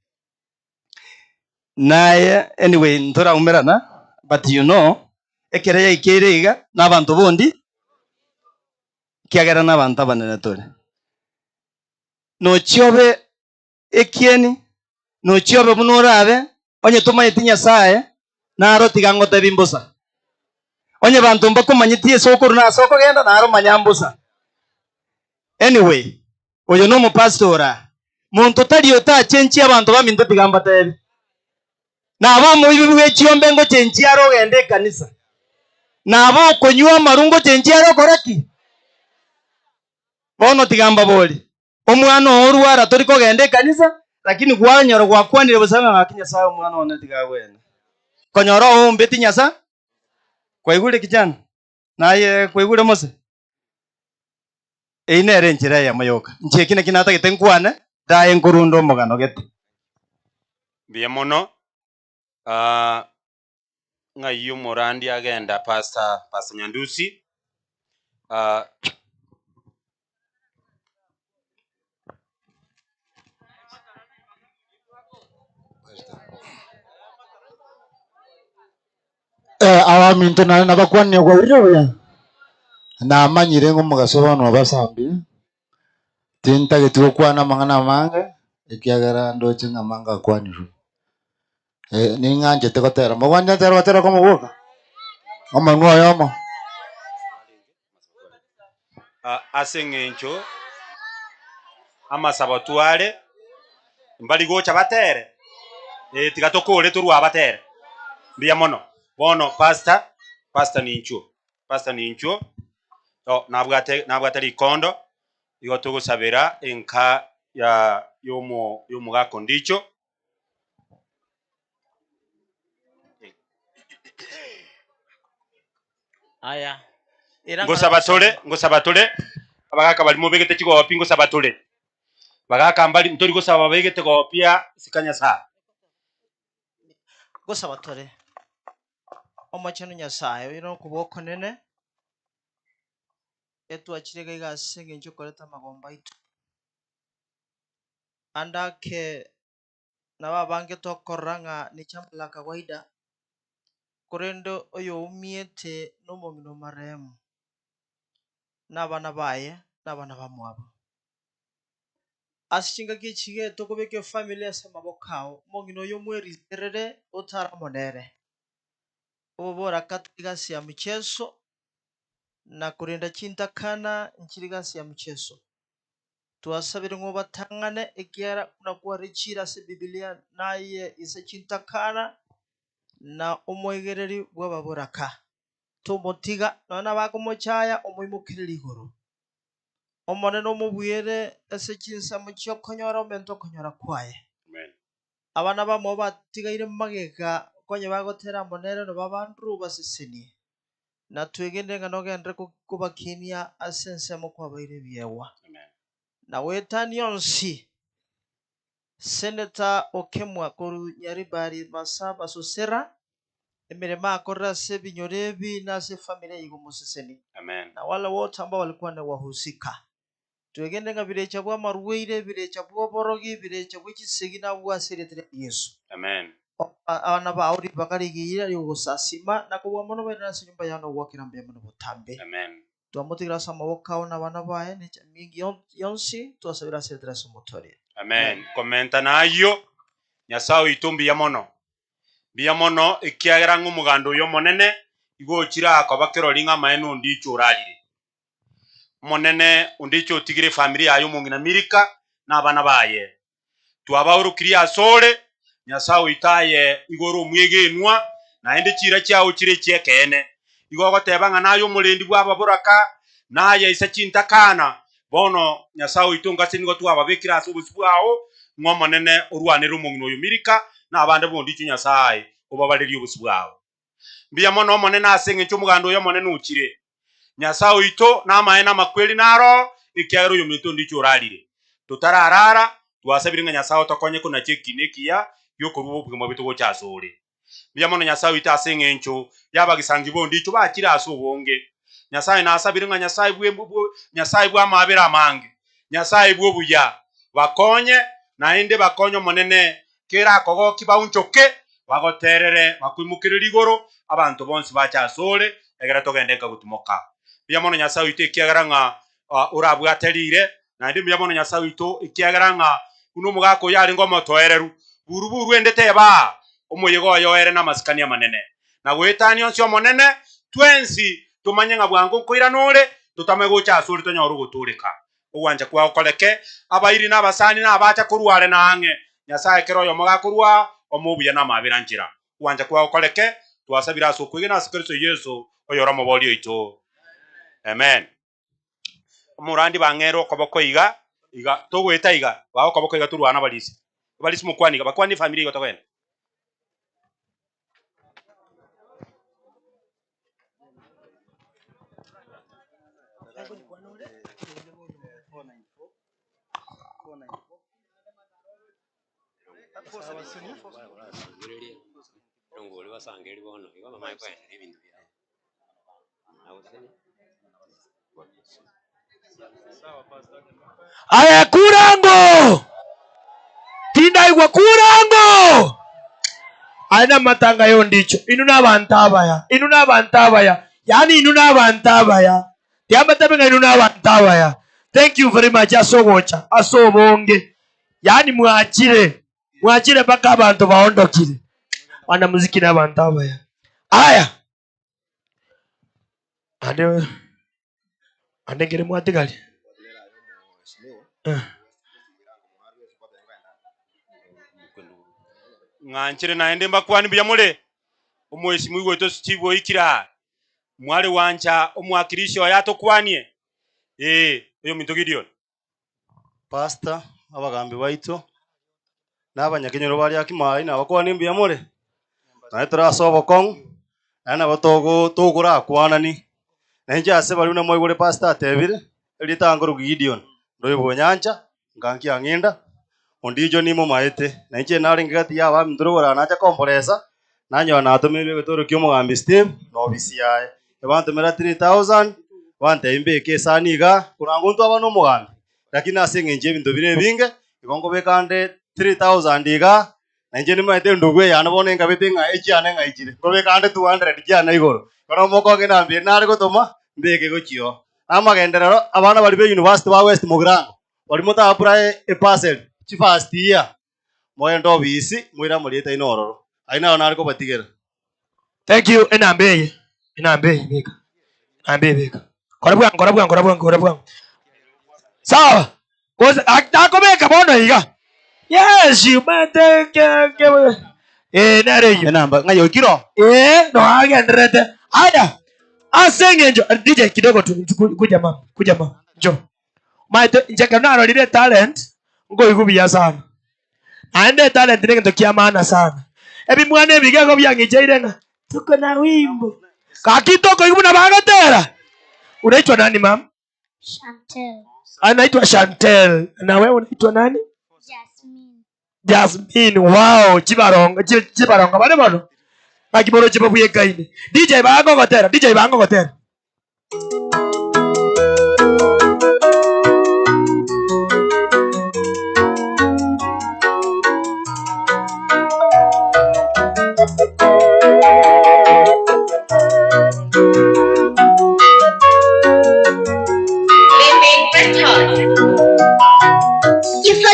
U: naye anyway ntora umerana but you know ekere yaikire iga n'abantu bondi kiagera n'abantu abanene tore no chiobe ekieni no chiobe munorabe onye tumayiti Nyasaye naro tiga ngotebi mbusa onye bantu mbakumanyitie sokuru na soko genda naro manyambusa. Anyway, oyo no mupastora muntu tari otachenchi abantu baminto tigamba tebi nabo muibi bw'ekiombe ngo chenchi aro gende kanisa nabo konywa marungo chenchi aro koraki bono tigamba boli omwana orwara tori kogende kanisa lakini gwanyoro gwakwanire busanga ngakinya sawa omwana one tigagwena konyoro ombeti nyasa kwaigure kijana naye kwaigure mose einere njira ya mayoka nchekine kinata gitenkwane daye nkurundo mogano gete
Q: Mbia mono ng'ayo morandi agenda Pastor Nyandusi
J: abaminto nari nabakwanire gwa buriya namanyire ngo mugasobanura basambi tintagetigo kwana mangana mange ikiagara ndoche ngamanga kwaniro ninganjete gotera mogwanja tera gotera ko mubuka omanwa yomo
Q: aseng'encho amasabo tware mbali gocha batere tigatokore turwa batere mbia mono bono pastor nincho nabwate likondo igo tugusabira enka ya yomuga ndicho
S: aya
Q: ngosaba tole abagaka bali mubegete kigopi ngosaba tole bagaka mbali ntori gosaba begete gopia sikanya sa
S: gosaba tore omachano nyasaye ino kuboko nene etu achirega igasenge njo koreta magomba itu andake naba bange tokoranga ni chambla kawaida korendo oyo umiete no momino maremu nabana baye nabana bamwabo ashinga kichige tokobeke familia sama bokao mongino yo mweri terere otara monere obora katigasi ya michezo na kurinda chintakana nchirigasi ya michezo tuasabire ngo batangane ekiara kuna kuarichira se Biblia naye isa chintakana na omwegereri bw'ababoraka tomotiga nona bakomochaya omoimukirira igoro omonene omubwire ase chinsa muchio konyora omento konyora kwaye abana bamo batigaire magega konye bagotera monere no babandu basisenie na twegende ngano gendre kubakinia asense mo kwabaire byewa na wetani yonsi Senator Okemwa koru nyaribari masaba susera emirema akorra se binyorebi na se familia yigo musiseni na wala wote ambao walikuwa na wahusika twegende nga birecha bwa marweire birecha bwa borogi birecha bw'ikisegi na bwa seretre Yesu abana bauri bakarigira yo sasima na kubwa mono bera se nyumba yano wakira mbe mono botambe tuamutigira sama wokao na bana bae ne mingi yonsi tuasabira seretre somotori
Q: komenta nayo nyasao itumbi ya mono ikiagera ng'umugando yo monene igochira akabakero linga maeno ndicho uralire monene undicho tigire familia ayo mungina Amerika na abana baye twabaurukiri asore nyasao itaye igoro mwegenwa na ende chira chao chire chekene igogotebanga nayo mulendi bw'ababoraka naye isa chintakana bono nyasao itunga sinigo twababekira asubusubwao ng'omonene urwanira umungino yo Amerika na abande bondi chinyasaye obabaliri obusubwao mbia mono monene asenge cy'umugando yo monene ukire nyasao ito n'amaena makweli naro ikyaro yo mito ndicho uralire tutararara twasabire nyasao tokonye kuna chekinekia yo kurubo bwimo bito cyasore mbia mono nyasao ita asenge ncho yabagisangi bondi cyo bakira asubonge nyasaye nasabire nyasaye bwa mabera mange nyasaye bwo buya bakonye na inde bakonyo monene kera kogo kibaunchoke bagoterere bakwimukirira igoro abantu bonsi bacyasore egera togende kagutumoka biamono nyasawe ite kiagaranga urabwaterire na inde biamono nyasawe ito ikiagaranga kuno mugako yari ngomo toereru buruburu endete ba umuyigo yoere na masikania manene na gwitani oncio monene twensi tumanye nga bwangu kuira nure tutame gucha asuri tonyoru guturika ugwanje kwa ukoleke abairi na basani na abacha kurware na ange nyasaye keroyo mugakurwa omubuya na mabira njira ugwanje kwa ukoleke twasabira so kwigina sikristo Yesu oyora mubolio ito amen murandi bangero koboko iga tugwita iga bao koboko iga turwana balisi mukwani bakwani family goto kwene
H: Aya kurango tinda igwa kurango aina matanga yo ndicho inu n'abantu abaya yani inu n'abantu abaya tiamatabenga inu n'abantu abaya. Thank you very much asobocha asobonge yani mwachire paka abantu baondokire wana muziki n'abantu abaya. Aya ande ngere mwatigali
Q: ng'anchire naende mbakwani bya mule umwesimu igweto Steve ikira mwale wanja omwakirisho yatokwanie oyo Minto Gideon
L: pastor abagambi baitu n'abanyakenyero bari akimai n'abakwani bya mule naye turasobokong ana batogo tugura kwanani nenje ase bari na moigure pastor atebire ritango Gideon ndoyo bonyanja nganki angenda ondijo nimo maete nenje naringati ya ba mndurora nacha kompresa nanyo natumire gutoro kyo mugambi Steve no bisi yae abantu mera 3000 wante imbeke saniga kuranguntu abano mugambi lakini asenge nje bintu bire binge ikongo bekande 3000 iga nenje ni maete ndugwe yana bone ngabete nga ejane nga ijire ko bekande 200 jana igoro kono moko ngina mbi nari gutuma mbeke gochio amagenderero abana bari be university wa West Mugirango bari muta apply e parcel chi first year moyo bisi mwira murieta inororo aina onari ko batigera.
H: Thank you enambe beka ambe beka kora bwangu sawa koza akako beka bono iga yes you mate ke nare you
L: enamba ngayo kiro
H: no agendrete ada asengenjo DJ kidogo tu kuja mama njoo mate njeka nalo lile talent ngo igubia sana ande talent ni kitu kia maana sana ebi mwana ebigego byangijeire nga tuko na wimbo kakitoko igubuna bagatera. Unaitwa nani mam?
V: Chantel.
H: Anaitwa Chantel. Na wewe unaitwa nani? Jasmine. Wow, chibaronga bale bano. Akiboro chibabuye kaine. DJ bango gotera.
V: Kifo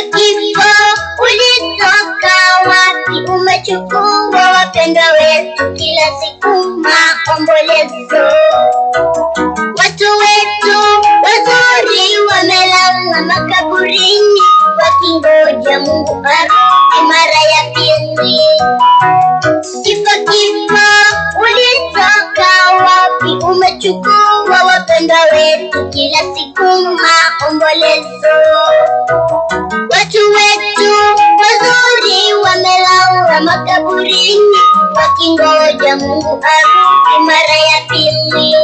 V: ulitoka wapi? Umechukua wapendwa wetu, kila siku maombolezo. Watu wetu wazuri wamelala makaburini, wakingoja Mungu arudi mara ya pili. Kifo ulitoka wapi? Umechukua wapendwa wetu, kila siku maombolezo. Watu wetu wazuri wamelala makaburini, wakingoja Mungu arudi mara ya pili.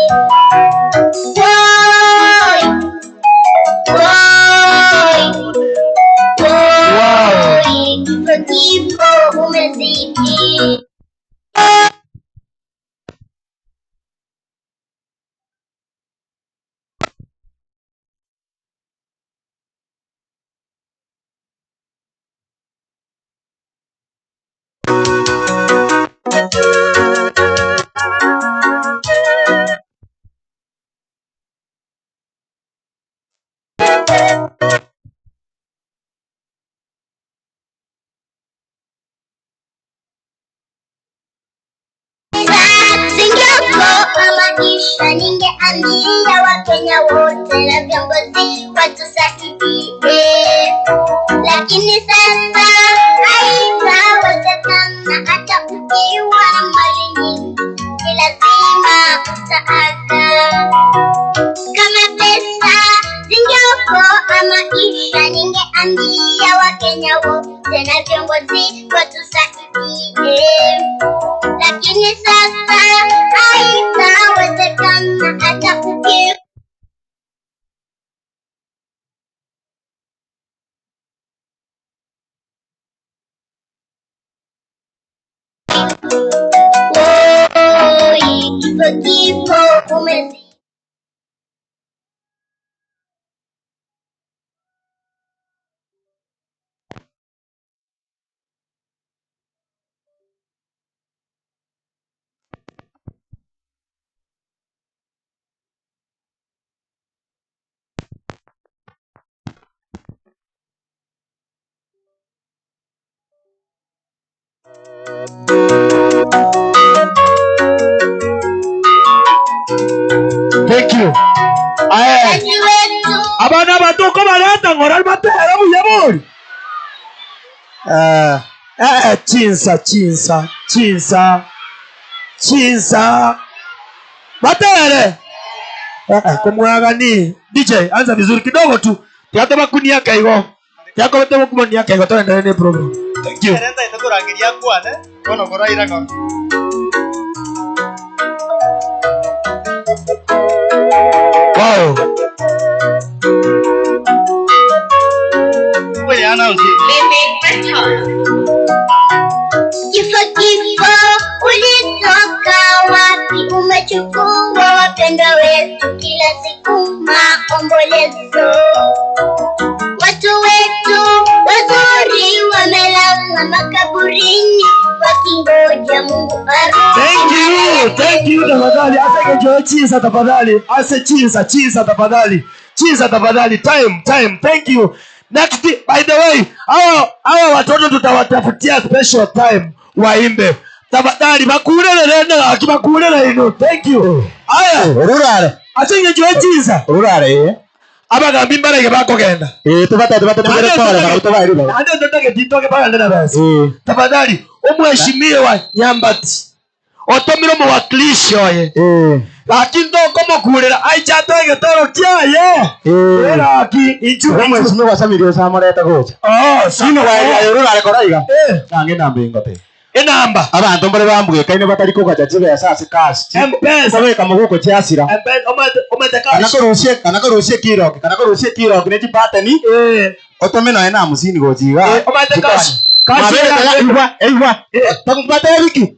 V: Kifo umezidi. maisha ningeambia Wakenya wote na viongozi watusaidie, lakini sasa haitawezekana. Hata ukiwa na mali nyingi ni lazima utaaga. Kama pesa zingeokoa maisha ningeambia Wakenya wote na viongozi watusaidie, lakini sasa haitawezekana. Hata ukiwa kifo umezidi.
H: Thank you. Abana batoko barata ngora batera muyabori. Chinsa. Batere. Kumwagani. DJ, anza vizuri kidogo tu. Tiato makunia kaigo. Tiako wote mkumonia kaigo tuendelee na program. Thank you.
D: Erenda itakurangiria kwane. Kono koraira kono.
H: Wow.
D: Wewe announce.
V: Kifo ulitoka wapi? Umechukua wapendwa wetu, kila siku maombolezo. Watu wetu wazuri wamelala makaburini wakingoja Mungu arudi.
H: Thank you tafadhali. Asenge Joe Chinsa tafadhali. Ase Chinsa tafadhali. Time. Thank you. Next, by the way, hawa watoto tutawatafutia special time waimbe. Tafadhali bakulele nenda akibakulele ino. Thank you. Aya, ururare. Asenge Joe Chinsa. Ururare. Abagambi mbarege bakogenda. Tubata mbere pale barutoba iriba. Ande ndotake titoke pale ndena basi. Tafadhali umheshimiwa Nyambati. Otomiro muwakilishi oye. Lakini ndo kama kulera aichatoge toro kyaye. Laki inchu umheshimiwa Samirio samoreta gocha. Sino wa ururare koraiga. Nange nambe ngote. Enamba abantu mbere bambuye kaine batari kugaja jibe yasase kasi. Mpesa weka muguko cyasira. Omete kasi. Kanako rushye kiroki ne jipateni. Otomeno ena musini gojiga. Omete kasi. Kasi eiwa. Takumpata wiki.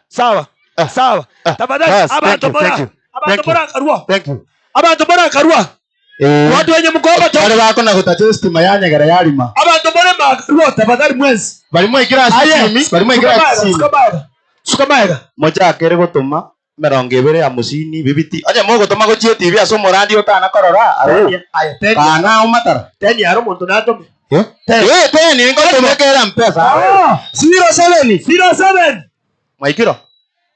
H: Sawa. Tafadhali abantu bora karua. Thank you. Abantu bora karua. Watu wenye mkoba tu. Wale wako na kutacha stima yanya gara yarima. Abantu bora makarua tafadhali mwezi. Bali mwe kira simi. Sukamaiga. Moja akere gutuma meronge bere ya musini bibiti. Aje mo gutuma go chio TV aso morandi otana korora. Aya. Kana umatara. Teni aro muntu natome. Teni ngo tumekera mpesa. 07. Maikiro.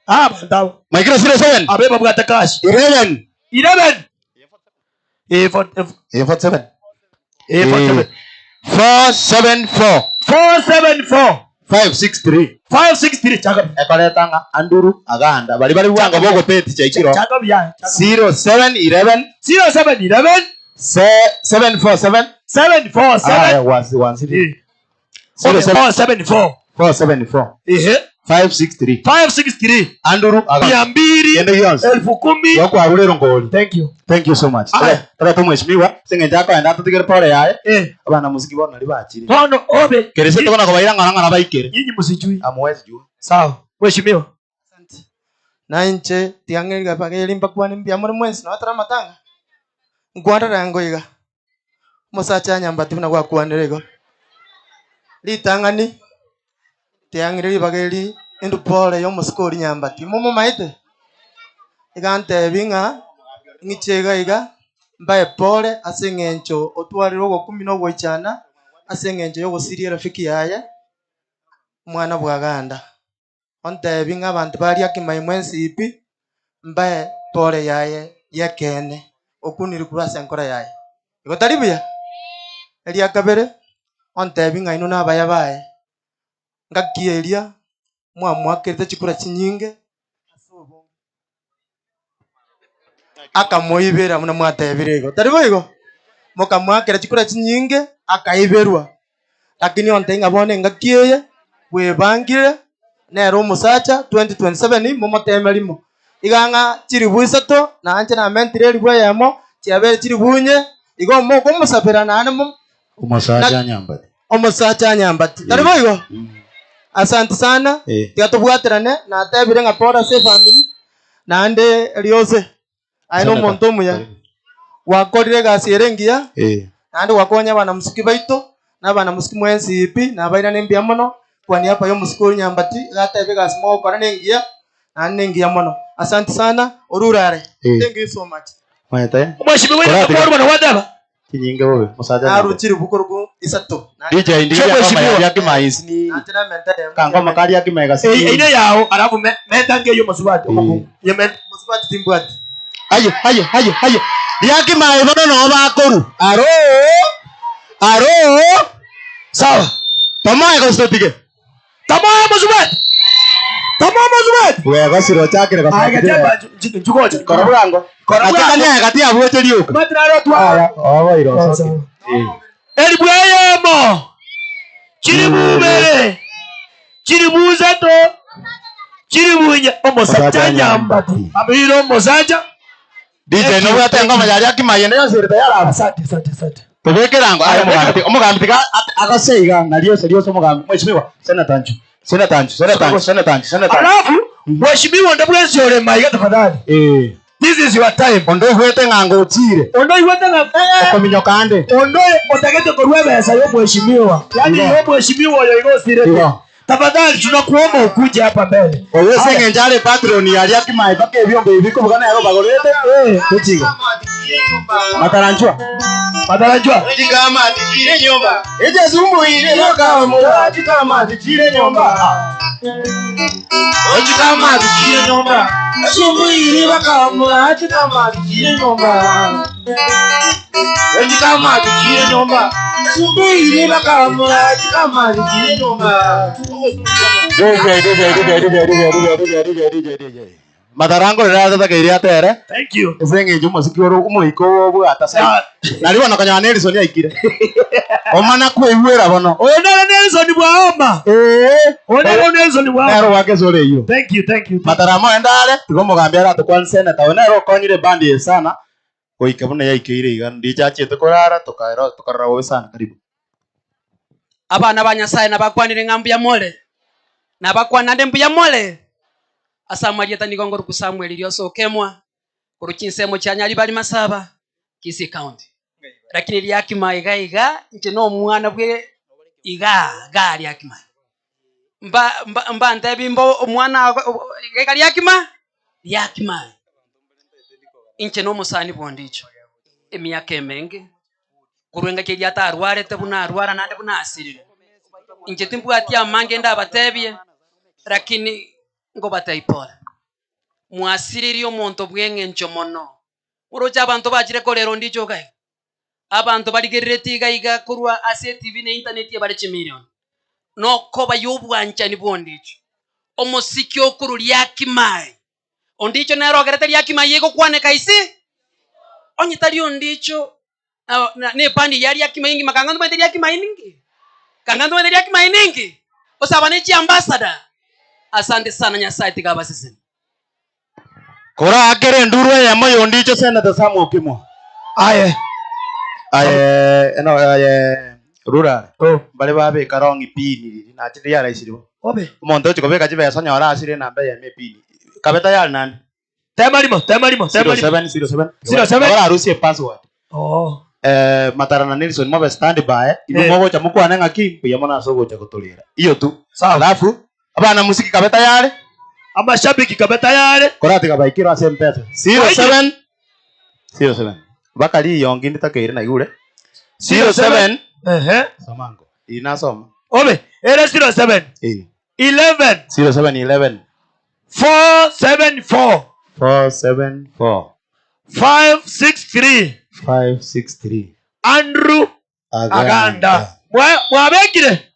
H: Bandawa. Maikiro 07. Abeba bwata cash. 11. 474. 563 chaka ekoleta anduru aganda bali wanga bogo peti chaikiro chaka bya 0711 747 563 anduru agambiri 10,000 yoko arulero ngoli. Thank you so much. Tara to mheshimiwa senge jako enda tutigere pole yae abana muziki bona libachiri tono obe kerese tokona kubaira ngana baikere nyinyi musijui amwezi juu. Sawa mheshimiwa. Asante. Nainche tiangeriga bageli mpakwane mbya muri mwensi na watara matanga ngwanda rango iga musacha Nyambati na kwa kuanderego litangani tiangeri bageli indu pole yo muskori Nyambati mumu maite igante binga ngichega iga
U: mbaye pole ase eng'encho otwarire ogokumi na ogwechana ase eng'encho yogosiria rafiki yaye mwana bwa ganda ontebi ng'a abanto bariakimai mwensi ipi mbaye pole yaye yakene okuniri kurwa ase enkora yaye igo tari buya eria kabere ontebi ng'aino nabaya baye ngakieria mwamwakerete chikura chinyinge akamoibera muna mwatebire igo tari boigo mokamwakera chikura chinyinge akaiberwa lakini onte ng'abone ngakieye bwebangire nero omosacha 2027 momotemerimo igang'a chiri bwisato nanje namentire eribwa yemo chiabere chiri bunye igo moko omusabera nane
J: Umusacha nyambati.
U: omosacha nyambati tari boigo asante sana tigatobwaterane natebire ng'a pora se family nande riose aino omonto omuya wakorire egasi ere engiya nande gwakonya abana musiki baito n'abana musiki mwensi ipi nabaira nembia mono kwani hapa yo musiki ori nyambati gatebe egasi mogokora nengiya nande nengiya mono asante sana orurare thank you so much
J: Mwete.
U: Mweshimiwa wewe kwa bwana wadaba
J: Kinyinge bobe. Musacha nyambati.
U: aruchiri bukorugu isato
J: DJ ndiye kama yaki maisi.
U: natena menta
J: Kango makari yaki mega si.
U: ine yao alafu menta ngeyo musubati yemen musubati timbwati
J: Hayo. Yaki mai bono no bakoru. Aro. Sawa. Tamaye ko stotige. Tamaye musubati. Wewe siro chakire ka.
U: Aga chapa chukoje.
J: Koraburango. Atakanya kati abwote liuka.
U: Matraro twa.
J: Iro soke.
U: Eri bwayemo. Chiri bubere. Chiri buzato. Chiri bunya omosacha nyambati. Abiro omosacha.
J: DJ no watenga mayari akimayende yasirita yara.
U: Asante.
J: Tubekerango omugambi tika akaseiga naliyo serio omugambi mweshimiwa sena tanchu.
U: Alafu mweshimiwa ndabwezi ore maiga tafadhali. This is your time.
J: Ondo hwete ngango chire. Okominyo kande.
U: Ondo otagete korwe besa yo mweshimiwa. Yaani yo mweshimiwa yo igo sirete. Tafadhali tunakuomba ukuje hapa mbele.
J: Oyo senge njale patron yali akimai bake byombe biko bugana yaro bagorete. Kuchiga. Mataranchwa.
E: Chikama tichire nyumba.
J: Eje zumbu ile loka mura chikama tichire nyumba.
E: Chikama tichire nyumba. Zumbu ile loka mura chikama tichire nyumba. Chikama tichire nyumba. Zumbu ile loka mura chikama tichire nyumba.
J: Matarango rera tata kairia tere.
U: Thank you.
J: Esenge jumo sikiro umuiko wo atasa. Naliwa nakanya Nelson yaikire. Omana kwewera bono.
U: Oyo Nelson bwaoma. Oyo Nelson bwaoma.
J: Nero wake zore yo.
U: Thank you.
J: Mataramo endale tigomugambia ra tukwansena tawe nero konyire bandi sana. Oike bone yaikire iga ndichache tukorara tukarara wowe sana karibu.
C: Abana banyasaye nabakwanire ngambu ya mole. Nabakwanande mbu ya mole. Asamwali yeta nigongoro ku Samuel lyosokemwa kurukinsemo cyanyali bali masaba kisi county lakini lyakima iga nje no mwana bwe iga gali yakima mba ndebimbo omwana iga lyakima nje no musani bondicho emyaka emenge kurwenga kye lyatarware tebuna arwara nande buna asirire nje timbwati amange ndabatebye lakini ngo batayipora mwasiriri omonto bweng'encho mono urocha abantu bachire korero ndicho gai abantu baligerereti iga kurwa ase TV na internet ya bale chimilion no koba yobwancha ni bondicho omosiki okuru lyakimai ondicho nero gerete lyakimai yego kwane kaisi onyitali ondicho ne pandi yali yakimai ingi makangando mwe lyakimai ningi kangando mwe lyakimai ningi osabane chi ambassador. Asante sana Nyasaye tigaba sisi.
J: Kora akere ndurwe ya moyo ndicho Senator Samuel Kimwa. Aye rura. Bale babe karongi pini na chiri ya raisiribo.
U: Obe.
J: Monto chiko beka chibe sonya ora asire namba ya mepini. Kabeta ya nani?
U: Temalimo.
J: 07. Ora arusi password. Matarana Nelson mwa stand by. Ibo mwo cha mukwana ngaki ya mona sogo cha kutolera. Iyo tu. Alafu abana musiki kabeta yale amashabiki kabeta yale korati kabaikira ase mpesa 07 bakali yongi nditakere na igure 07
H: Samango.
J: inasoma
H: Obe, era 07 11
J: 0711
H: 474
J: 474
H: 563
J: 563
H: Andrew Aganda. Mwabekire?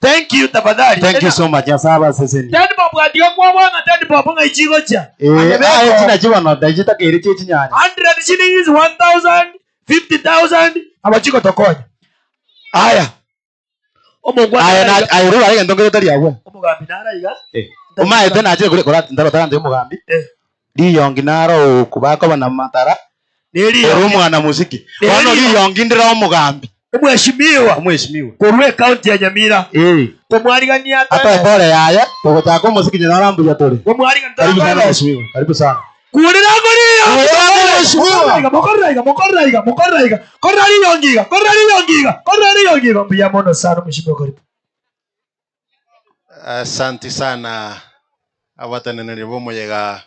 H: Thank you tafadhali.
J: Thank you so much. Asaba seseni.
H: Tadi babu adiga kwa bwana tadi babu nga ichigo cha.
J: China chiwa no dajita kere chichi nyanya.
H: 100 shillings 1000 50,000 abachiko tokonya. Aya. Omongwa
J: aya na ayuru ari ndongere tari yawe.
H: Omugambi nara iga.
J: Umaye tena aje kure kora ndaro tanda mugambi. Di yongi naro kubako bana matara.
H: Neri
J: mwana muziki. Wano di yongi ndira omugambi.
H: Umweshimiwa kurwe county ya Nyamira tumwarigania
J: hata pole yaya tugotaka muziki nyina rambuya tole
H: tumwarigania
J: karibu sana mheshimiwa karibu sana
H: kurira kuria
J: mheshimiwa
H: korari yongiga mbiya mono sana mheshimiwa karibu.
R: Asante sana abatanenere bomuyega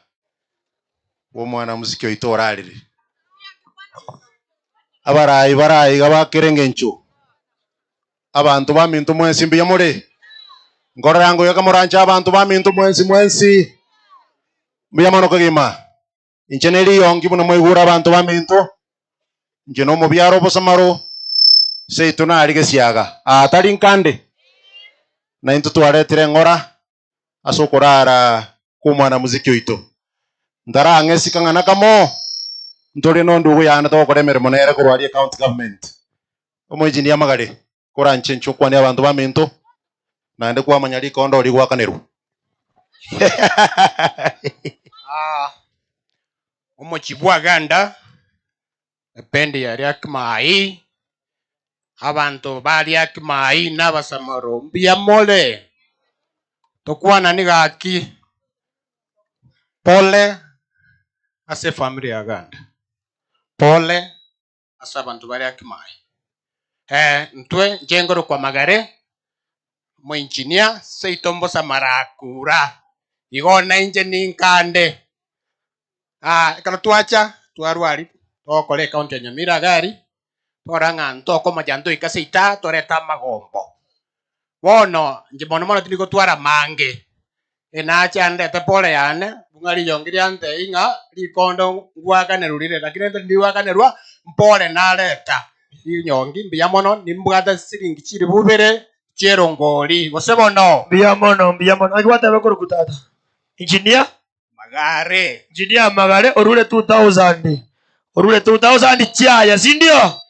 R: w'omwana muziki oito orarire abarayi gabakerengencho abantu bamintu mwensi mbiya muri ngorango yakamurancha abantu bamintu mwensi mbiya mono kagima incheneri yongi buno mwigura abantu bamintu njeno mu byaro bosamaro seitu na arige siaga atari nkande na into twaretire ngora asokorara kumwana muziki oito ndara angesi kangana kamo ntore no ndugu yana to koremere monere kurwari county government omujini ya magare kuranche nchukwa ni abantu baminto nande kwa manyali kondo ri kwa kaneru
B: omuchibwa ganda epende yari akmai abantu bali akmai nabasamaro mbia mole tokwana ni gaki pole ase family ya ganda pole asa abantu bali akimai ntwe njengoro kwa magare mu engineer seitombo samarakura igona inje ninkande kana twacha twarwari tokore county ya Nyamira gari toranga ntoko majando ikaseita toreta magombo wono nje mono tiniko twara mange enacha ndete pole yane bungari yongiri ante inga likondo ngwakane rurire lakini ente ndiwakane rwa mpole naleta inyongi mbiya mono nimbwata siringi chiri bubere cherongoli gosebono
H: mbiya mono agwata bekoro kutata engineer magare orule 2000 chaya sindio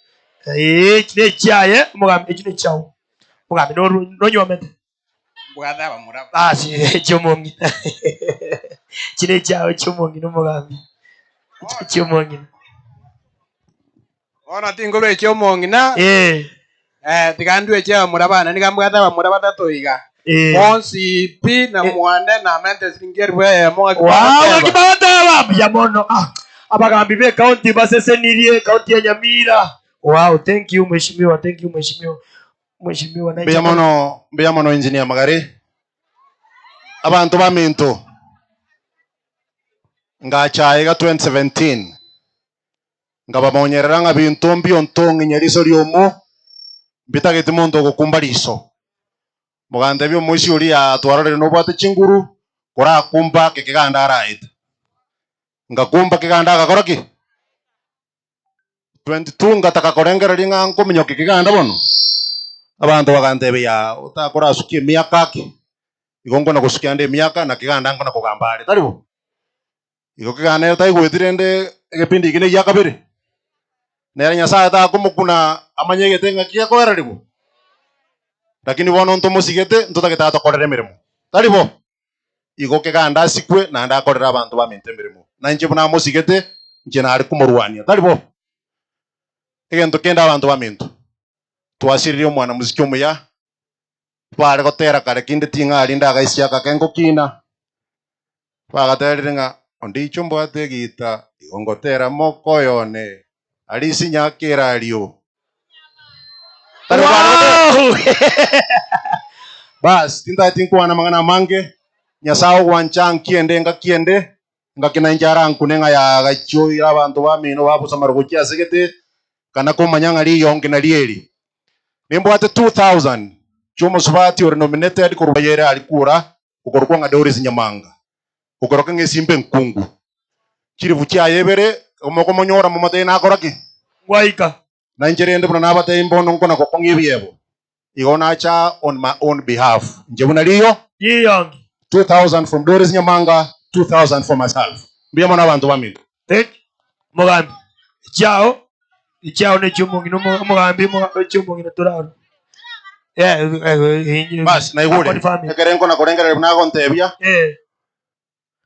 H: chine chaya mugambe chine chao mugambe no nyomete
B: bwada bamuraba
H: chomongi chine chao chomongi no mugambe chomongi
B: ona tingolo chomongi na tigandu echa murabana nigambwada bamuraba tatoiga monsi pi na mwane na mente singerwe mo
H: kibata ya mono abagambi be county basesenirie county ya Nyamira. Wow, thank you mheshimiwa
R: mbiya mono engineer magare abantu baminto ngachaiga 2017 ngabamonyerera nga bintu mbio ntongi nyeriso riomo bitagete muntu gukumba riso mugande byo mushi uri atwarare no bwate chinguru kora kumba kikiganda araita ngakumba kiganda agakoroki 22 ngataka korengera ringa nkominyo kikiganda bono abantu bagandebe ya utakora sukie miaka ki igongo na kusukia nde miaka na kiganda ngona kugambare taribo iko kiganda yo taigwetire nde egepindi gine ya kabere nera nyasa ta kumukuna amanyegete ngakia ko eraribo lakini bono nto musigete ntotageta tokorere mirimo taribo iko kiganda sikwe na nda korera abantu bamente mirimo na nje buna musigete nje na ari kumurwania taribo egento kenda abantu baminto twasiririo mwana muziki omuya tware gotera kare kinde tinga ari ndagaisia kakengo kina twagaterire nga ondicho mbwate gita igongotera moko yone ari sinyakira ario bas tinta tinkwana mangana mange nyasao wanchang kiende nga kiende ngakina njara nkunenga ya gacho ira abantu bamino babusama rugukia segete kana kumanyanga liyonge na lieli nimbwate 2000 chumo subati or nominated kurubayera alikura ukorukwa nga Doris Nyamanga ukoroka ngesimbe nkungu chiri vukia yebere omoko monyora momate na koraki
H: waika
R: na njerende buna nabate imbono nkona kokongi byebo igona cha on my own behalf njebuna liyo
H: yiyonge
R: 2000 from Doris Nyamanga 2000 for myself mbiyamo nabantu bamino
H: mugambi ichao ne chumungi no mugambi chumungi na turaro
R: bas na igure ekerenko na korengere buna gontebya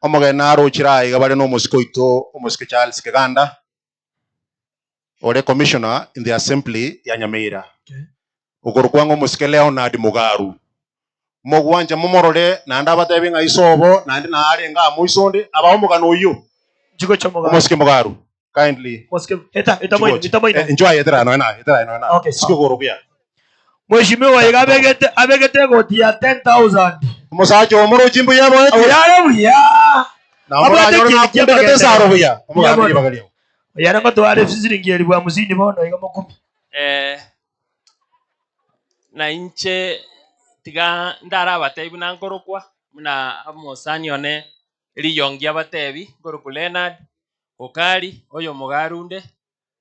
R: omoge naro chirai gabare no muskoito omuske Charles Keganda ore commissioner in the assembly ya Nyamira ukorukwango muske Leonard Mugaru mogwanja momorore nanda batebi nga isobo nandi na ari nga muisonde abahomugano uyu
H: jiko chomoga
R: muske Mugaru kindly
H: muske eta moyo
R: enjoy etera no na
H: okay
R: siko gorobia
H: mheshimiwa abegete goti ya 10000
R: musacho omoro chimbu yabo
H: oyare buya
R: na omoro na kundekete saro buya omugambi bagalio
H: oyare ngo tware siziringeri bwa muzini bono iga makumi
F: na inche tiga ndara abatebi nankorokwa muna amosani one liyongia abatebi ngoroku Leonard Okari oyo Mugarunde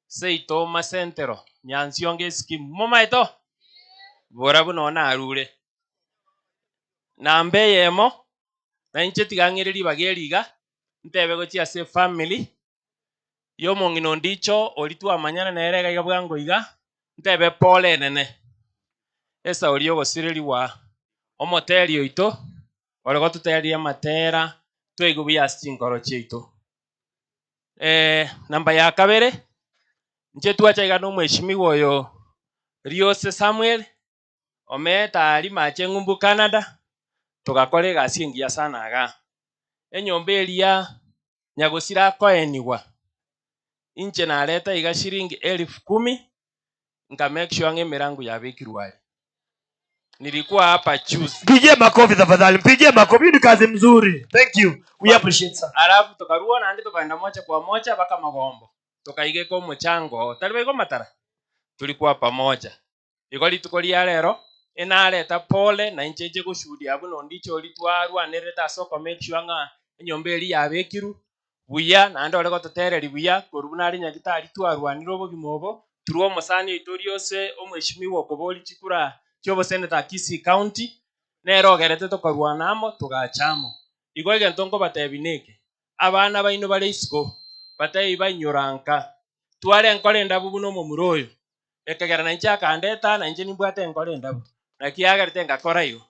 F: Seito Masentero Nyansionge scheme momaito bora buno na arure nambe yemo na inche tigangiriri bageriga ntebe gochia se family yo mongino ndicho olitu amanyana na erega igabwango iga ntebe pole nene esa olio gosiriri wa omoteri oito orego tuteri amatera tweigubia stingoro cheito namba ya kabere nche tuachaiga no mweshimiwa oyo Riose Samuel ometa ali mache ngumbu Canada tugakore gasi ngia sana aga enyombe elia nyagosira koeniwa inche na leta iga shilingi 10,000 nka make sure ngemirangu ya Vikirwali. Nilikuwa hapa juzi.
H: Mpigie makofi tafadhali, mpigie makofi, ni kazi mzuri. Thank you. We appreciate sir.
F: Alafu tukarua na andi tukaenda moja kwa moja baka Magombo. Tukaige ko mchango. Talibai ko matara. Tulikuwa pamoja. Igoli tukolia lero enaleta pole na incheje kushuhudia abuno ndicho litwarwa nereta soko make sure nga enyombe eli ya Bekiru buya na ando leko totereri buya korubuna ali nyagitari twarwanira obogimobo turuo musani itoriose omweshimiwa okoboli chikura chobo Senator Kisii County nerogerete tokarwanamo tugachamo igoige ntongo batebineke abana baino bale isiko batei banyoranka twale enkole ndabu buno momuroyo ekagera na nchaka andeta na nje nimbwate enkole ndabu na kiagarite ngakora yo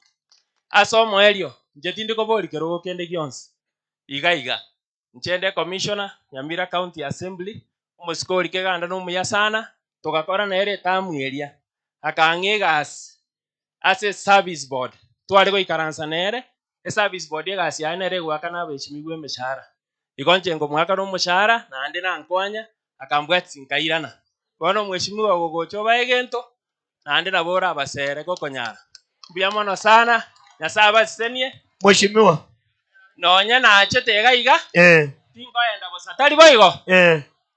F: asomo elio nje tindiko boli kero kende gionse iga nchende commissioner Nyamira County Assembly umusikori keganda no muya sana tugakora na ere tamueria akangigas as a service board twale go ikaransa nere a service board yegasi yanere gwaka na beshimigwe meshara igonje ngo mwaka no mushara na ande na nkwanya akambwatsi nkairana bono mweshimiwa gogocho baegento na ande na bora abasere kokonyara mbiamono sana nyasaba senie
H: mweshimiwa
F: nonya na achete iga tingo enda bosatari boigo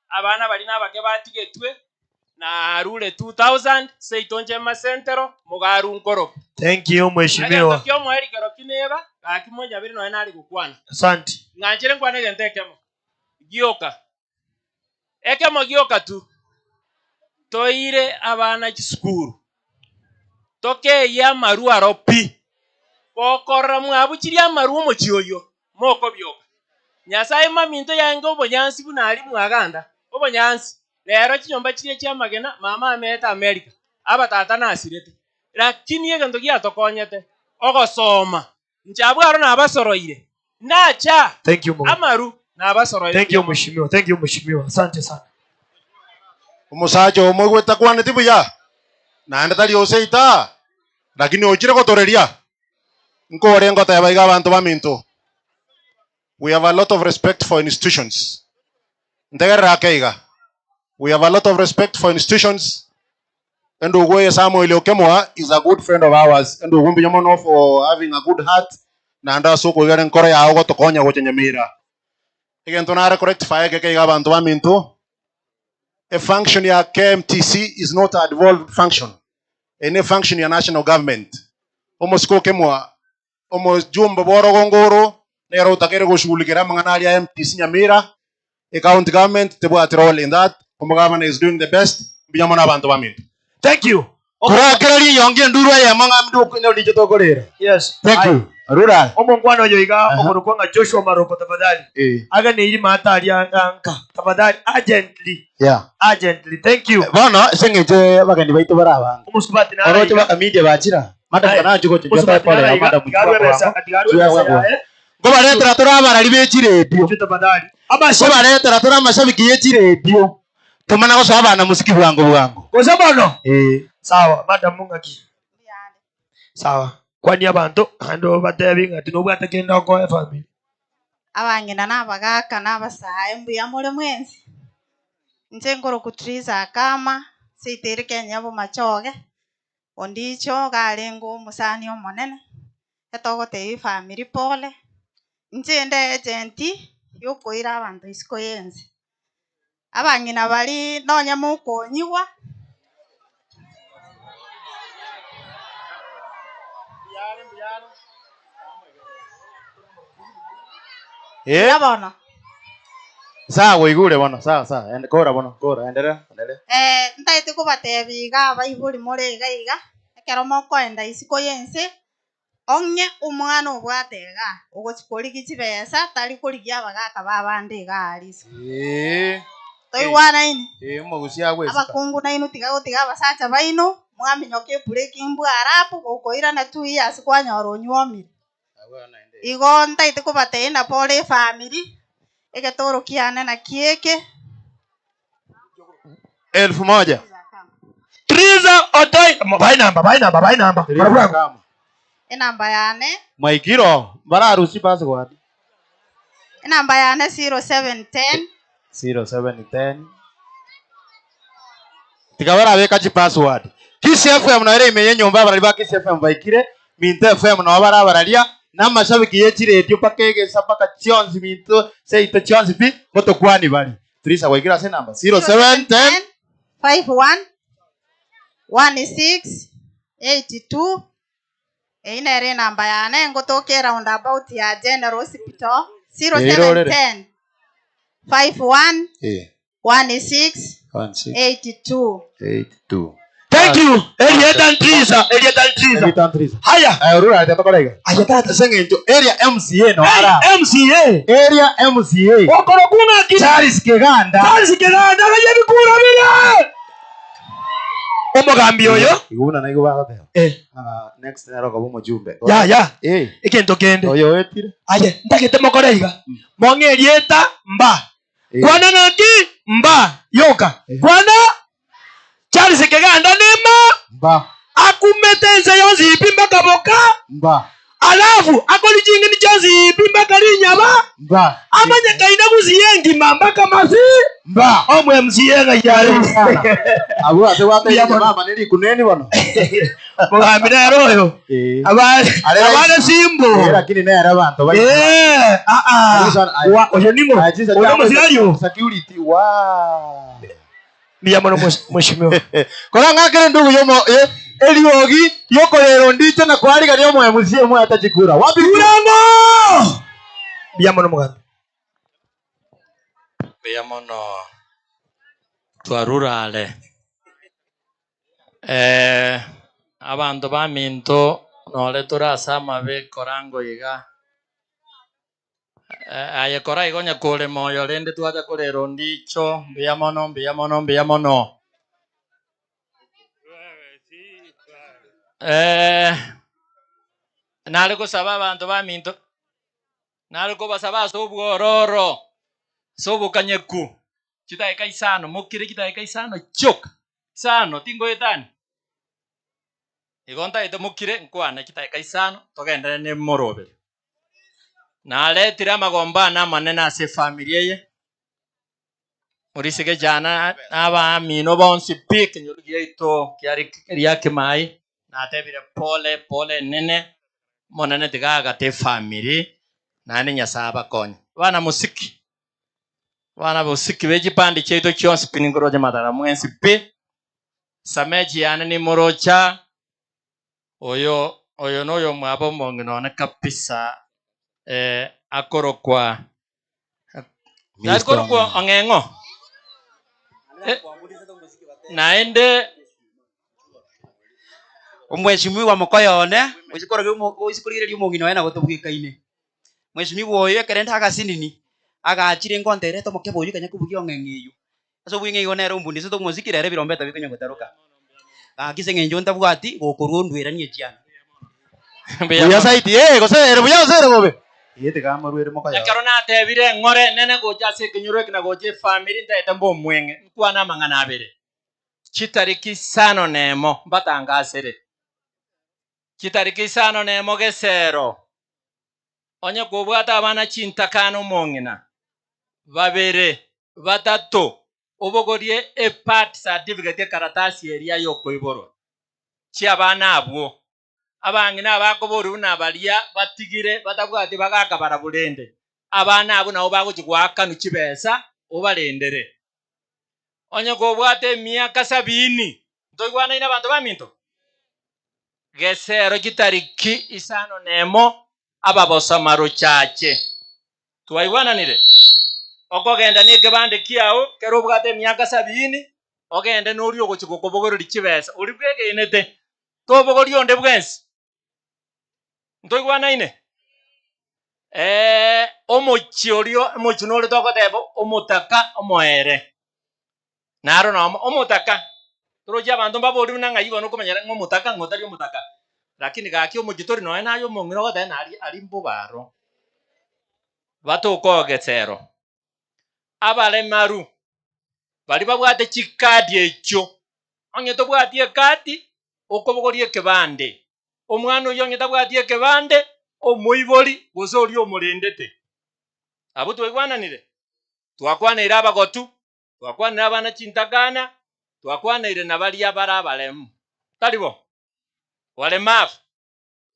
F: abana bali nabake batigetwe na rule 2000 Seitonje Masentero Mugaru Nkoro.
H: Thank you mweshimiwa.
F: Kyo mweri kero kineba akimoja biri no enali gukwana.
H: Asante.
F: Nganje nkwane gentekemo. Gioka. Ekemo gioka tu. Toire abana kisukuru. Toke ya maru aropi. Kokora mwabuchiri amaru mo chioyo. Moko byoka. Nyasaye maminto yange obonyansi bunali mwaganda. Obonyansi lero chinyomba chire chia magena mama ameta America abatata nasirete lakini yega ndogia tokonyete ogosoma nchabwaro na abasoroire nacha
H: thank you
F: amaru na abasoroire
H: thank you mheshimiwa asante sana
R: umusacho omwegweta kwane tibuya nanda tali oseita lakini ochire kotoreria nkore ngota yabaiga abantu baminto we have a lot of respect for institutions ndegera kaiga. We have a lot of respect for institutions. And Ugoye Samuel Okemwa is a good friend of ours. And Ugumbi Yamono for having a good heart. Nanda Soko Yaren Korea Ogo Tokonya Nyamira.
J: Egento na rectify ke abantu baminto. A function ya KMTC is not a devolved function. Any function ya national government. Omosko kemwa omojumba borogongoro nero utakere gushugulikira manganali ya MTC Nyamira. A county government tebwa role in that. Omo government is doing the best. Biyamona abantu baminto.
H: Thank you.
J: Kurakirali yonge nduru ya manga mdu kuno dijitogorera.
H: Yes.
J: Thank you. Rural.
H: Omongwana oyo iga omurukwanga Joshua Maroko tafadhali. Aga ni ilima atali anka. Tafadhali urgently.
J: Yeah.
H: Urgently. Thank you.
J: Bono sengeje bagandi baito baraba.
H: Umusubati na.
J: Oroche baka media bachira. Madam kana chuko chujata pale ya madam mchwa. Goba letera turabara libechire dio.
H: Tafadhali.
J: Goba letera turamashabiki yechire dio. Tumana ko sabana musiki bwangu.
H: Kosa bono. Sawa, madam mungaki. Sawa. Kwani abantu hando batebi ngati no bwatakenda ko family.
M: Abangina nabagaka nabasaha embuya muri mwenzi. Nje ngoro kutriza kama sitere Kenya bo machoge. Ondicho galengo musani omonene. Etogote family pole. Nje nde agenti yokoira abantu isiko yenzi. Abangina bali nonya mukonyiwa. Bono.
J: Sawa igure bono. Sawa. Ende kora bono. Kora endelea.
M: Ndaite kubatebiga bayibuli muri gaiga. Ekero moko enda isiko yense. Onye umwana obwatega. Ogotsikori kichibesa tali kurigia abagaka babande galisa. Toiwana ini.
J: Mugusia gwesa.
M: Abakungu na inu tiga abasacha baino. Mwaminyoke breaking bwarapu gokoira na 2 years kwanyoro nywomi. Igo ndaite kubate na pole family. Egetoro kiane na kieke.
J: 1000.
H: Triza otoi. Bai namba.
M: Enamba yane.
J: Maikiro. Bara harusi basi kwa.
M: Enamba yane 0710.
J: 0710. Tikawara weka chi password. Kisi FM na ere imenye nyomba bari ba Kisi FM baikire. Minte FM na wabara baralia. Nama shabiki yechire dio pakege sapaka chionzi minto seito chionzi pi koto kwani bali. Trisa waikira se namba 0710
M: 51 16 82. Ine namba yane ngotoke roundabout ya General Hospital 0710 51 16 82.
H: Thank you. Eliatan Triza. Haya.
J: Ayurura atakorega. Ayatata sengento area MCA no ara. Area MCA.
H: Okoro kuna ki.
J: Charles Keganda
H: baye bikura bile. Omugambi oyo.
J: Iguna na igo baga. Next nero kabo mujumbe.
H: Ya. Ikento kende.
J: Oyo wetire.
H: Aye, ndagete mokorega. Mongerieta mba. Kwana naki mba yoka. Kwana Charles Keganda nema
J: mba
H: akumetenze yonzi ipimba kaboka
J: mba
H: alafu akoli chingini chonzi ipimba kalinyaba
J: mba
H: amanya kaina kuziyengi mamba kamasi
J: mba
H: omwe mziyenga yale
J: abo ate wate ya mama nili kuneni bano
H: mugamira royo abana simbo
J: lakini naye arabantu bali
H: oyo ningo oyo muzirayo
J: security wa
H: Miyamano mheshimiwa.
J: Kora ngakire ndugu yomo eliogi yokorero ndiche na kwaliga lyo mwe muzie mwe atajikura. Wapi
H: kuramo? Miyamano muganda.
O: Miyamano twarurale. Abantu baminto nole turasama be korango iga. Aye kora igonya kule moyo rende tuaja kule rondicho mbiyamono nali kusaba abantu baminto nali kubasaba sobwororo sobukanyeku kitaika isano mukire kitaika isano choka isano tingo etani igonta ite mukire nkwana kitaika isano togenda ne morobe naletira magombana manene ase familia ye murisige jana aba mino bonsi pik nyurugiye ito kyari yake mai na tebire pole nene monene tigaga te family nani nyasaba konya bana musiki Bana bosiki bejipandi cheito chonsi piningoroje madara mwensi pe. Sameji yana ni morocha. Oyo noyo mwabo mongino na kapisa akoro kwa. Akoro kwa ongengo. Naende
U: Mheshimiwa Mokoyone usikoragire umongino wena gotubwikaine. Mheshimiwa oyo ekerenda agasinini agachire ngontere to mokebo kanya kubugi ongengiyu. Aso bwinge nero mbundi so muzikire re birombeta bikenyo gutaruka. Akise njonta bwati gokorundwira ni echiana.
J: Buya site gose buya ose gobe. Yete kamarwere Mokoyone.
O: Karona tebire ngore nene goja se kinyuro kina goje family ndaita mbo mwenge. Nkwana mangana abere. Chitariki sano nemo batangasere. Chitariki sano nemo gesero. Onye kubwata abana chintakano mongina. Babere batatu obogorie a part certificate karatasi eria yoko iboro. Chi abana abwo. Abangina abakoboru na balia batigire batabwati bagaka barabulende. Abana abo nabo bagukigwaka nuchibesa obalendere. Onye kubwate miaka 70 ntoigwana ina bantu baminto. Gesero kitariki isano nemo ababosamaro chache. Tuwaigwana nire. Okogenda ni kebande kiao kero bwate miaka 70 ogende nuri ogochikokobogorori chibesa uri bwegenete tobogori onde bwensi ntoigwana ine omochi orio omochi nori tokotebo omotaka omoere naro no omotaka toroja abantu babori nanga ibo nokomanyara ngomotaka ngotari omotaka lakini gaki omochi tori no enayo mongiro gote nari ari mbobaro batokogetsero abalemaru bali babwate chikadi echo onye tobwatie kadi okobogorie kebande omwana oyo onye tabwatie kebande omoibori gosori omorendete abo twigwananire twakwanira abagotu twakwanira abana chintakana twakwanire na bali abara balemu talibo walemafu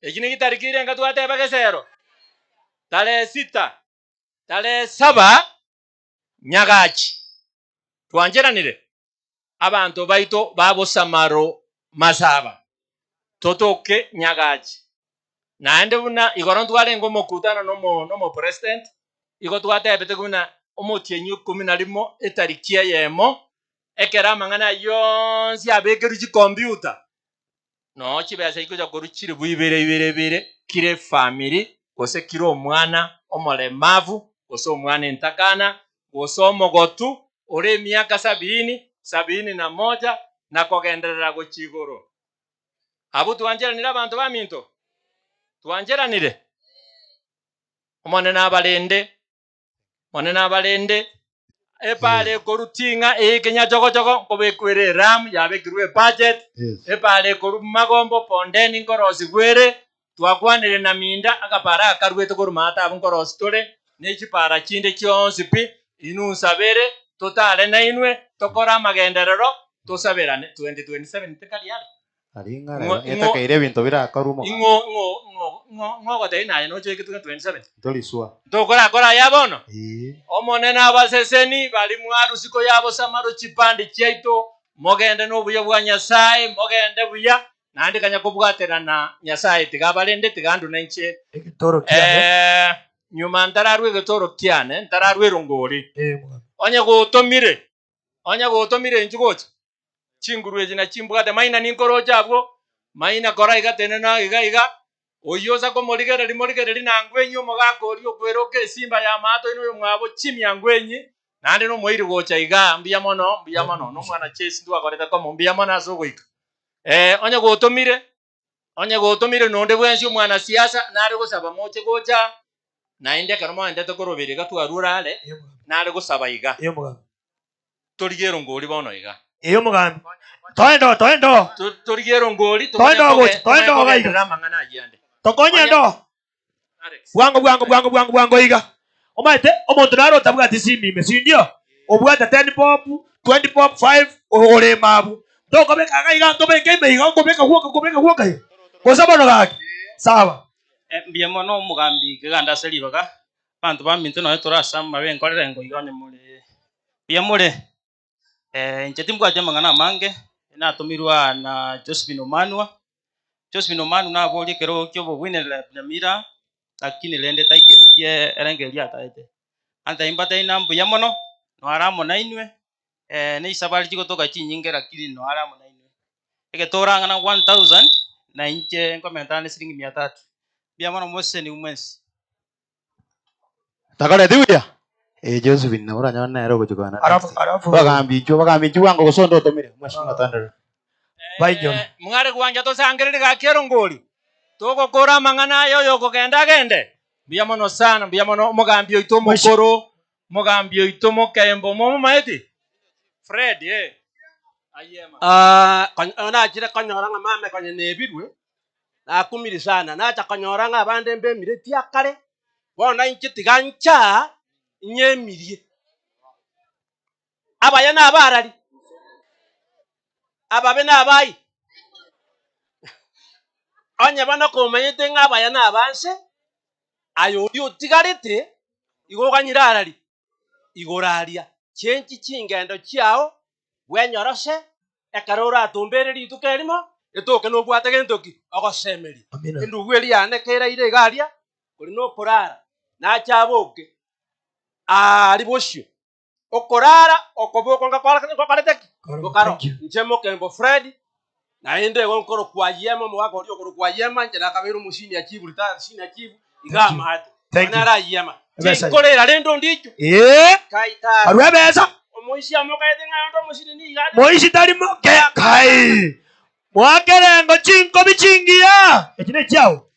O: ekini gitarikire nga twateba gesero tarehe 6 tarehe 7 nyagachi twanjeranire abantu baito babo samaro masaba totoke nyagachi naende buna igoro tware ngo mokutana no president igo twatebete kuna omotienyu 10 etarikia yemo ekera mangana yonsi abekeru chi computer no chibesa ikoja koruchire buibere kire family gose kire omwana omolemavu gose omwana entakana gose omogotu ore miaka 71 na kogenderera gochigoro abo twanjeranira abantu baminto twanjeranire omone nabalende epale korutinga ekenya jogo kobekwere ram yabekirwe budget epale koru magombo pondeni nkorosi gwere twakwanire na minda akapara akarwete korumata abo nkorosi tore nechipara chinde chionsi pi inusabere totale na inwe tokora amagenderero tosaberane 2027 tekali yale
J: aringara etakaire bintu birakarumo
O: ngogote naye no cheke 27
J: toliswa
O: tokora yabono omonene abaseseni bali mwarusiko yabo samaro chipande chaito mogende nobuya bwa Nyasaye mogende buya nandi kanya kubwatera na Nyasaye tigabalende tigandu nenche
H: ekitoro kiane
O: nyuma ntararwe getoro kiane ntararwe rongori onye gotomire njugocha chingurwe jina chimbwate maina ninkoroja abwo maina kora igatene na iga oyoza ko morigere nangwenyu mogakori okweroke simba ya mato ino mwabo chimi yangwenyi nande no moiri gocha iga mbia mono no mwana chesi ndwa koreta ko mbia mono asogoika onye gotomire nonde bwensi omwana siasa nare gosaba moche gocha nainde karamo ende tokorobere gatwarura ale nare gosaba iga torigero ngori bono iga
H: iyo mugambi toendo
O: torigero ngori
H: toendo gaiga
O: ramangana yande
H: tokonye ndo bwango iga omaite omuntu naro tabwati simime sindio obwata 10 pop 20 pop 5 ore mabu tokobeka gaiga tobeka imeiga kobeka huoka kosabono gaki sawa
G: mbia mono mugambi kiganda seliroga bantu baminto no turasama benkorera ngo igone muri
U: Biamore inche timbwate amang'ana amange natumirwa na Josephine Omanwa. Josephine Omanwa naborie kero kio bogwinera Nyamira lakini lende taikiretie erengeri ataete anta imbata ina mbuya mono no aramo nainwe ne isabari chigotoka chinyinge lakini no aramo nainwe egetoranga na 1000 na inche nkomentane shilingi 300 biamono mose ni umwesi
J: takare diuya Josephine na ura nyana ero kuchukana
H: Arafu
J: bagambi wango gosondo tomire mwashinga tandero
H: baijo
O: mungare gwanja tosangirire gakero ngoli tugukura mang'ana yoyo kugenda gende biamono sana biamono mugambi oito mukuru mugambi oito mukembo momo maeti Fred
G: ona chire konyoranga mame konye nebirwe na kumiri sana na cha konyoranga abande mbemire tiakare bona inchitigancha nyemirie abaya na abarari ababe na abai onye bana komenyete ng'abaya na abanse ayori otigarete igoganyira arari igoraria chenchi chingendo chiao bwenyorose ekarora atumbere rituka erimo etoke no bwate gentoki ogosemeri indu gweri ane kera ire garia kuri no kurara na chaboke ari boshio okorara okoboko ngakarete gokaro nchemo kembo Fred na ende gonkoro kwa yema mwako rio koro kwa yema njera kabiru mushini achibu rita shini achibu igama hatu nara yema chikorera rendo ndicho kaita
H: arwebeza
G: omoishi amokaete ngando mushini ni igana
H: moishi tari moke kai mwakerengo chinko bichingia ekine chao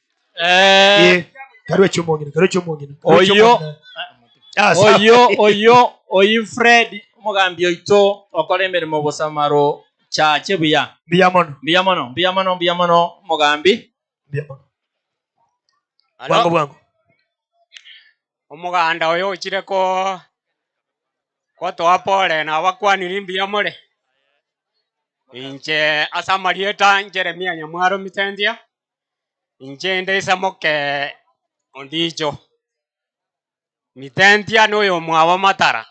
H: karwe chumongine
O: oyo Fred mugambi oito okora emirimo bosamaro chache buya biamono mugambi
H: bwango
K: omuganda oyo ochire ko twapore na bakwaniri biamore inche asamarieta Jeremia Nyamwaro Mitendia inche ndesa moke ondicho Mitendia noyo mwawa matara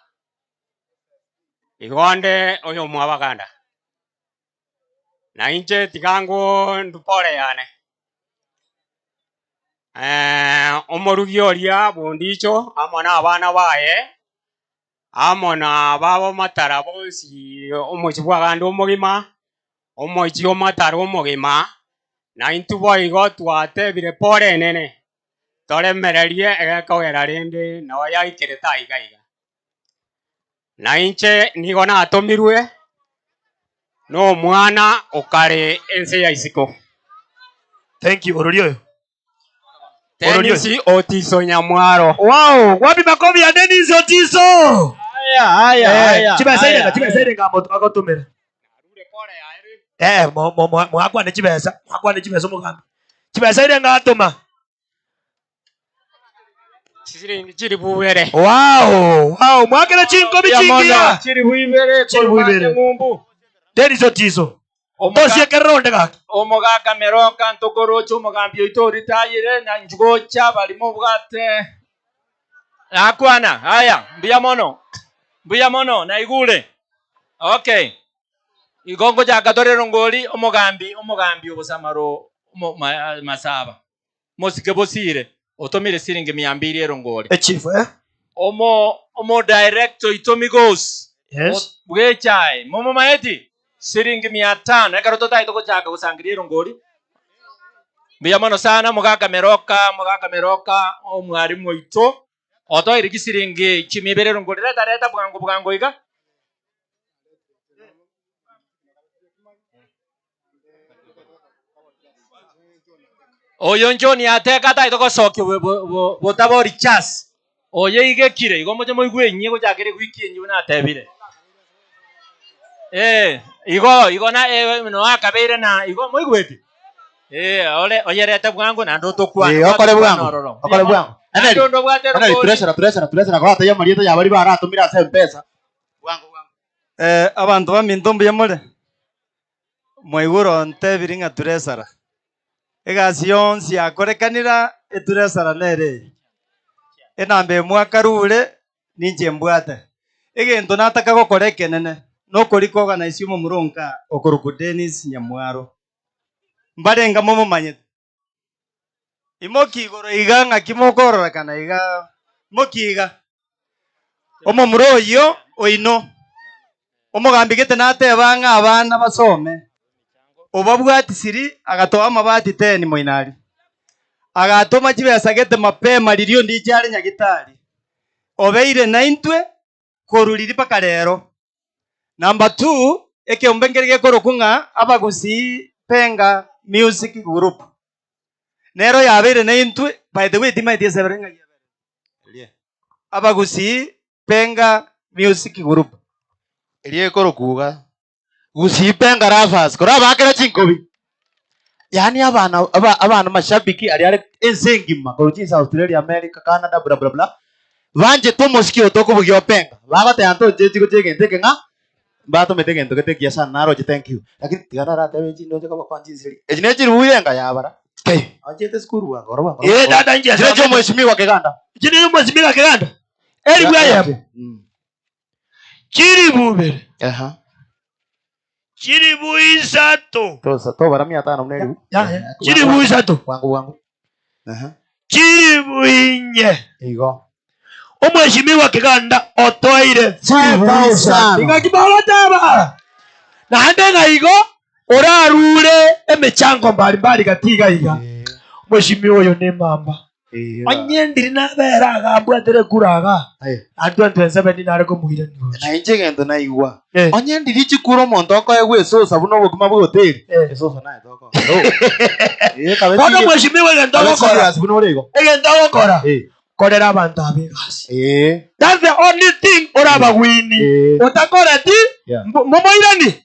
K: igonde oyo mwabaganda na inche tigango ndupore yane omorugi oria bondicho amona abana baye amona babo matara bonsi omochi bwaganda omogima omochi omatara omogima na intubo igo twatebire pore nene toremererie egekogera rende nawe yaikireta igaiga na inche nigo natomirwe no mwana okare ense ya isiko.
H: Thank you Ororio.
K: Dennis Otiso Nyamwaro.
H: Wow, wapi makofi ya Dennis Otiso?
O: Haya.
H: Chibasaire ngamoto agotumira. Mwakwane chibesa mugambi. Chibasaire ngatuma.
K: Chiri buwere.
H: Wow, mwakere chinko bichingia.
O: Chiri buibere. Mumbu.
H: Dennis Otiso. Otosie keronde gaki.
O: Omogaka meroka ntokorocho omogambi oito ritayire na njugocha balimo bwate. Akwana, haya, mbuya mono na igule. Okay. Igongo ja katorero ngoli omogambi obosamaro masaba. Mosike bosire otomire siringi 200 erongoli.
H: Chief
O: Omo director itomigos.
H: Yes.
O: Bwechai, momo maeti. Siringi 500 ekaroto taito kochaka kusangiria erongoli. Mbuya mono sana mogaka meroka omwarimu oito. Oto iriki siringi 10 erongoli reta bwango iga. Oyo njoni ateka taito kosoke botabori chas. Oyo igekire igo moje moigwe nyi gochakire wiki nyi na tebire. Igo na no akabire na igo moigweti. Oyerete bwangu na ndo tokwana.
J: Okole bwangu. Anali turesera kwa taya marieta ya bari baratumira ase mpesa.
U: Abantu bamintombu yamole mwaiguro ntebiri ng'a turesara egasi yonsi yakorekanira eturesara nere enambe mwaka rure ninche mbwate egento nataka gokora ekenene nokori koorganize omomurunka okoruku Dennis Nyamwaro mbarenga momomanyete imoki igoro iga ng'aki mokororokana iga mokiiga omomuro oyo oino omogambi gete nateba ng'a abana basome obabwati siri agatoa amabati 10 moinari agatoma chibesa gete mapema ririo ndichare nyagitari obeire naintwe koruriri paka rero. Number 2 ekeombengere gekoroku ng'a abagusi Penga Music Group nero yabeire naintwe by the way timaite severenga abagusi Penga Music Group
J: elie korokuga gusi Penga Ravers kora bakera chinkobi yani abana mashabiki ali ensengima korochi Australia America Canada bla bla bla vanje tomosikio tokubugio Penga bagote anto jeji gutege ng'a bato metege ento ketekia sana naro thank you lakini tigara tawe jindo kama kwanjisiri ejine chiruyenga yabara ajete skuru wa gorwa dada nje sio mheshimiwa Kiganda jine mheshimiwa Kiganda eli bwaye chiri bube chiri buisato to bara 500 mneli chiri buisato wangu chiri buinye igo omweshimiwa Kiganda otoire 5000 ingakibala taba nande ngaigo orarure emechango mbali gatiga iga mweshimiwa oyo ne mamba onyendiri nabera agambwatere kuraga antu 27 nareko muhire na injegento naigwa onyendiri chikuro monto akoegwe sosa buno bukuma bwoteri sosa nae toko kabeti mweshimiwa gento gokora buno rego egento gokora korera abantu abegasi that's the only thing orabagwini utakora ti momoirani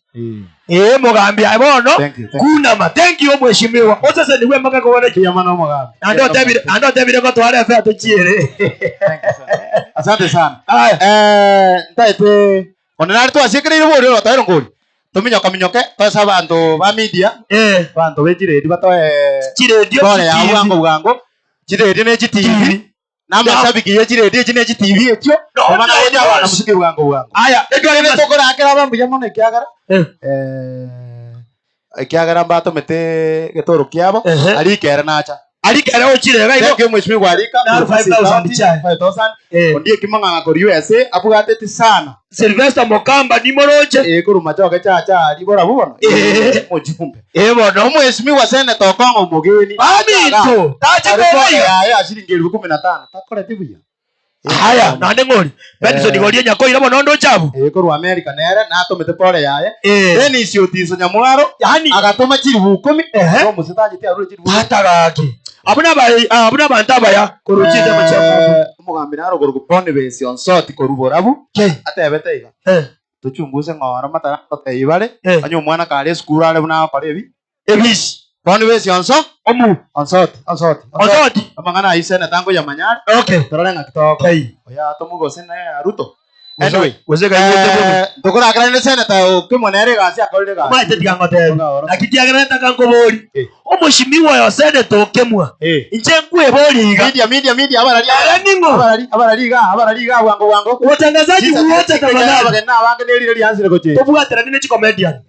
J: mugambi abono kunama thank you mweshimiwa osese niwe maka kubona kiyamana mugambi ando tebire ko tware fe atuchiere asante sana ntaite onenari twashikirire buri otayiro ngori tuminyoke twasa abantu ba media bantu bejiredi batoe chiredio bore ya bwango chiredio ne TV namashabiki yechiredi chine TV etyo omana oja abana musiki bwango aya egere tokora akera bambu yamone kyagara kyagara mbato mete getoro kyabo ali kera nacha ali kera ochirega igo ke mweshimiwa alika 5000 ondie kimanga ngakori USA abugatete sana Sylvester Mokamba ni moroche kuruma choke chacha ali bora bubona mojumbe bono mweshimiwa senator Okongo Mugeni babito tachibera ya shilingi 15,000 takore tibuya haya nande ngori Benson gorie nyakoira bono ndo chabu kurwa America nere natomete pole yaye Dennis Otiso Nyamwaro yani agatoma chiri 10 no musitaje ti arure chiri hatagaki abuna bantaba ya kuruchite machafu mugambi naro gorugupone version sort koruborabu atebete iga tuchunguse ngora matara toteibare anyo mwana kale skuru ale buna parebi ebisi pone version so omu onsort amangana isene tango ya manyara okay torenga kitoko oya tomugose na Ruto anyway wezeka yote ndokora akarane senata ukimwanere gasi akorire gasi maite tigangote akitiagana takangobori omushimiwa yo senata ukemwa inje nkwe bori iga media abarariga wango watangazaji wote tafadhali na wange nerire lianzire goje tobwatira nine comedian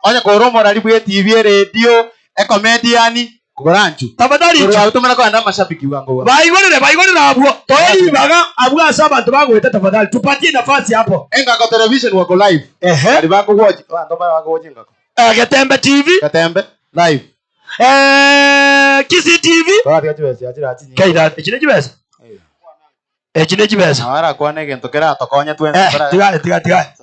J: onya koromo rari bwe TV radio comedian kuranchu tafadhali utumana kwa ndama mashabiki wangu baigorere abwo toyi baga abwo asaba abantu bagweta tafadhali tupatie nafasi hapo enga kwa television wako live ali bako watch ndo bako watch ngako Gatembe TV Gatembe live Kisi TV bari kaida echine chibesa ara kwane gento kera tokonya twenze tiga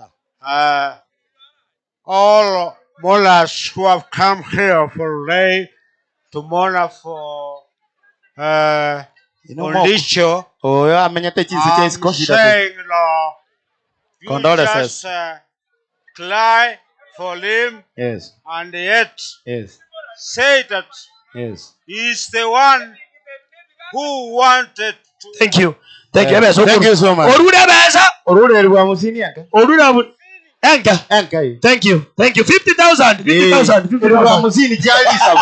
A: all mullahs who have come here for today to mourn for Ondicho.
J: Oh, yeah, amenyete chizi chase
A: saying
J: condolences.
A: Cry for him.
J: Yes.
A: And yet,
J: say
A: that
J: yes,
A: he is the one who wanted to.
J: Thank you so much. Orude besa. Orude rwa musini yanka. Orude Enka. Thank you. 50,000. Rwa musini jali sabu.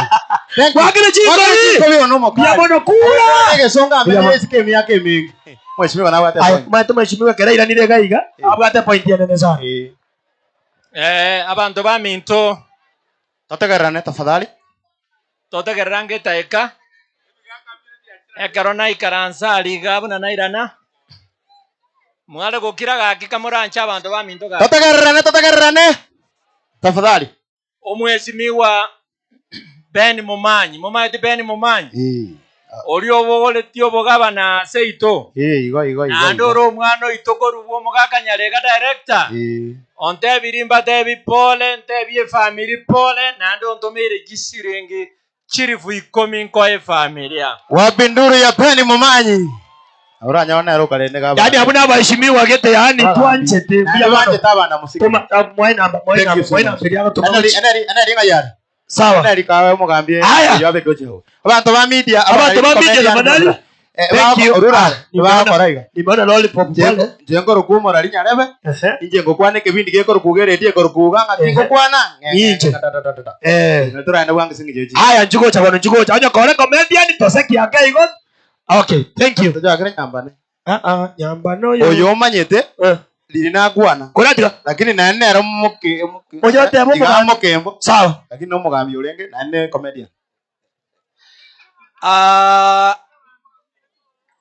J: Wakile chikoli. Yamono kula. Songa mbele sikemi yake mingi. Mheshimiwa na wate
H: Aya,
J: point.
H: mate mheshimiwa kera iranire gaiga. Abwate point yanene sana.
O: Abantu ba minto
J: Totegerane tafadhali.
O: totegerera ngitaika ekero naikaransa aliga buna nairana mwale gukira gakika murancha abantu ba minto ga
J: Totegerane. Tafadhali.
O: omwesimiwa Ben Mumanyi Ben Mumanyi oli obogole tio bogabana seito
J: Igo.
O: nandoro omwana oito korubwa omugakanyarega director onte birimba tebi pole nte bie family pole nando ontomere gisirengi chirifu 10 nko familia
J: Wapinduru ya Ben Mumanyi. Uranyona ero kalende gaba.
H: Yaani abuna abaheshimiwa gete yani twanchete
J: Bya tabana musiki.
H: Mwaina feriaga tumachi.
J: Ana ringa yari.
H: Sawa.
J: Ana rikawe mugambye yabe gojo. Abantu ba media
H: tafadhali. Thank you.
J: Nimeona lollipop pale. Jengo rukumo rali nyarebe. Injengo kwane kebindi geko rukugeretie korukuga ngatingo kwana.
H: Inje.
J: Turaenda wangu singi jeje.
H: Haya njugocha bwana njugocha. Anya kore comedian toseki yake igo. Okay, thank you.
J: Tujagere nyambane.
H: Nyambano yo.
J: Oyo manyete. Lili na gwana.
H: Kuratira.
J: Lakini na nero muke.
H: Oyo tebo
J: mukembo.
H: Sawa.
J: Lakini no mugambi ulenge na ne comedian.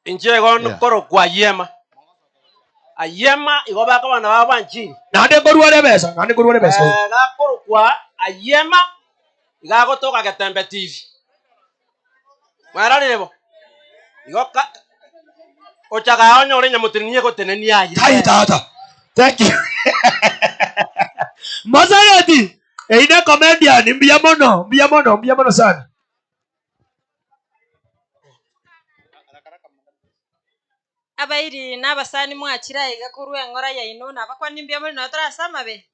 G: Injego nukoro kwa yema. Ayema igo baka bana babanchiri.
H: Nande koruare besa.
G: Gakoro kwa ayema igago toka Getembe TV. Mwarani nebo. Igo ka ochaga onyo ore nyamutirinye goteneni aye.
H: Tai tata. Thank you. Mazayati. Ine comedian mbia mono sana.
N: Abairi n'abasani mwakira iga kurwe ngora ya ino nabakwa nimbia muri notra sama be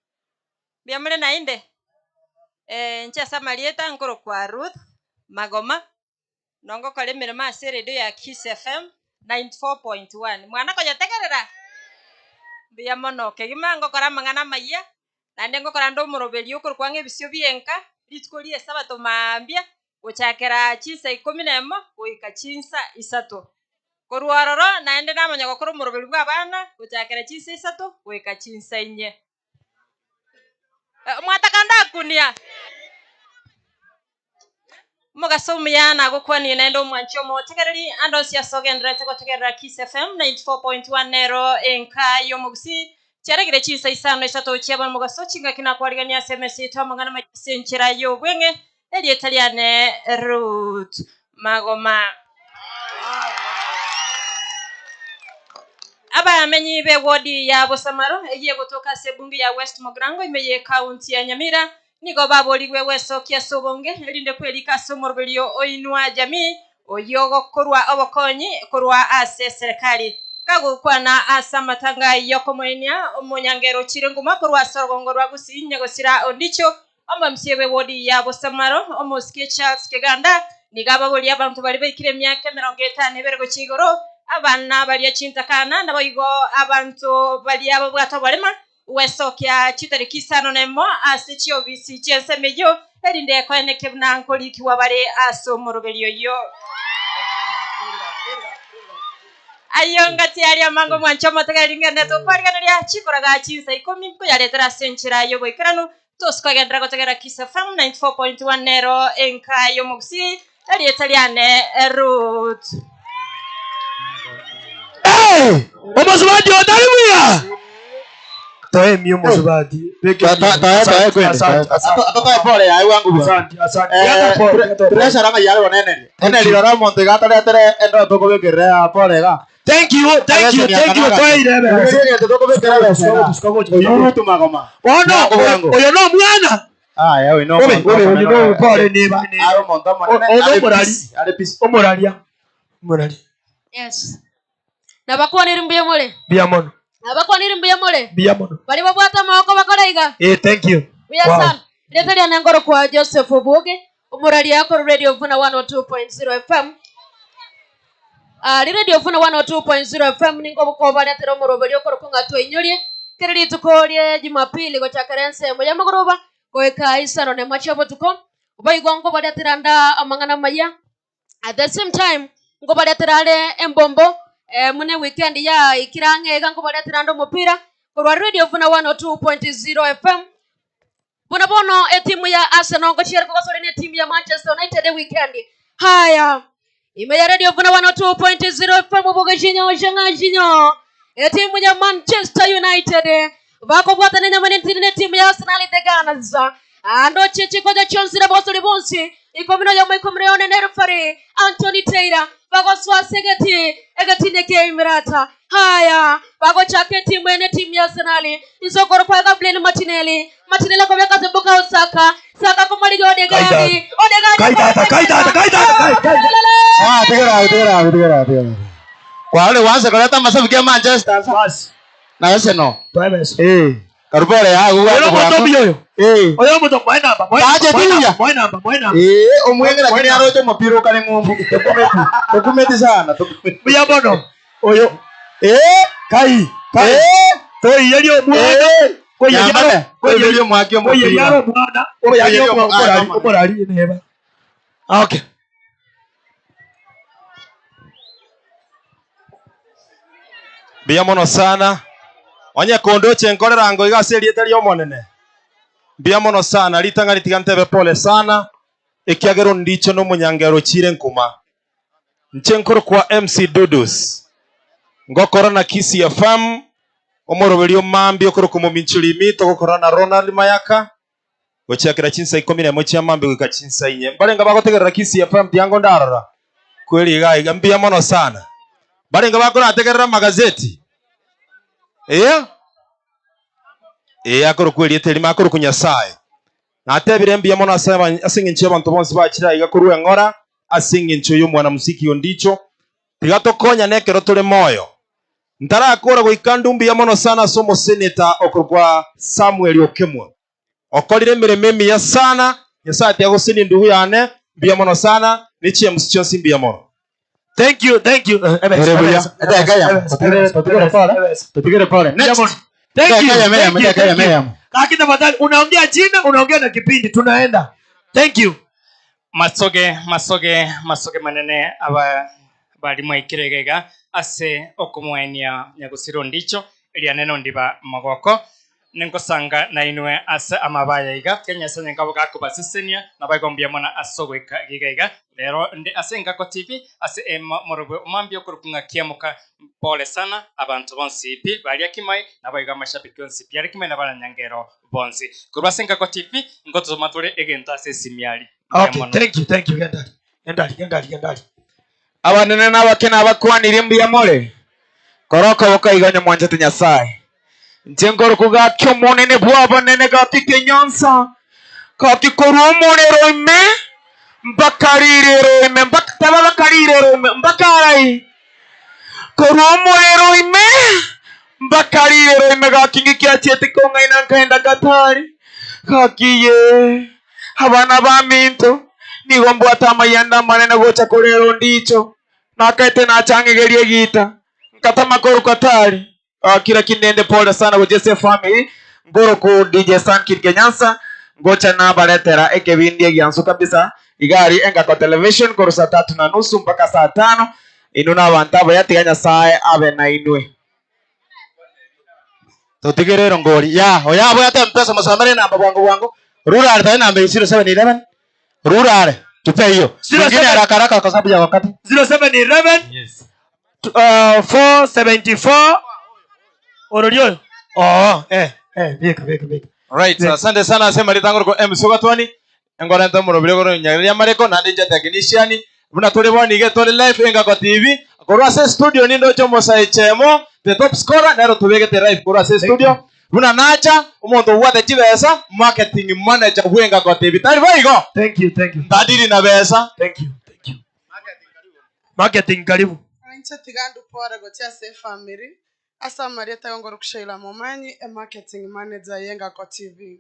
N: bia muri nainde ncha sama lieta nkoro kwa Ruth Magoma nongo kale mirema ase radio ya Kiss FM 94.1 mwana ko yategerera bia mono kegima ngokora mangana maiya nande ngokora ndo murobeli ukuru kwange bisyo bienka litkolie sabato mambia uchakera chinsa 11 kuika chinsa isato Koruaroro naende namanya gokoro murobeli bwa bana gutakera chinsa isato weka chinsa inye mwatakanda kunia mugasomyana gokwani naendo mwancho motegereri ando sia sogendra tegotegerera Kiss FM 94.1 nero enka yomugusi cyaregire chinsa isano isato cyabana mugasochinga kinakwariga SMS tamangana masenchera yo bwenge elietaliane Ruth Magoma abamenyi be wodi ya Bosamaro egiye gutoka sebungi ya West Mogrango imeye county ya Nyamira nigo baboliwe weso kya sobonge elinde kwelika somorobelio oinwa jamii oyogo korwa obokonyi korwa ase serikali kagukwana asamatanga yokomwenya omonyangero chirenguma korwa sorgongo rwa gusinya gosira ondicho omamsiebe wodi ya Bosamaro omoske Charles Keganda nigaba boli abantu bali bekire myaka 50 berego chigoro abana bali achintakana naboigo abantu bali abo bwato balema wesokya chitariki sano nemo asichio bisi chensemeyo elinde kwene kebna nkoliki wabale aso morobelio yo ayonga tiari amango mwancho matagalinga neto kwariganaria chikoraga chinsa 10 ko yaletera senchira yo boikrano toskogendra gotegera Kiss FM 94.1 nero enka yo muksi elietaliane Ruth
H: Omosubadi otalimuya. Toe mio mosubadi.
J: Tae kwende. Atata pole ya wangu.
H: Asante.
J: Pressure ranga yale wanene. Ene lirora monte gata letere endo toko bekerea pole ga.
H: Thank you. Toe irebe.
J: Toko bekerea besa. Oyuru tumagoma.
H: Oyo no mwana.
J: Yawe no.
H: Oyo no pole ni bani.
J: Aro monta monene. Ale pisi.
H: Omorali.
N: Yes. Nabakwanira mbuye mole.
H: Biamono.
N: Nabakwanira mbuye mole.
H: Biamono.
N: Bali babwata mako bakoraiga.
H: Thank you.
N: Yes, Letali anangoro kwa Joseph Obuge. Umurali yako radio Vuna 102.0 FM. Radio Vuna 102.0 FM ningo bukoba letero murobeli okoro kunga to inyulie. Kirili tukolie Jumapili go chakarense moya magoroba go eka isano ne machabo tuko. Ubai gongo badatiranda amangana maya. At the same time ngo badatirale embombo mune weekend ya ikirange gankubalia tirando mupira kwa radio Vuna 102.0 FM. Buna bono timu ya Arsenal ngochira kwa sore ne timu ya Manchester United weekend. Haya. Ime ya radio Vuna 102.0 FM bogajinyo ojangajinyo. Timu ya Manchester United vako bwata ne nyamane timu ya Arsenal the Gunners. Ando cheche kwa the Chelsea na Boston Bonsi. Ikomino ya mwikomreo ne referee Anthony Taylor. Vako swasegeti egatine ke Emirata. Haya, wako chake timu ene timu ya Arsenal. Isokoro kwa Gabriel Martinelli kwa weka Bukayo Saka. Saka kwa Maligo Odegaard.
J: Tegera. Kwa wale wanza kuleta masafi ya Manchester sasa. Na Arsenal. Karubole ya uwa. Oyo muto mwana omwengera kini arojo mapiro kale ngombu. Dokumenti sana.
H: Buya bono. Oyo. Kai. Toi yelio mwana.
J: Yelio mwaki
H: mwana. Oborali neba. Okay.
I: Bia mono sana. Onye kondo chenkorera ngo igaseri etari omonene. Bia mono sana litanga litigantebe pole sana. Ekiagero ndicho no munyangero chire nkuma. Nchenkoro kwa MC Dudus. Ngokora na Kisi FM. Omoroberio mambi okoro kumominchuli mito gukora na Ronald Mayaka. Gochakira chinsa 11 chia mambi gwika chinsa 4. Balenga bagotegerera Kisi FM tiango ndarara. Kweli gai mbia mono sana. Balenga bakora ategerera magazeti. Akoro kweli eteri makoro kunyasaye. Na atebire mbia mono asaba asinginche abantu bonse bakira igakuru engora asinginche yo mwana musiki ondicho. Tigatokonya nekero tole moyo. Ntarakora goikandu mbia mono sana somo senator okorwa Samuel Okemwa. Okolire mirememi ya sana yasati agosini ndugu yane mbia mono sana nichie msichosi mbia mono.
H: Thank you. Thank you. Lakini badali unaongea jina, unaongea na kipindi tunaenda. Thank you.
K: Masoge manene aba bali mwaikirega ase okumwenia nyagusiro ndicho elia neno ndiba magoko nengosanga na inwe ase amabaya iga Kenya senya ngabo gakubasesenia nabagombia mona asogweka gigaiga lero ndi ase ngako TV ase morobe umambio kurukunga kiamuka pole sana abantu bonsi ipi bali akimai nabayiga mashabiki bonsi ipi akimai nabana nyangero bonsi kurwase ngako TV ngoto matore egenta ase simiali.
H: Okay, thank you Gendali.
T: Abanene n'abakena abakwanira mbia mole koroko bokaiga nyamwanje tunyasaye Njengoro kuga kyomonene bwabo nene gatike nyonsa kakikorumonero ime mbakarire ime mbakataba bakarire ime mbakarai korumonero ime mbakarire ime gakingi kyachete konga inankaenda gatari kakiye abana baminto nigombo atamayanda manene gocha korero ndicho nakaite nachangegerie gita nkatama koru katari kila kinende pole sana kwa JSF family ngoro ku DJ Sankir Kenyansa ngocha na baletera ekebindi egyanso kabisa igari enga kwa television kwa saa 3:30 mpaka saa 5 inuna bantabo yatiganya saa abe na inwe
J: Totigerero ngori ya oyabo yate mpesa masamere namba bwangu rural ta namba 0711 rural tupe hiyo nyingine haraka kwa sababu ya wakati
H: 0711 yes 474 Orodio. Vika.
I: Right, asante sana asema litangoro kwa MC Gatwani. Ngora ndo murobire goro nyageria mareko na ndije technician. Buna tole boni ge tole live enga kwa TV. Korwa se studio nindo chomo sai chemo the top scorer nero tubege te live korwa se studio. Buna nacha umuntu wate chibesa marketing manager wenga kwa TV. Tari baigo.
H: Thank you.
I: Dadiri na besa.
H: Thank you. Marketing karibu.
W: Ancha tigandu pora gocha se family. Asa Maria tayongoro kushaila momanyi marketing manager yenga kwa TV.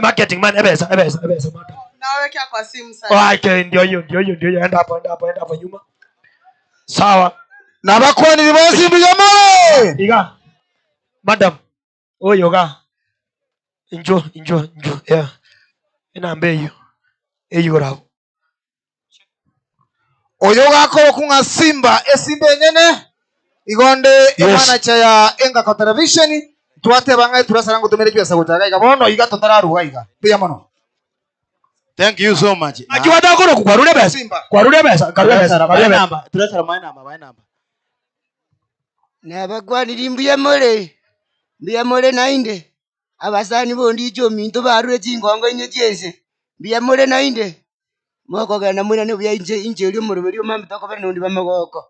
H: Marketing man ebesa madam.
W: Naweke kwa simu sasa.
H: Okay, ndio hiyo enda hapo nyuma. Sawa.
J: Na bakwani libosi mbiyamole.
H: Iga. Madam. Oyo ga. Enjoy. Yeah. Ina ambe hiyo. Eyo rawo.
P: oyo gakoro kunga Simba esimba enyene igonde emana chaya Engako television twate bangai turasara ngutumire kiasa gutaga iga bono iga totararuga iga pia mono.
J: Thank you so much.
P: Akiwata goro kwarure besa. Kwarure besa. Kwarure
J: namba. Turasara my number.
Q: Nabagwanira mbuya mole nainde abasani bondi icho minto barure chingongo inyo chiese mbuya mole nainde moko gana mwina ne buya inje rio muruberi omambi toko bere nundi bamagoko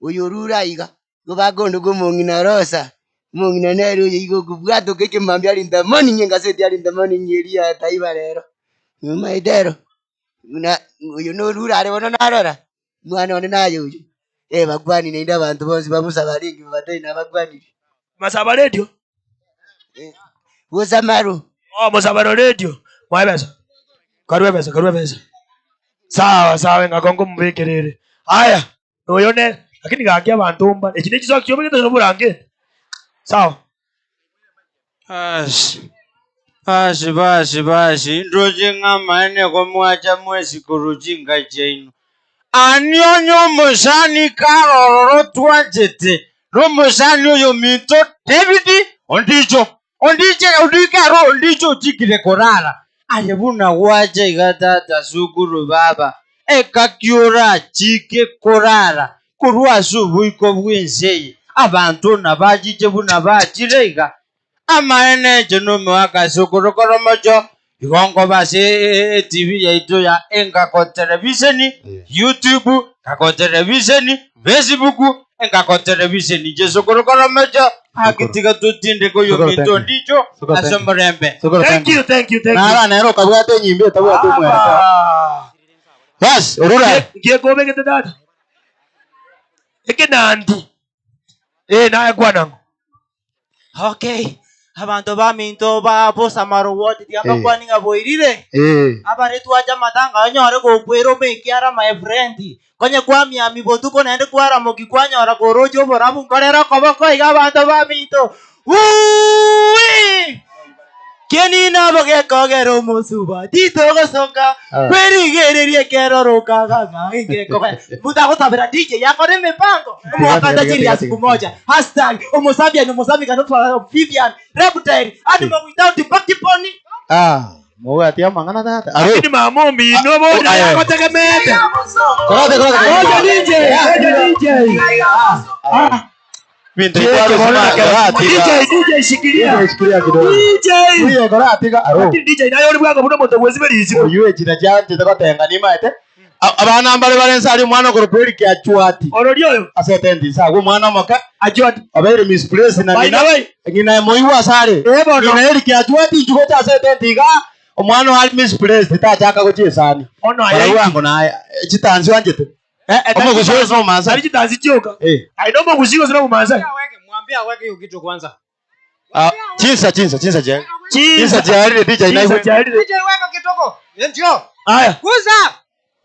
Q: uyu rura iga gobagondo gomongina rosa mongina nero yigo kubwato keke mambi ali ndamoni nyenga seti ali ndamoni nyeria taiba rero nyuma idero una uyu no rura ari bono narora mwana one nayo uyu bagwani nenda abantu bose bamusaba lingi batari nabagwani
H: masaba radio
Q: Wosamaru
H: musabaro radio mwabesa karwe besa sawa ngakongo mbekerere haya oyone lakini gakia abantu mba ekine kizo kyo bigete burange sawa
S: Bashi ndoje ngamane kwa mwacha mwezi kurujinga jaino anyonyo musani karoro twajete no musani oyo mito David ondicho chikire korara ayebuna waje igatata sukuru baba ekakyora chike korara kurwa subuiko bwenseye abantu nabajije buna bajirega amaene jenome wakasukuru koromojo igongo base TV yaito ya Engako television YouTube Engako television Facebook Engako television jesukuru koromojo akitiga tutinde ko yo mito ndicho asomrembe.
H: Thank you.
J: Nara nero kabwate nyimbe tabwate mwera. Yes, urura.
H: Gie gobe gete dada. Eke nandi. Na gwanango.
X: Okay. Abantu baminto babosa maruwote tiamba kwaninga boirire. Abaretu aja matanga nyore go kwero mekiara my friend. Konye kwa miami botuko naende kwara moki kwanyora gorojo borabu nkorera koboko iga abantu baminto. Keni na boge kogero musuba dito gosoka kwerigererie kero roka ganga ingeko muda kutabira DJ yako ne mipango mwakanda chini ya siku moja #omosabia no mosabi kanotwa Vivian Reptile ati without bakiponi
J: Moga atia mangana tata.
H: Lakini mamomi no boda yako tegemete.
J: Korate.
H: DJ. DJ shikilia kidogo. DJ.
J: Korate aro.
H: DJ nayo uri bwako buno moto bwezi berizi.
J: Yuwe jina jante takotenga ni maete. Abana mbale balensali mwana koroperi kya chwati.
H: Ororyo.
J: Asetendi sa go mwana moka
H: achwati.
J: Abere misplace na ngina moyiwa sare. Ngina eri kya chwati chuko ta asetendi ga omwana wali misplace tataka kuchesani.
H: Ono
J: ayi wangu na chitanzi wanjete. Omo kushwezo no manza.
H: Ali chitanzi choka. Ainombo kushiko sino kumanza.
X: Mwambie aweke hiyo kitu kwanza.
J: Chinsa je. Chinsa je ile DJ na
X: DJ weka kitoko. Ndio.
H: Haya.
X: Kuza.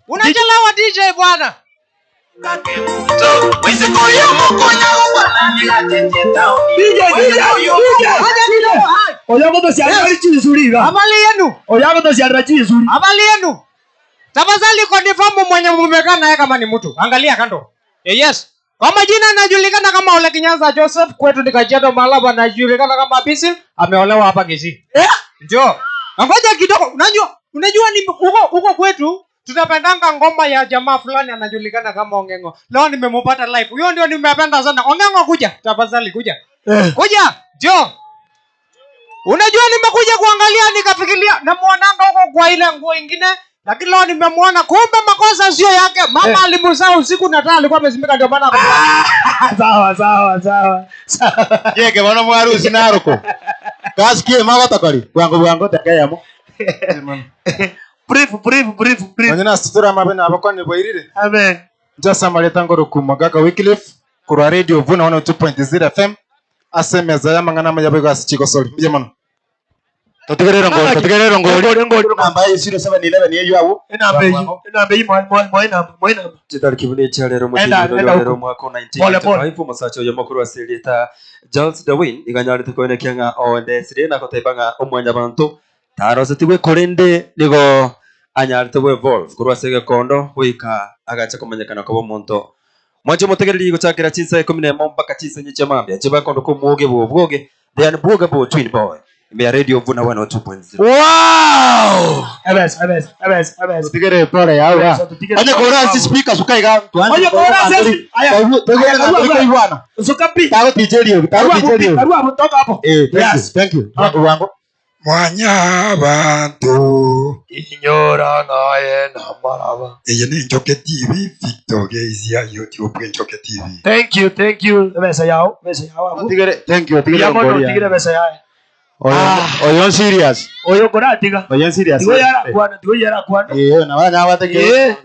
X: Unachelewa DJ bwana.
H: Oyago to siara chizuri.
X: Habari yenu.
H: Oyago to siara chizuri.
X: Habari yenu. Tafadhali confirm mwenye mmekaa naye kama ni mtu. Angalia kando. Yes. Kwa majina anajulikana kama Ole Kinyanza Joseph, kwetu ni Kajiado Malaba, anajulikana kama Bisil, ameolewa hapa Kisii. Ndio. Ngoja kidogo. Unajua ni huko kwetu tunapendanga ngoma ya jamaa fulani anajulikana kama Ongengo. Leo nimempata live. Huyo ndio nimependa sana. Ongengo kuja. Tafadhali kuja. Kuja. Ndio. Unajua nimekuja kuangalia nikafikiria na muonanga huko kwa ile nguo nyingine. Lakini leo nimemwona kumbe makosa sio yake. Mama alimzaa usiku na taa alikuwa amesimika ndio maana.
H: Sawa.
J: Yeke bwana mwarusi naruko. Kasikie magota kali. Bwango takayamo.
H: Brief.
I: Wanyana situra mabena abakwane boirire.
H: Amen.
I: Jasa maleta ngoro kumagaga Wycliffe kura radio vuna 102.0 FM. Asemeza yamangana mayabe asichiko soli. Mje mano. Totegerero ngoli.
J: Namba 0711 niyo yawo.
H: Namba yi moina.
Y: Chitari kibune chalero mujiro mwako 1995 musacho yamakuru asilita Charles Darwin iganyarite koine kyanga onde sirena kotebanga omwanya bantu tarosetiwe korende nigo anyarite we Wolf kurwasege kondo wika agacha kumenyekana kwa omonto mwache mutegereri guchakira chinsa 11 mpaka chinsa nyicha mambia chiba kondo ko muoge bwoge then bwoge bo twin boy Mea radio vuna 102.0.
H: Wow! Abes.
J: Tigere pole ya ura. Onye kora si speaker sukaiga.
H: Onye kora si. Aya.
J: Tegere iwana.
H: Sukapi.
J: Tago tijerio.
H: Karu abutoka hapo.
J: Yes, thank you. Wango.
C: Mwanya abantu
H: inyora naye na maraba.
C: Iyi ni Njoke TV, Victor Geizia, YouTube Njoke TV.
H: Thank you. Besa yao.
J: Tigere, thank you. Tigere ngoria.
H: Tigere besa yao.
J: Oyo serious.
H: Oyo kora tiga.
J: Oyo serious.
H: Tigo yara kwana.
J: Na wana wateke.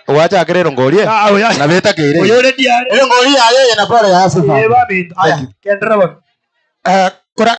J: Wacha akerero ngorie. Na beta kire.
H: Oyo ready are.
J: Ngorie aye na pale ya sifa.
H: Eba bintu. Aya. Kendra ba.